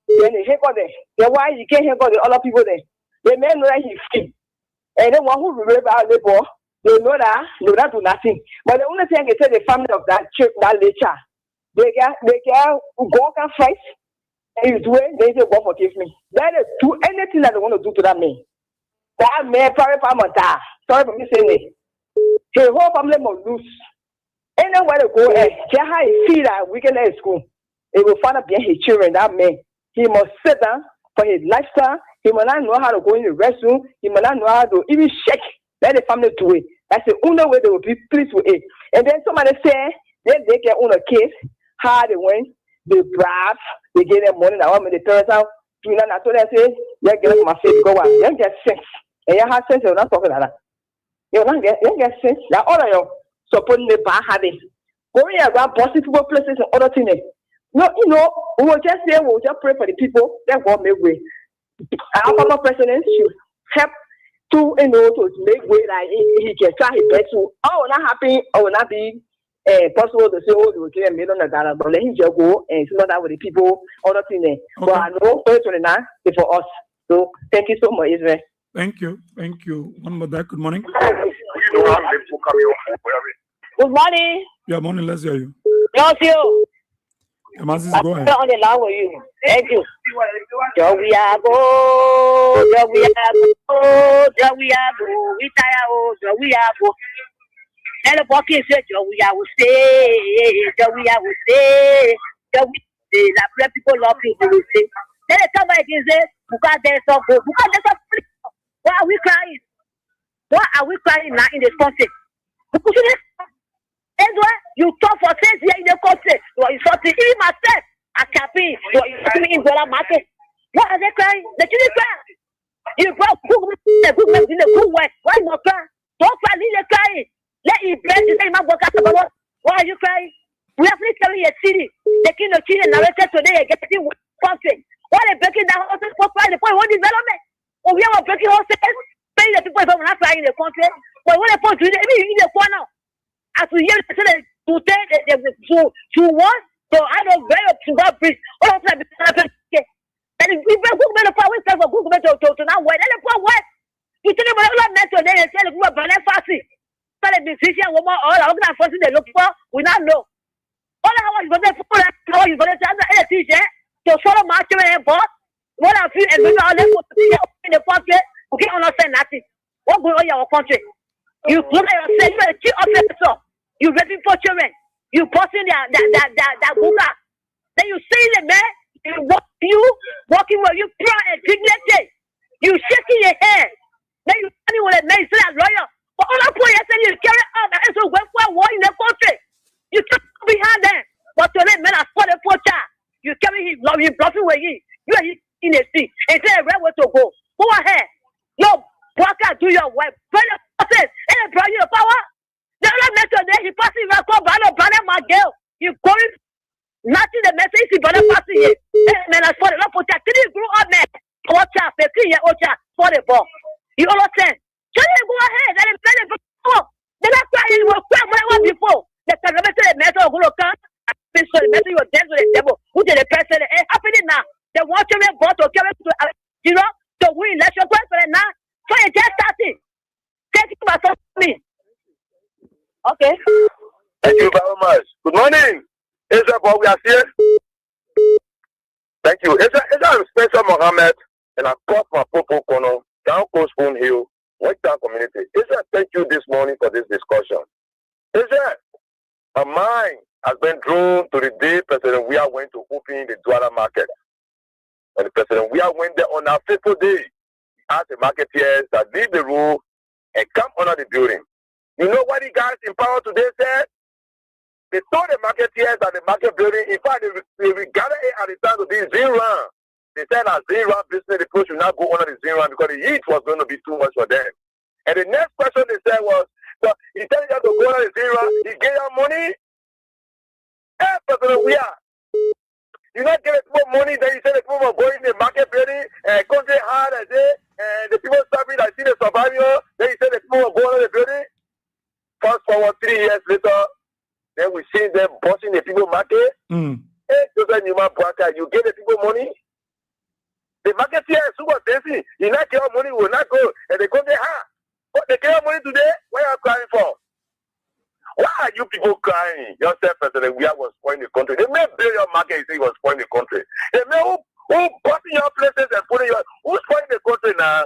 Then they heck on them. Then why you can't heck on the other people then? The men know that he's free. And then one who remember about labor, they know that do nothing. But the only thing I can tell the family of that church, that nature, they can go and fight. And you do it, they say, God forgive me. They do anything that they want to do to that man. That man, probably sorry for me saying it. His whole family must lose. Anywhere to go, just how he feel that weekend at school, he will find out behind his children, that man. He must sit down for his lifestyle. He must not know how to go in the restroom. He must not know how to even shake. Let the family do it. That's the only way they will be pleased with it. And then somebody say, they can own a case, how they went, they brave, they get their money, now when they turn out, do not so they say, you get my face, go on. You get sense. And you have sense, you're not talking like that. You don't get sense. Now, all of you supporting the bad habit. Going around bossing people places and other things. No, we will just say, we'll just pray for the people that won't make way. Our former president should help to make way that he can try his best to. I will not happy, I will not be possible to say, oh, they will get $1 million, but let him just go and see that with the people, other things. Okay. But I know 2029 is for us. So thank you so much, Israel. Thank you. One more day. Good morning. Good morning. Yeah, morning. Let's hear you. Yes, you. Masis, go ahead. On the line with you. Thank you. We tire, we are. And the walking said, we will stay, la people love people will stay. Then they come back and say, because there's some why are we crying? Why are we crying now in this country? That's why you talk for 6 years in the country. You are insulting even myself. I can't be. You are insulting me in dollar market. Why are they crying? They shouldn't cry. You brought good men in the good way. Why not cry? Don't cry, leave the crying. Let it break. Why are you crying? We have to carry a city. The king of children narrated today getting country. Why are they breaking down houses for pride? The point one development. Oh, we are breaking houses. Paying the people from not crying in the country. But when they point to it, maybe you need a corner. As we hear to what? So I don't very up to that bridge. All of that and if we bring good men of power, we tell for good men to now wait. And the poor what? You tell them what meant today and tell them what Berlin fasting. Tell the decision woman all I'm not forcing they look for, we not know. All how you gonna for how you gonna tell the teacher to follow my children boss. What I feel and we all level in the country, we can't understand nothing. What going on in our country? You look at yourself, you're a chief officer. You raping for children. You posting that buka. Then you see the man, you walking where you proud and dignity. You shake you bluffing with you. You are in a sea. And say where to go. Go ahead. Yo, worker, do your work. Brother, and bring your power. The other method there, he passing around called Banner my girl. You going nothing the message is Banner passing here. Man, I saw the love for that. Didn't grow up, man. Ocha, Ocha, for the ball. You understand? Can you go ahead? Let him play the ball. Then I cry, you will cry more before. The telemeter matter of Holocaust. The message was dead with the devil. Who did the person? It's happening now. The water brought to carry to win election president now. So it just started. Thank you for me. Okay. Thank you very much. Good morning. Is that what we are here? Thank you. I'm Spencer Mohammed, and I got my Popo Kono, down Coast Spoon Hill, White Town Community. Thank you this morning for this discussion. A mind has been drawn to the day President Weah went to open the Douala market. And the President Weah went there on a fateful day. He asked the marketeers that leave the room and come under the building. You know what the guys in power today said? They told the marketeers at the market building, in fact, they regarded it at the time to be Zinran. They said that Zinran business, the push should not go under the Zinran because the heat was going to be too much for them. And the next question they said was, so he said you have to go under the Zinran, he gave you money. Hey, President Weah, you not give people money, then you say the people were going in the market building, and country hard as it, and the people starving, I see the survival, then you say the people were going under the building. Fast forward 3 years later, then we see them bossing the people market. Hey, Joseph Newman Bwaka, you give the people money. The marketeers who were dancing, you not give money, will not go, and they go there, But they give money today, what are you crying for? Why are you people crying? Yourself, President Weah was spoiling the country. They may build your market and say he was spoiling the country. They may who bossing your places and putting your, who's spoiling the country now?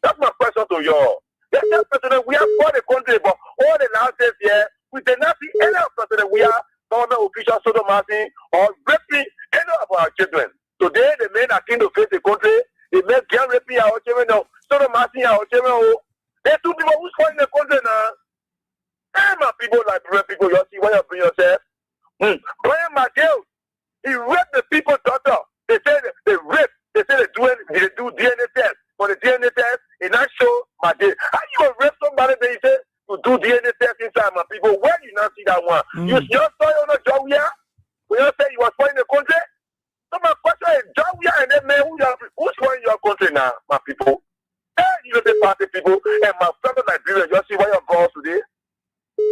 That's my question to you all. Yes, President Weah spoiled the country, but all the nonsense here, we did not see any of President Weah, government officials, sodomizing, or raping any of our children. Today, the men are keen to face the country. They may get raping our children, sodomizing our children. There's two people who's spoiling the country now. Hey, my people, like people, you see why you bring yourself. Brian McGill, he raped the people's daughter. They say they rape. They say they do DNA test. For the DNA test, it not show McGill. How you gonna rape somebody that you say to do DNA test inside my people? Where you not see that one? You saw on the job here? When you say you was spoiling the country? So my question is, job here and then man, who's spoiling your country now, my people? Hey, you know the party people and my fellow Nigerians, you see why you're going today?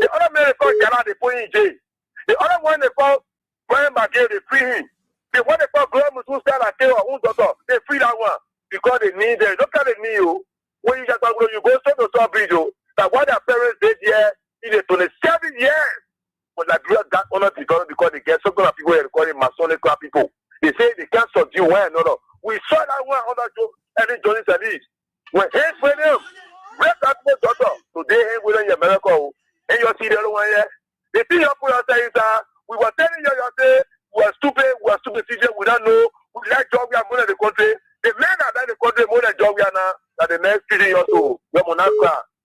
The other man they call Ghana, they put in jail. The other one they call Brian McGill, they free him. The one they call Gloria Mutuska, like who's daughter, they free that one because they need them. Look at the new. When you just you go straight to South Bridge, that what their parents did here in the 27 years. But Nigeria got honor because they get some kind of people they call it Masonic people. They say they can't subdue one another. We saw that one under Eddie Johnny Sadis. When Hank William rape that poor daughter, today Hank William in America. And you see the other one here. The thing you put yourself is we were telling you, we are stupid, we don't know, we like job, we are more than the country. The men that like the country more than job, we are now, that the next 3 years old, the monarch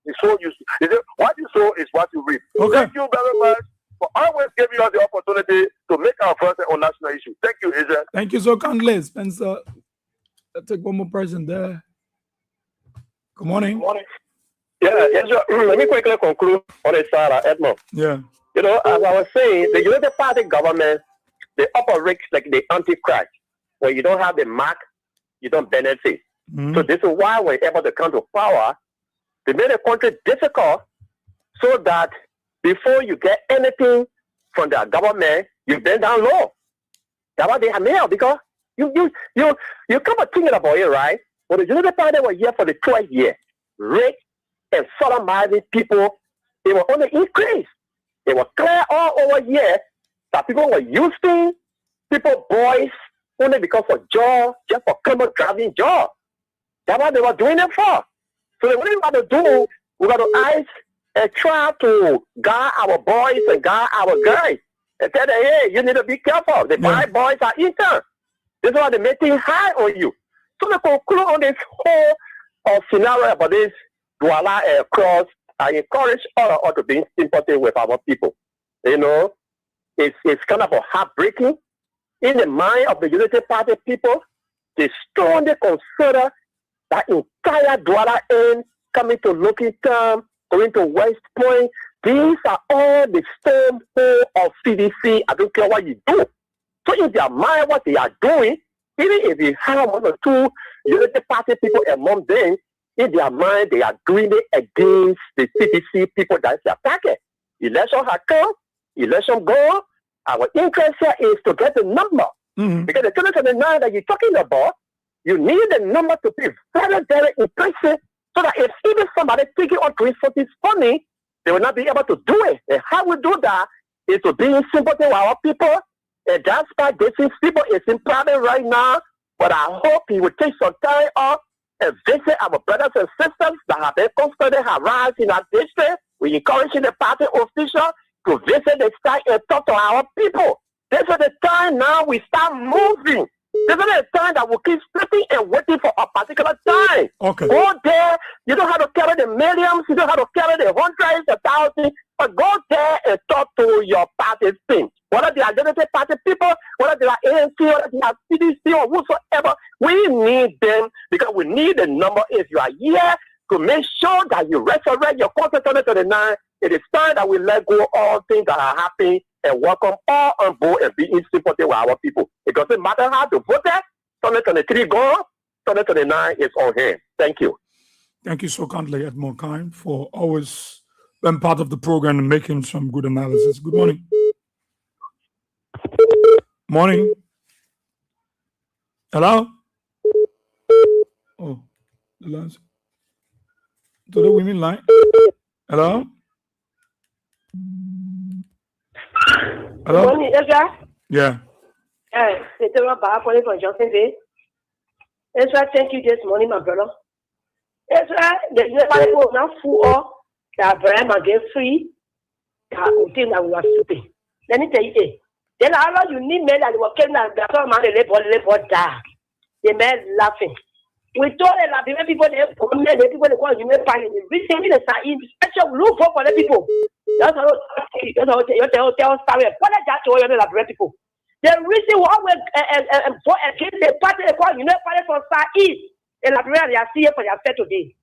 is so used to. What you sow is what you reap. Okay. Thank you very much for always giving us the opportunity to make our front on national issues. Thank you, Israel. Thank you so kindly, Spencer. Let's take one more person there. Good morning. Good morning. Yeah, let me quickly conclude on the Sarah Edmond. Yeah. You know, as I was saying, the United Party government, they operate like the Antichrist. When you don't have the mark, you don't benefit. So this is why we're able to come to power. They made the country difficult so that before you get anything from the government, you bend down low. That's what they have made because you come to thinking about it, right? Well, the United Party were here for the 12 years. Rape and sodomizing people, they were on the increase. They were clear all over here that people were using people, boys, only because of job, just for criminal driving job. That's what they were doing it for. So what we got to do, we got to eyes and try to guide our boys and guide our guys and tell them, hey, you need to be careful. The bad boys are intern. This is why they make things high on you. So to conclude on this whole scenario about this Douala cross, I encourage all of us to be sympathy with our people. You know, it's kind of a heartbreaking. in the mind of the Unity Party people, they strongly consider that entire Douala End coming to Loki Town, going to West Point. These are all the stronghold of CDC. I don't care what you do. So in their mind, what they are doing, even if you have one or two Unity Party people among them, in their mind, they are doing it against the CDC people that's their target. Election has come, election go. Our interest here is to get the number. Because the 2029 that you're talking about, you need the number to be very, very impressive so that if even somebody thinking on doing something funny, they will not be able to do it. And how we do that is to be in sympathy with our people. And that's why this people is in private right now. But I hope he will take some time off and visit our brothers and sisters that have been constantly harassed in our district. We encouraging the party officials to visit the site and talk to our people. This is the time now we start moving. This is the time that we keep slipping and waiting for a particular time. Okay. Go there. You don't have to carry the millions. You don't have to carry the hundreds, the thousands. But go there and talk to your party team. Whether they are Unity Party people, whether they are ANC, whether they are CDC or whosoever, we need them because we need the number. If you are here to make sure that you resurrect your content 2029, it is time that we let go of all things that are happening and welcome all on board and be in sympathy with our people. It doesn't matter how to vote that. 2023 gone, 2029 is on hand. Thank you. Thank you so kindly, Edmond Kind, for always being part of the program and making some good analysis. Good morning. Morning. Hello? Oh, the lines. To the women line. Hello? Hello? Morning, Ezra. Yeah. It's Ezra calling from Johnsonville. Ezra, thank you this morning, my brother. Ezra, the nobody will not fool all that Abraham get free. That we think that we are stupid. Let me tell you, then how you need men that were killing that some man they die. The men laughing. We told them that the people they come there, the people they call you may find it. Recently, the special look for the people. That's how you tell story. What is that to all the people? The reason why we for against the party they call you know party from South East. And Liberia, they are seeing for themselves today.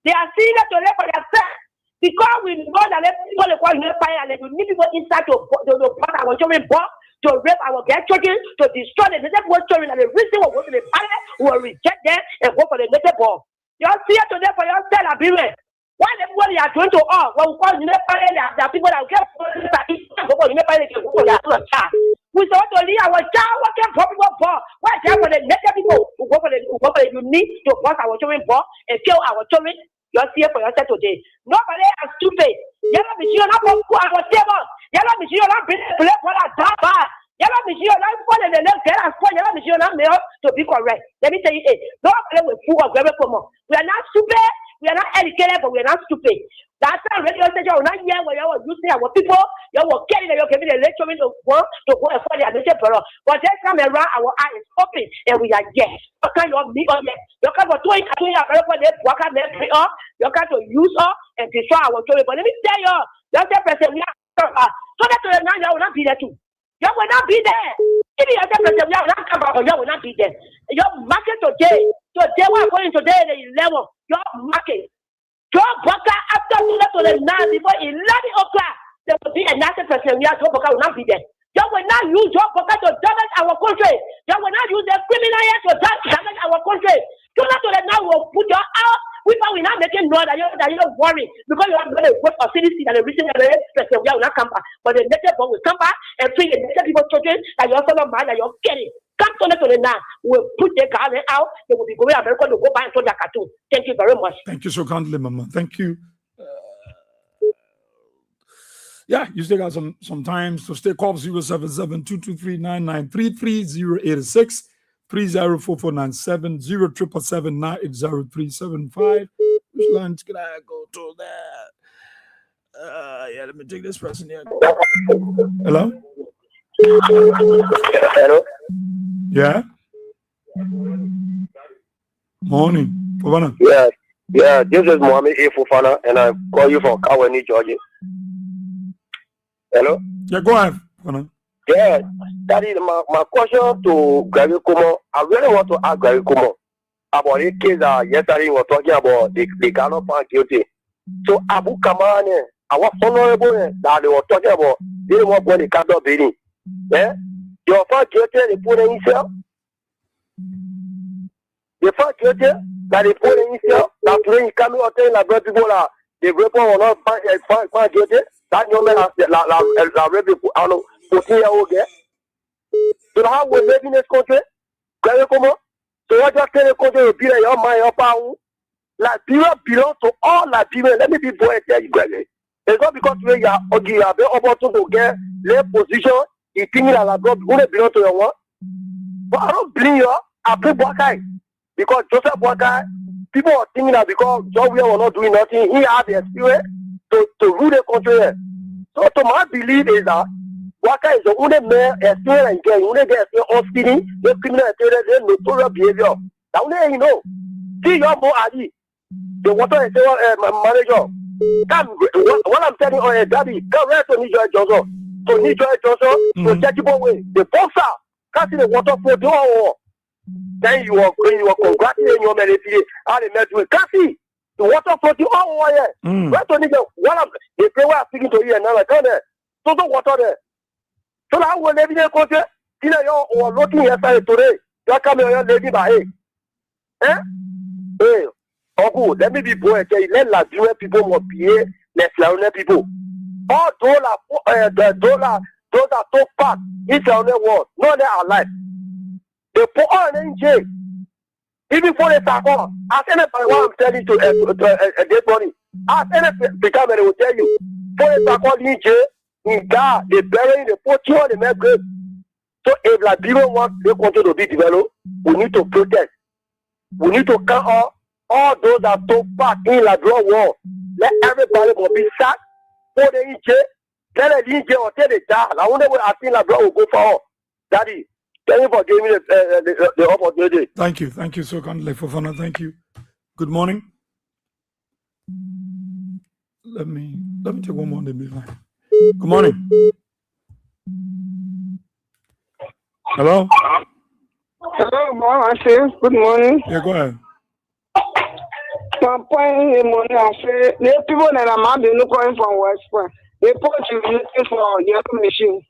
They are seeing it today for themselves. Because we know that people they call you know party and you need people inside to put our children born, to rape our grandchildren, to destroy the native children, and the reason we go to the party, we will reject them and go for the native born. You are seeing it today for yourself, Liberia. Why everybody are going to all? When we call you know party, there are people that get you know party, they go for their child. We want to leave our child working for people born. Why is that for the native people who go for the you need to force our children born and kill our children? You are seeing for yourself today. Nobody is stupid. Yellow machine not for our table. Yellow machine not play for that bad. Yellow machine not for the left get us for yellow machine not made to be correct. Let me tell you, nobody will fool of very common. We are not stupid. We are not educated, but we are not stupid. That's why radio station will not hear where you are using our people. You will get it and you're giving the lecture to go and for the admission for us. But this time around, our eye is open and we are yes. You can't me on yes. You can't for doing very for this work out there up. You can't to use us and destroy our children. But let me tell you, that's the president we are so that to the now you will not be there too. You will not be there. If you are the president, you will not come back or you will not be there. Your market today, we are going today the level. Your market. Joe Boka after to the 9 before 11 o'clock, there will be another person. Joe Boka will not be there. You will not use Joe Boka to damage our country. You will not use the criminal to damage our country. So that to the now will put your out. We will not make it know that you don't worry because you are going to work for CDC and the reason that the president will not come back. But the native will come back and free the native people children that you also don't mind that you're getting. Come to the now. We'll put the garden out. They will be going to America to go buy and throw their cartoon. Thank you very much. Thank you so kindly, Mama. Thank you. Yeah, you still got some time. So stay call 077-223-9933-086 304497 077-980-375. Which lines can I go to that? Yeah, let me take this person here. Hello? Hello? Yeah? Morning. Fofana. Yeah, this is Mohammed A. Fofana, and I call you from Kaweni, Georgia. Hello? Yeah, go ahead, Fofana. Yeah, that is my question to Gary Kumo. I really want to ask Gary Kumo about the case yesterday we were talking about the Ghana found guilty. So Abu Kamane, our honorable that they were talking about, they didn't want the cattle bidding. Yeah, they were found guilty, they put in himself. They found guilty that they put in himself. That today he coming out telling the people that the rapper will not find guilty. That young man has la rapper, I don't know. So how we live in this country? So what you tell the country will be your mind, your power. Liberia belongs to all Liberians. Let me be boy and tell you, Gregory. It's not because you are able to get their position, you think that Liberia belongs to your one. But I don't blame you. I blame Boakai. Because Joseph Boakai, people are thinking that because John Weah was not doing nothing, he had the experience to rule the country. So to my belief is that Waka is the only man experience and get only get on speeding, no criminal activity, notorious behavior. Now only you know. See your boy Ali, the water and manager. Come, what I'm telling you, Daddy, come right to Nijoy Johnson. To Nijoy Johnson, to Chechibo way. The boxer can't see the water for the war. Then you are congratulating your military. How they met with Cassie. The water for the war. Right to Nijoy. They say we are speaking to you and now I come there. So the water there. So now we're living in a country. You know, you're looking yesterday today. You're coming here, lady by Hey, Ogu, let me be boy. Let Liberian people more behave. Let Liberian people. All those are top part. It's on the world. No, they are alive. They put all in jail. Even for the tackle, as anybody what I'm telling you to this morning, as any become they will tell you. For the tackle in jail, in God, they bury the put you on the make grave. So if Liberia wants the country to be developed, we need to protest. We need to count all those that took part in Liberia war. Let everybody be sacked. For the EJ, tell the EJ or tell the dad. I wonder where I think Liberia will go for. Daddy, thank you for giving me the opportunity. Thank you so kindly, Fofana. Thank you. Good morning. Let me take one more on the line. Good morning. Hello. Hello, mom. Good morning. Yeah, go ahead. My point in the morning, I say, the people that are mad, they're not calling from West Point. They put you looking for yellow machine.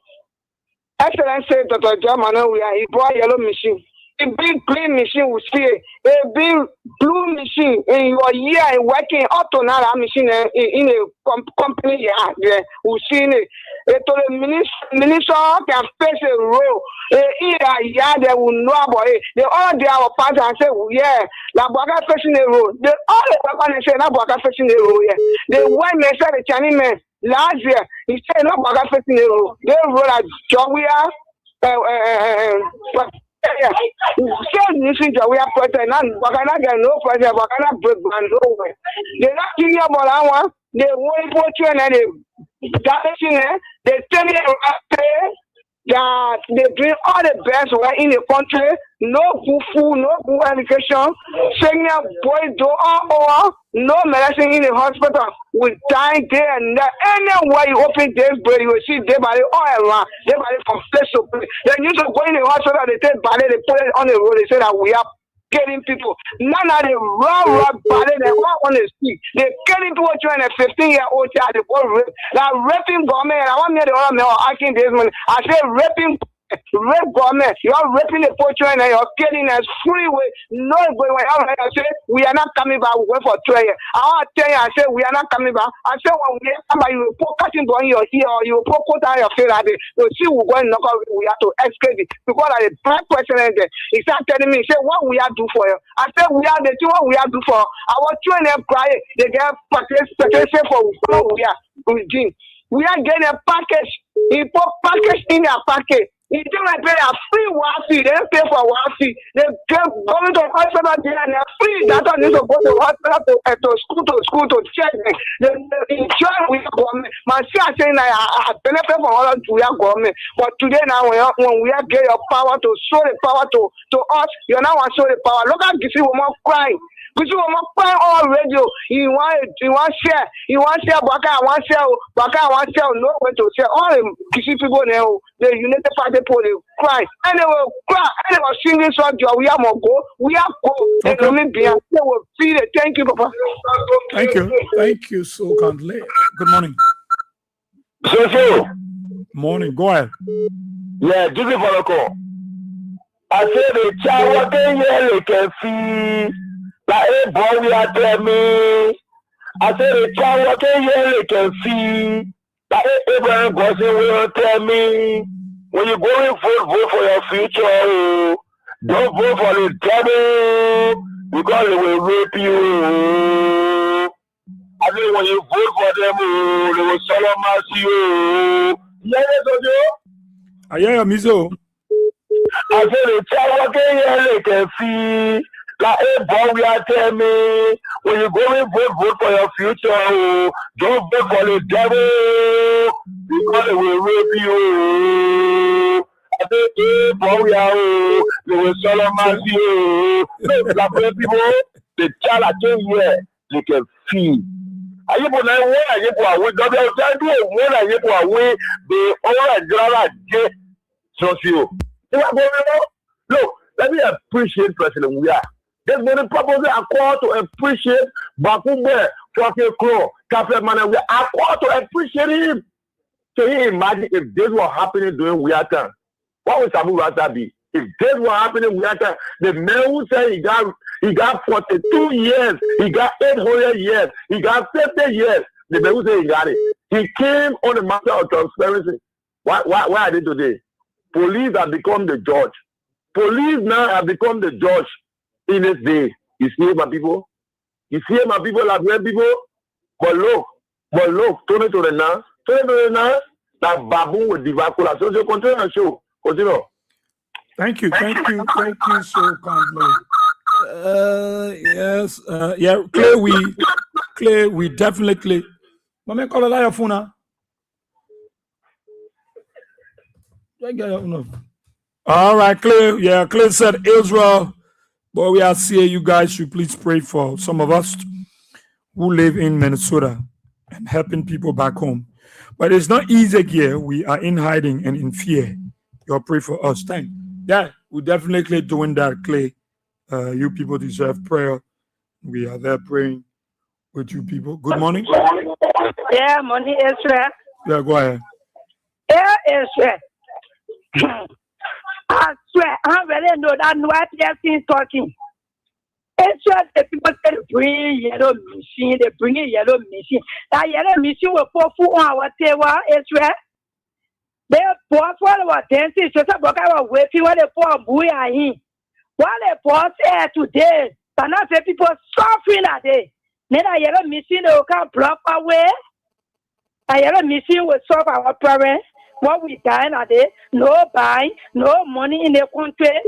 Excellency, Dr. Germano, he bought yellow machine. A big green machine will see a big blue machine in your year working up to now machine in a company there will see it. To the minister can face a role. They will know about it. They all they are part and say, yeah, la Boakai facing a role. They all the company say la Boakai facing a role. Yeah. They went and said the Chinese man last year. He said la Boakai facing a role. They wrote a job we are. We are president and Bakana get no president, Bakana break man nowhere. They're not giving you about one, they won't put you in they tell you that they bring all the best right in the country, no food, no good education, saying boys do all no medicine in the hospital. We die there and there. Anywhere you open this bread, you will see they buy all around. They buy from place to place. They used to go in the hospital, they take ballet, they put it on the road, they say that we are getting people. None of the raw ballet, they walk on the street. They're getting people trying a 15-year-old child, they go rape. Now raping government, I want me to all men asking this money. I say raping rape government, you are raping the poor children and you're killing us freeway. No going on. I say we are not coming back. We went for 2 years. I want to tell you, I say we are not coming back. I say when we come back, you will put cutting on your ear or you will put cut on your face like this. You see, we're going to knock out. We have to escape it because of the black president there. He started telling me, he said, what we have to do for you? I said, we are the two. What we have to do for our children. Cry. They get protection for we are. We are getting a package. He put package in their package. You think like pay a free Wi-Fi, they pay for Wi-Fi. They going to hospital there and they're free. That's why they need to go to hospital to school to check them. They enjoy with government. My sister saying I benefit from all of your government. But today now when we are get your power to show the power to us, you now want to show the power. Look at Gisi woman crying. Gisi woman crying on radio. You want share. You want share. Baka want share. No way to share. All the Gisi people now, the United Party people, they cry. And they will cry. And they will singing song. We are more go. We are go. They will feel it. Thank you, Papa. Thank you. Thank you so kindly. Good morning. So. Morning. Go ahead. Yeah, Jimmy Voloko. I said the child can see. Like boy, we are telling me. I said the child can see. Like Abraham Gosling will tell me. When you go and vote for your future, don't vote for the devil because they will rape you. I mean, when you vote for them, they will solemnize you. I hear your miso. I said the child can see. Like a boy, we are telling me, when you go and vote for your future, don't vote for the devil because they will rape you. I said, hey, boy, we are, they will solemnize you. Like people, the child I came here, they can see. Are you going to win? The all driver get socio. Look, let me appreciate President we are. There's many purposes are called to appreciate Bakumbe, Kwake Kro, Cafe Man. We are called to appreciate him. Can you imagine if this was happening during we are time? What would Samu Rasta be? If this was happening we are time, the man who said he got 42 years, he got 800 years, he got 50 years. The man who said he got it. He came on the matter of transparency. Why are they today? Police have become the judge. Police now have become the judge in this day. You see my people? You see my people like red people? But look, turn it to the now. That baboon with Divakula. So you continue the show. Continue. Thank you so kindly. Yes, yeah, Clay, we definitely. Mama call a liar phone. All right, Clay. Yeah, Clay said Israel. But we are seeing you guys should please pray for some of us who live in Minnesota and helping people back home. But it's not easy here. We are in hiding and in fear. You'll pray for us. Yeah, we're definitely doing that, Clay. You people deserve prayer. We are there praying with you people. Good morning. Yeah, morning, Israel. Yeah, go ahead. Yeah, Israel. I swear, I really know that no one talking. It's just the people say bring yellow machine, they bring a yellow machine. That yellow machine will pour food on our table, Israel. They pour for our dancing, so some are waiting when they pour buoy in. While they pour air today, but not the people suffering that day. Then a yellow machine will come block away. A yellow machine will solve our problems. What we dying a day, no buying, no money in the country.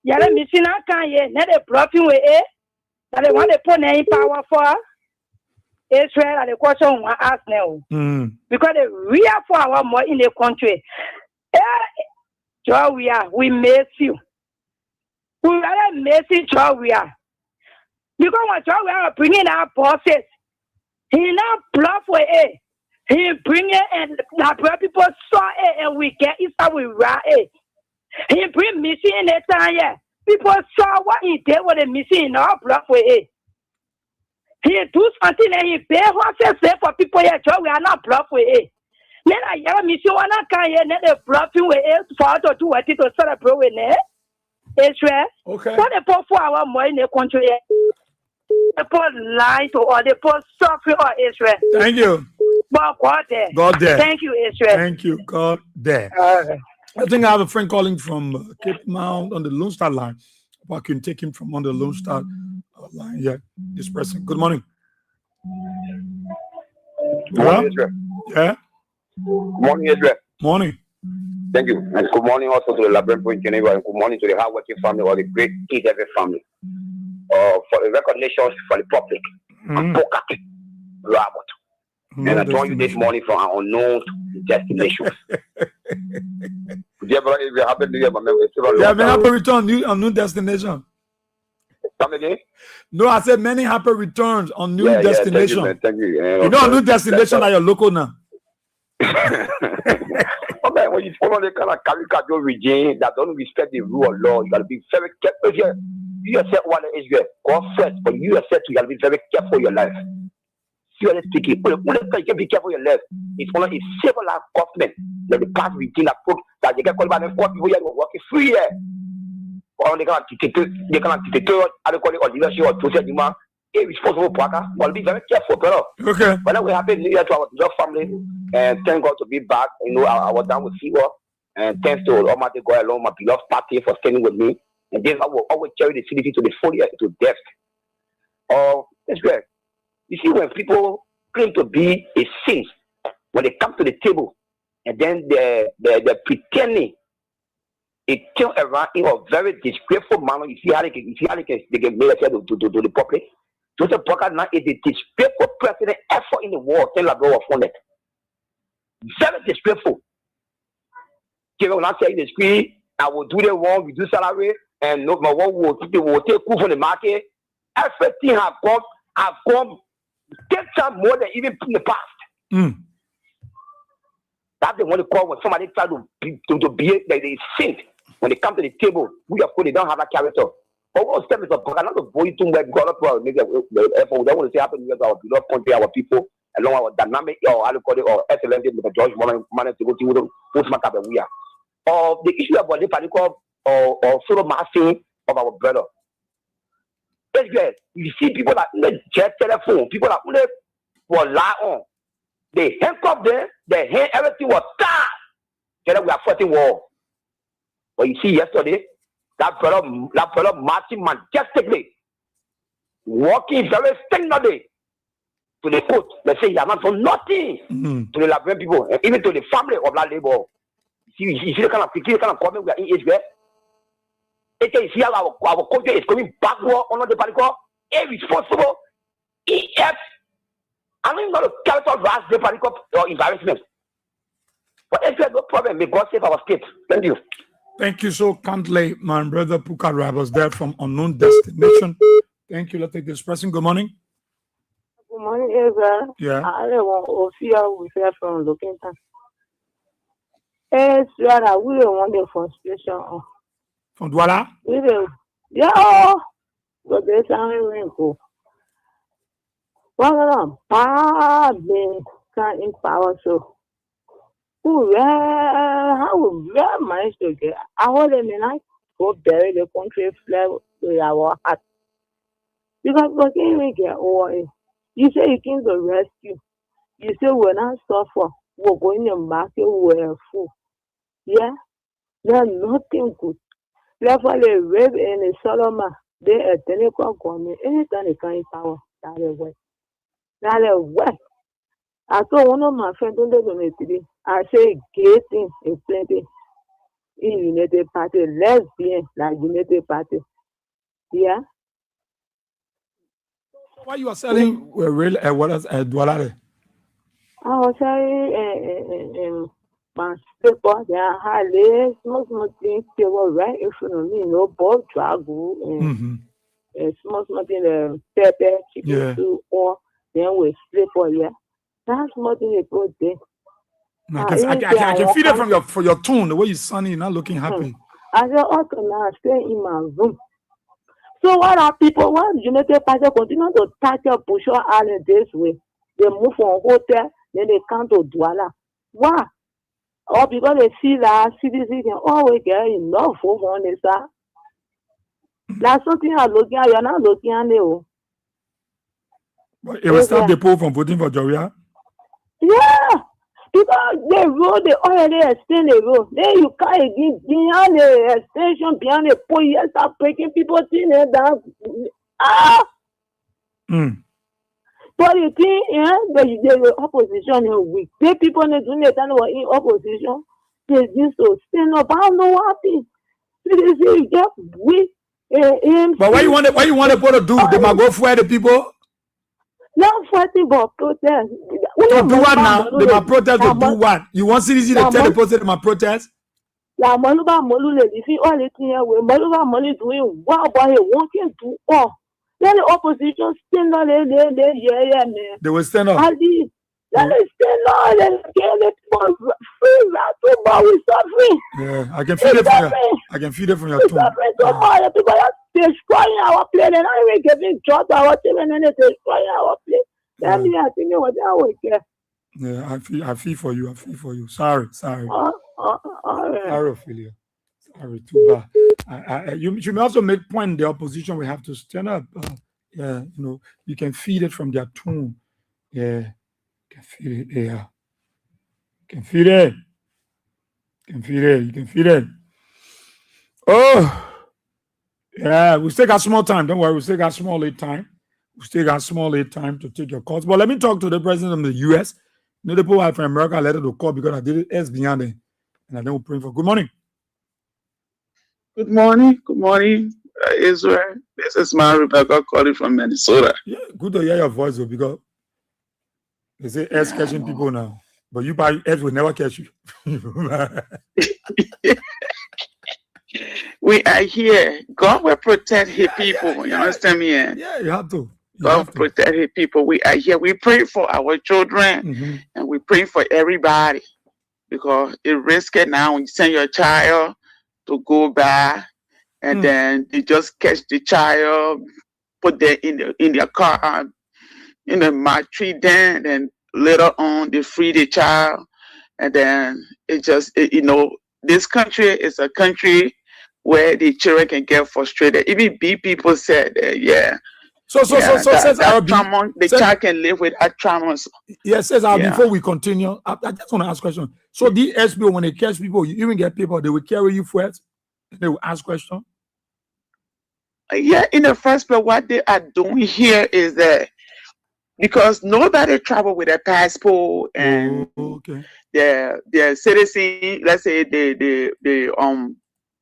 Yellow machine can't yet, not a blocking way, that they want to put in power for Israel and the question we ask now. Because they real for our more in the country. Joe, we miss you. We really miss you, Joe, because when Joe, we are bringing our bosses, he now bluff with it. He bring it and the people saw it and we get it, so we ride it. He bring missing in the time, yeah. People saw what he did with the missing in our bluff with it. He do something and he pay horses for people here, so we are not bluff with it. Then I yell missing one can here, then they bluffing with it for to do what it to celebrate with it. Israel. Okay. So they put 4 hours more in the country. They put lie to all, they put suffering on Israel. Thank you. But God there. Thank you, Israel. Thank you, God there. I think I have a friend calling from Cape Mount on the Lone Star line. I can take him from on the Lone Star line. Yeah, this person. Good morning. Morning, Israel. Yeah. Morning, Israel. Morning. Thank you. And good morning also to the Labyrinth Point Geneva, and good morning to the hardworking family or the great kid every family. For the recognition for the public. Robert. And I join you this morning from our unknown destination. Yeah, many happy returns on new destination. Come again? No, I said many happy returns on new destination. Yeah, thank you. You know, a new destination at your local now. Okay, when you follow the kind of caricature regime that don't respect the rule of law, you gotta be very careful. You accept one Israel, God first, but you accept you gotta be very careful in your life. Seriously speaking, you can be careful in your life. It's only a civil government that the past regime that put that they can call about 4 people here working free here. Or they can't take or leadership or social demand. Irresponsible Parker. But be very careful, brother. Okay. When we happy New Year to our family, and thank God to be back. You know, I was down with fever, and thanks to Almighty God alone, my beloved party for standing with me. And then I will always carry the city to the full year to death. That's great. You see, when people claim to be a saint, when they come to the table, and then they're pretending. It came around in a very disgraceful manner. You see how they can make it to the public. Joseph Parker now is the disgraceful president ever in the world. Tell Labrador was funded. Very disgraceful. When I say in the screen, I will do the wrong, reduce salary, and no one will take coup from the market. Everything have gone 10 times more than even in the past. That's the one they call when somebody try to behave like they saint. When they come to the table, they don't have that character. But what step is a book? I'm not going to too much. Maybe we don't want to say happen because our beloved country, our people, along our dynamic or I call it or excellent with George Moran to go to postmark up we are. The issue about the particular or sort of massing of our brother. That's good. You see people that jet telephone, people that will lie on. They handcuff them, they hand everything was down. Then we are fighting war. But you see yesterday, that brother marching majestically, walking very steadily to the court. They say, you are not for nothing to the Liberian people, and even to the family of that labor. You see the kind of comment we are in Israel. You see how our country is going backward under the particular irresponsible EF. I'm not going to characterize the particular embarrassment. But if there's no problem, may God save our state. Thank you. Thank you so kindly, my brother Puka Rabos there from Unknown Destination. Thank you. Let's take this person. Good morning. Good morning, Eva. Yeah. I want Ophia with her from looking at. Yes, rather, we don't want the frustration. From Douala? We do. Yeah. But there's something wrinkle. Well, I'm bad in power, so. How we manage to get our men go bury the country flag with our heart. Because what can we get over? You say you came to rescue. You say we're not suffer. We're going to market, we're full. Yeah? There's nothing good. Therefore, they rape in the Solomon. They are technical government. Anytime they come in power, that is what. That is what. I told one of my friends today, I say getting in plenty in United Party, lesbian like United Party. Yeah. Why you are selling real what else Douala? I was saying my paper, they are highly small things they were right in front of me, no ball drago and small thing pepper, chicken soup, or then we split for yeah. That's more than a good day. I can feel it from your tone, the way you're sunny, you're not looking happy. I said, okay, now stay in my room. So what are people? Why the United Party continue to tackle Bushra Island this way? They move from hotel, then they come to Douala. Why? Or because they see that citizens can always get enough over on this side. That's something I'm looking at. You're not looking at it. It will stop the poll from voting for Joria? Yeah, because the road, they already extend the road. Then you can't get beyond the extension, beyond the poll, you start breaking people's things down. But you think, yeah, the opposition is weak. The people in the in opposition, they used to stand up. I don't know what happened. Citizen get weak. But what you want the people to do? They might go for the people. Not fighting but protest. To do what now? They might protest to do what? You want citizens to tell the person they might protest? La Maluba Molu living all the things where Maluba Molu doing what by wanting to all. Then the opposition stand on yeah, man. They will stand up. Let us stand on and get it for free. That's we suffering. Yeah, I can feel it from you. I can feel it from your tone. People are destroying our plane and I will giving jobs our children and they're destroying our plane. Tell me, I think what I will get. Yeah, I feel for you. I feel for you. Sorry. Sorry, Ophelia. Sorry, too bad. You may also make point. The opposition will have to stand up. Yeah, you can feel it from their tone. Yeah, you can feel it. Yeah, you can feel it. You can feel it. Oh, yeah. We still got small time. Don't worry. We still got small lead time. To take your calls. But let me talk to the president of the U.S. The people from America let it to call because I did it as beyond it. And I then we'll pray for good morning. Good morning, Israel. This is my Rebecca calling from Minnesota. Yeah, good to hear your voice though, because they say S catching people now, but you probably S will never catch you. We are here. God will protect His people. You understand me? Yeah, you have to. God will protect His people. We are here. We pray for our children and we pray for everybody because it's risky now when you send your child to go back and then they just catch the child, put them in their car, maltreat them, and later on they free the child, and then this country is a country where the children can get frustrated. Even big people said, So says the child can live with that trauma. Yes, says before we continue, I just want to ask a question. So the SBO, when they catch people, you even get people, they will carry you first, they will ask questions. Yeah, in the first place, what they are doing here is that because nobody travel with a passport and their citizen, let's say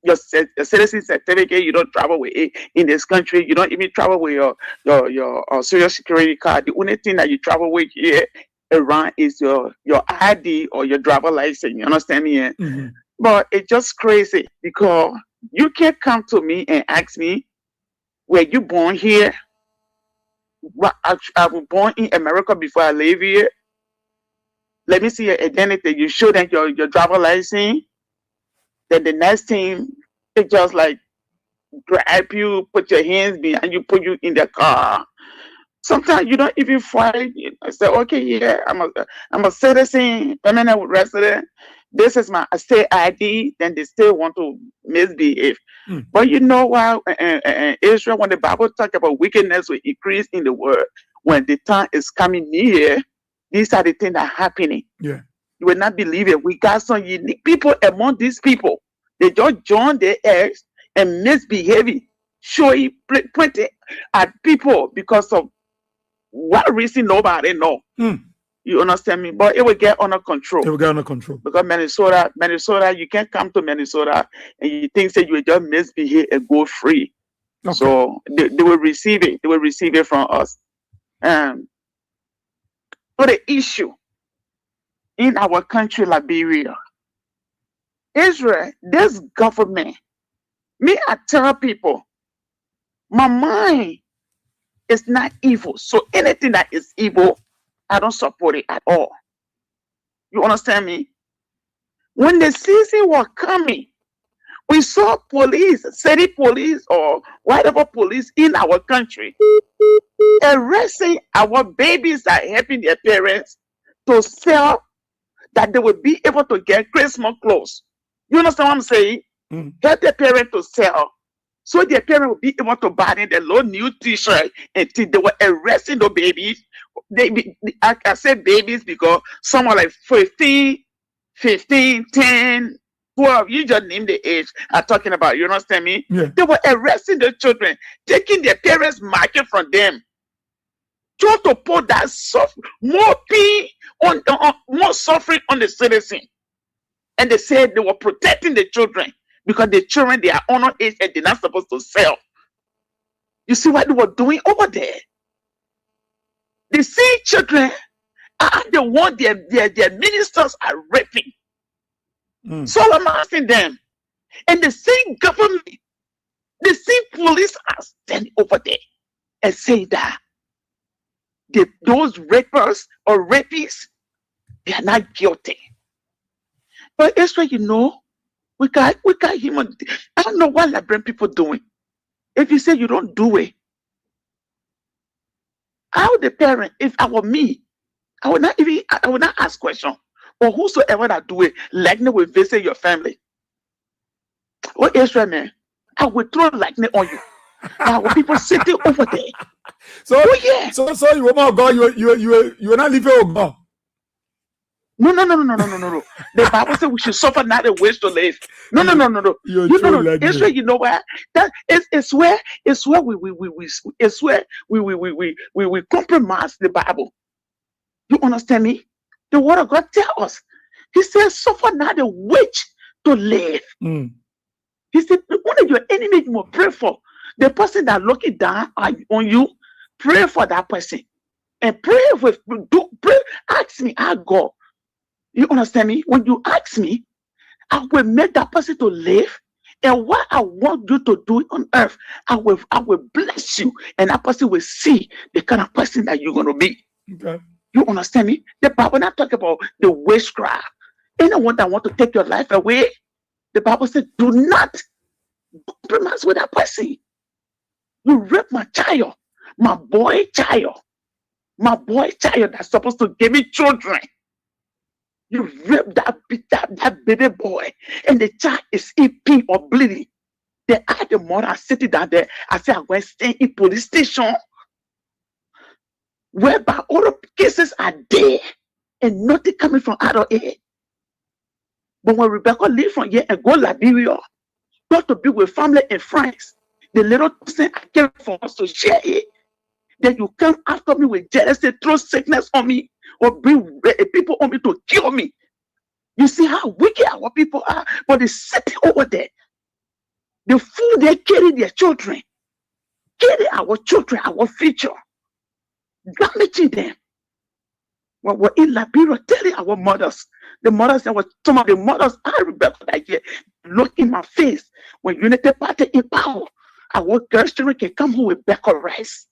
your citizen certificate, you don't travel with it in this country. You don't even travel with your social security card. The only thing that you travel with here around is your ID or your driver license. You understand me? But it's just crazy because you can't come to me and ask me, were you born here? I was born in America before I live here. Let me see your identity. You show them your driver license. Then the next thing, they just like grab you, put your hands behind you, put you in the car. Sometimes you don't even fight. I say, okay, yeah, I'm a citizen, permanent resident. This is my state ID. Then they still want to misbehave. But you know what? Israel, when the Bible talks about wickedness will increase in the world, when the time is coming near, these are the things that are happening. Yeah. You will not believe it. We got some unique people among these people. They just join their eggs and misbehaving, showing, pointing at people because of what reason nobody know. You understand me? But it will get under control. Because Minnesota, you can't come to Minnesota and you think that you will just misbehave and go free. Okay. So they will receive it. They will receive it from us. But the issue in our country, Liberia, Israel, this government, I tell people, my mind is not evil. So anything that is evil, I don't support it at all. You understand me? When the season was coming, we saw police, city police or whatever police in our country, arresting our babies that are helping their parents to sell, that they will be able to get Christmas clothes. You understand what I'm saying? Help their parents to sell. So their parents will be able to buy them the little new t-shirt until they were arresting the babies. I said babies because some are like 15, 10, 12. You just name the age I'm talking about. You understand me? Yeah. They were arresting the children, taking their parents' market from them. Trying to put that more pain more suffering on the citizen. And they said they were protecting the children because the children, they are honor age and they're not supposed to sell. You see what they were doing over there? The same children are the one their ministers are raping. So I'm asking them. And the same government, the same police are standing over there and saying that those rapers or rapists, they are not guilty. But Israel, you know, we got human. I don't know what Liberian people doing. If you say you don't do it, how the parent, if I were me, I would not ask question. Or whosoever that do it, lightning will visit your family. What Israel, man? I will throw lightning on you. Our people sitting over there. So you woman of God, you are not living with God. No. The Bible says we should suffer not a waste to live. No. Israel, you know where? That is where we compromise the Bible. You understand me? The word of God tells us. He says, suffer not a witch to live. He said, one of your enemies you will pray for. The person that looking down on you, pray for that person. And pray, ask me, I go. You understand me? When you ask me, I will make that person to live. And what I want you to do on earth, I will bless you. And that person will see the kind of person that you're going to be. Okay. You understand me? The Bible not talk about the witchcraft. Anyone that want to take your life away, the Bible said, do not compromise with that person. You rape my child, my boy child that's supposed to give me children. You rape that baby boy, and the child is eating or bleeding. They are the mother sitting down there. I say, I'm going to stay in police station, whereby all the cases are there and nothing coming from out of it. But when Rebecca leave from here and go Liberia, got to be with family and friends, the little thing I came for us to share it, then you come after me with jealousy, throw sickness on me, or bring people on me to kill me. You see how wicked our people are, but they sitting over there. The fool they carry their children, carry our children, our future, damaging them. When we're in Liberia, telling our mothers, some of the mothers I remember that year, look in my face when Unity Party in power. Our girls' children can come home with bag of rice.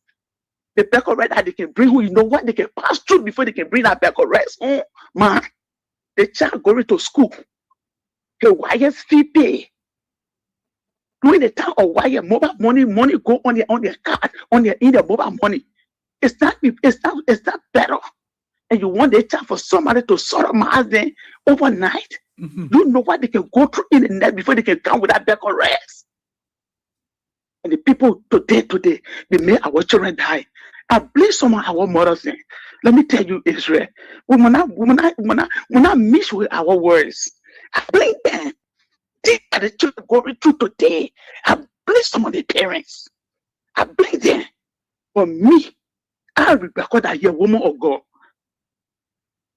The bag of rice that they can bring home, you know what? They can pass through before they can bring that bag of rice home. Man, the child going to school. The wires fee pay. During the time of wire, mobile money go on their card, in their mobile money. It's not better. And you want the child for somebody to sodomize them overnight. You know what they can go through in the net before they can come with that bag of rice. And the people today, they made our children die. I blame some of our mothers. Let me tell you, Israel, we will not mix with our words. I blame them. They are the children going through today. I blame some of the parents. I blame them. For me, I record that you're a woman of God.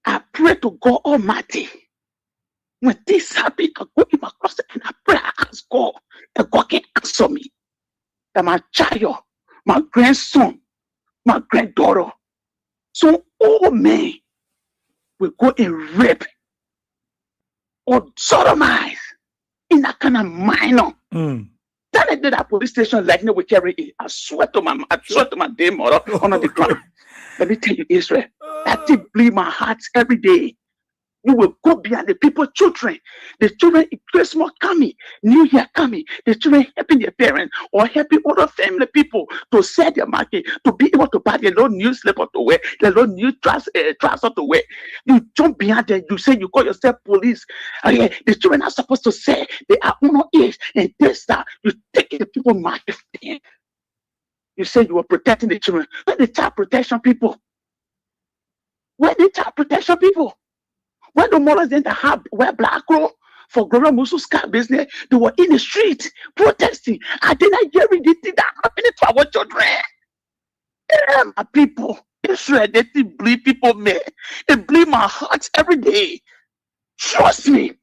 I pray to God Almighty. When this happens, I go in my closet and I pray, I ask God, and God can answer me. That my child, my grandson, my granddaughter, so all men will go and rape or sodomize in that kind of minor. That I did at police station like no we carry it. I swear to my dear mother on the ground. Let me tell you, Israel, that thing bleed my heart every day. You will go behind the people, children. The children, Christmas coming, New Year coming. The children helping their parents or helping other family people to sell their market, to be able to buy their little new slipper to wear, their little new trouser to wear. You jump behind them. You say you call yourself police. The children are supposed to say they are honor age and this that. You take the people market. You say you are protecting the children. Where the child protection people? Where the child protection people? When the mothers didn't have wear black clothes for Gloria Musu's car business, they were in the street protesting. I did not hear anything that happened to our children. My people, Israel, they bleed people, man. They bleed my heart every day. Trust me.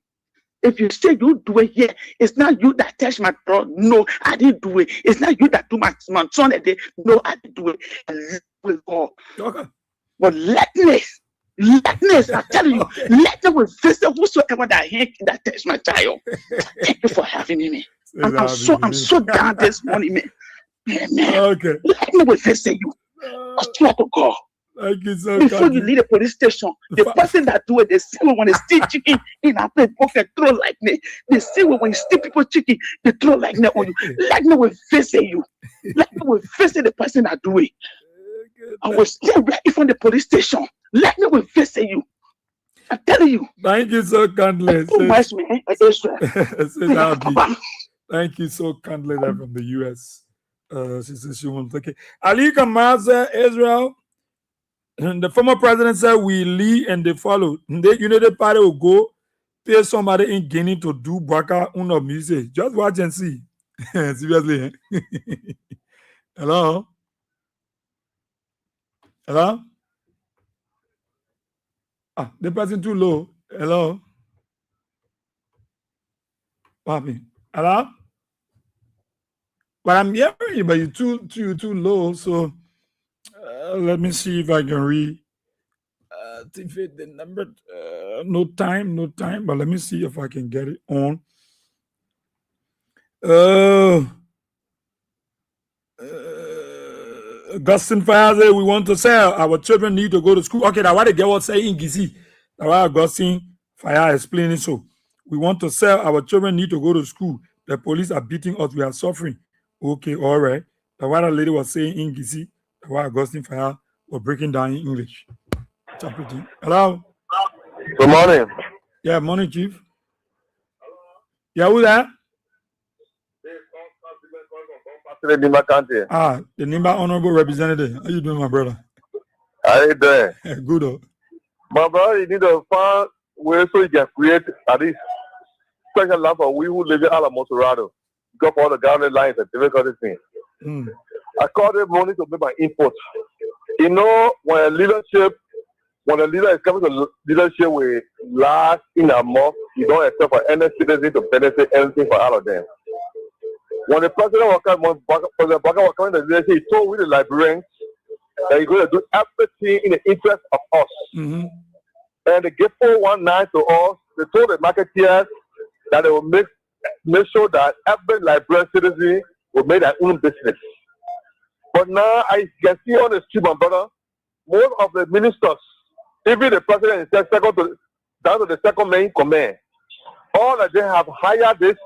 if you say you do it here, it's not you that touched my throat. No, I didn't do it. It's not you that do my son a day. No, I didn't do it. And with God. Okay. But letness, I tell you, let them with visit whosoever that touched my child. Thank you for having me. I'm so down this morning, man. Man. Okay. Let me with visit you. I swear to God. Thank you so Before much. you leave the police station, the person that do it, they see when they steal chicken in a plate, pocket throw like me. They see when you steal people chicken, they throw like me on you. Let me will visit you. Let me will visit the person that do it. I will stay right in front of the police station. Let me will visit you. I'm telling you. Thank you so kindly. Too much, man. Thank you so kindly there from the US. She says she wants okay. Ali Kamaza, Israel. And the former president said we lead and they follow. The United Party will go pay somebody in Guinea to do Baka Uno music. Just watch and see. Seriously. Hello? Hello? Ah, the person too low. Hello? What happened? Hello? But I'm hearing you, but you're too low, so let me see if I can activate the number. No time, but let me see if I can get it on. Augustine Faze, we want to sell. Our children need to go to school. Okay, that's what the girl was saying in Gizi. That's why Augustine Fire explaining so. We want to sell. Our children need to go to school. The police are beating us. We are suffering. Okay, all right. That's what the lady was saying in Gizi. That's why Augustine Fire was breaking down in English. Hello? Good morning. Yeah, morning, Chief. Yeah, who that? The Nimba County. Ah, the Nimba Honorable Representative. How you doing, my brother? How you doing? Good. Oh. My brother, you need to find ways so you can create at least special land for we who live in Alamotorado. Go for all the government lines and difficult things. I call them money to make my input. You know, when the leader is coming to leadership with last in a month, you don't expect for any citizen to benefit anything for all of them. When the president was coming to leadership, he told we the Liberians that he's going to do everything in the interest of us. And they gave 419 to us. They told the marketeers that they will make sure that every Liberian citizen will make their own business. But now I can see on the street, my brother, most of the ministers, even the president is down to the second main command, all of them have hired these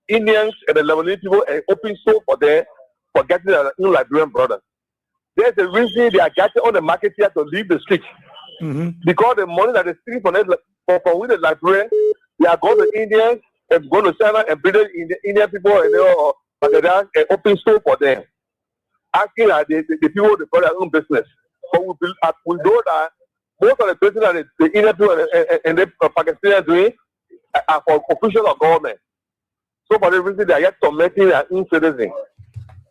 Indians and the Lebanese people and open store for them for getting their new Liberian brothers. There's a reason they are getting on the market here to leave the street. Because the money that they steal from with the Liberians, they are going to Indians and going to China and bring the Indian people and open store for them. Asking that the people to put their own business. But we know that most of the business that the Indian people and the Pakistani are doing are for officials of government. So for the reason they are yet tormenting their own citizens.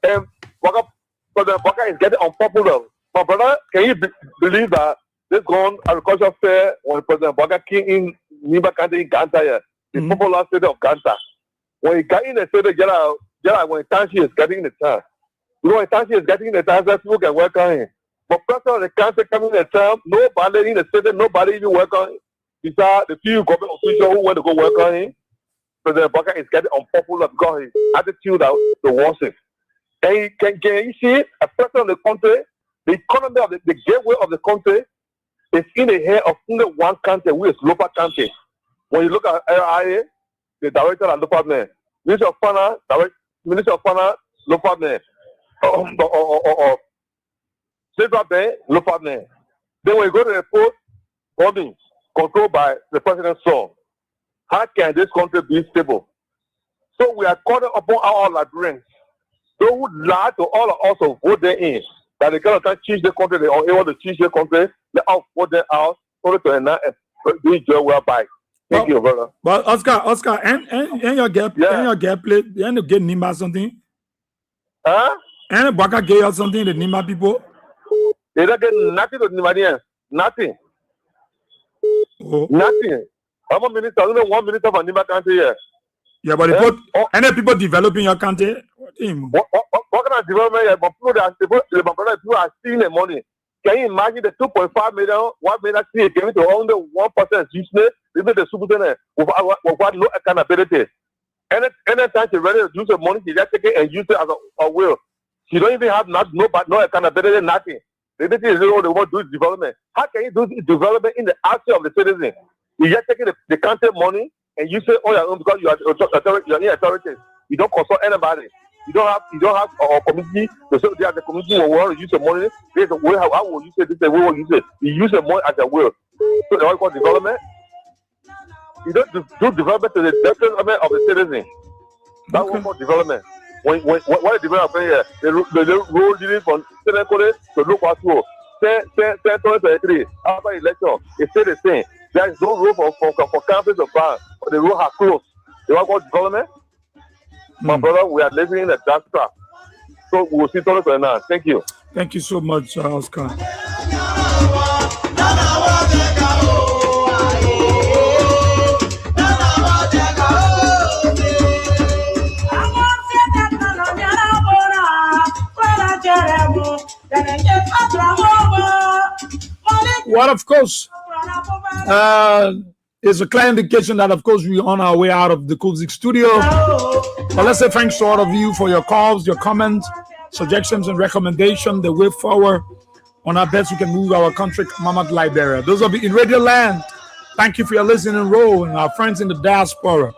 And President Baka is getting unpopular. My brother, can you believe that this gone agriculture fair when President Baka came in Nimba County in Ganta, the popular city of Ganta. When he got in the city, when Tanshi is getting in the town. You know, when Tanshi is getting in the town, people can welcome him. But President of the country coming in the town, nobody in the city, nobody even welcome him. Besides the few government officials who went to go welcome him, President Baka is getting unpopular because his attitude to worship. And can you see a president of the country, the economy of the gateway of the country is in the hand of only one country, which is local country. When you look at LIA, the director and local man, Minister of Finance, local man, or Central Bank, local man. Then when you go to the post, bombing controlled by the president's son, how can this country be stable? So we are calling upon our Liberians. Those who lie to all of us to vote them in, that they cannot change the country, they are able to change the country, let us vote them out, only to enact and do it whereby. Thank you, brother. But Oscar, and your gap, and your gap plate, you end up getting Nimba something? Huh? And Baka gave us something, the Nimba people? They don't get nothing to Nimba, nothing. Oh. Nothing. I'm a minister, only 1 minister for Nima country here. Yeah, but any people developing your country? What kind of development here? But people are stealing the money. Can you imagine the 2.5 million, 1 million city giving to only 1% useless? Even the superintendent with no accountability. Anytime she's ready to use the money, she just take it and use it as a will. She don't even have no accountability, nothing. The thing is, they want to do development. How can you do development in the action of the citizen? You just taking the country money and you say, "Oh, your own because you are in authorities." You don't consult anybody. You don't have a committee. So the committee will want to use the money. There's a way how will you say this? The way will use it? You use the money as a will. So they want to call development. You don't do development to the detriment of the citizen. That's what called development. When the development here, they roll it from Senekole to local school. 2023 after election, they say the same. There is no road for campus to pass, but the road has closed. They want to call development. My brother, we are living in a dark trap. So we will see tomorrow now. Thank you. Thank you so much, Oscar. Well, of course, it's a clear indication that, of course, we're on our way out of the Cool6 studio. But let's say thanks to all of you for your calls, your comments, suggestions, and recommendations. The way forward on our best we can move our country, Mama Liberia. Those of you in Radio Land, thank you for your listening role, and our friends in the diaspora,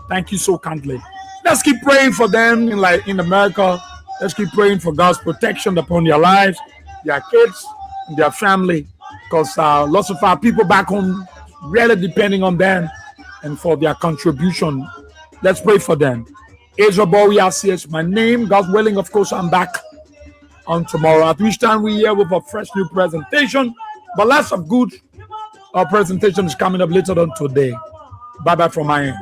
thank you so kindly. Let's keep praying for them in America. Let's keep praying for God's protection upon their lives, their kids, and their family, because lots of our people back home really depending on them and for their contribution. Let's pray for them. Israel Bowiasi is my name. God willing, of course, I'm back on tomorrow, at which time we're here with a fresh new presentation. But lots of good presentation is coming up later on today. Bye-bye from my end.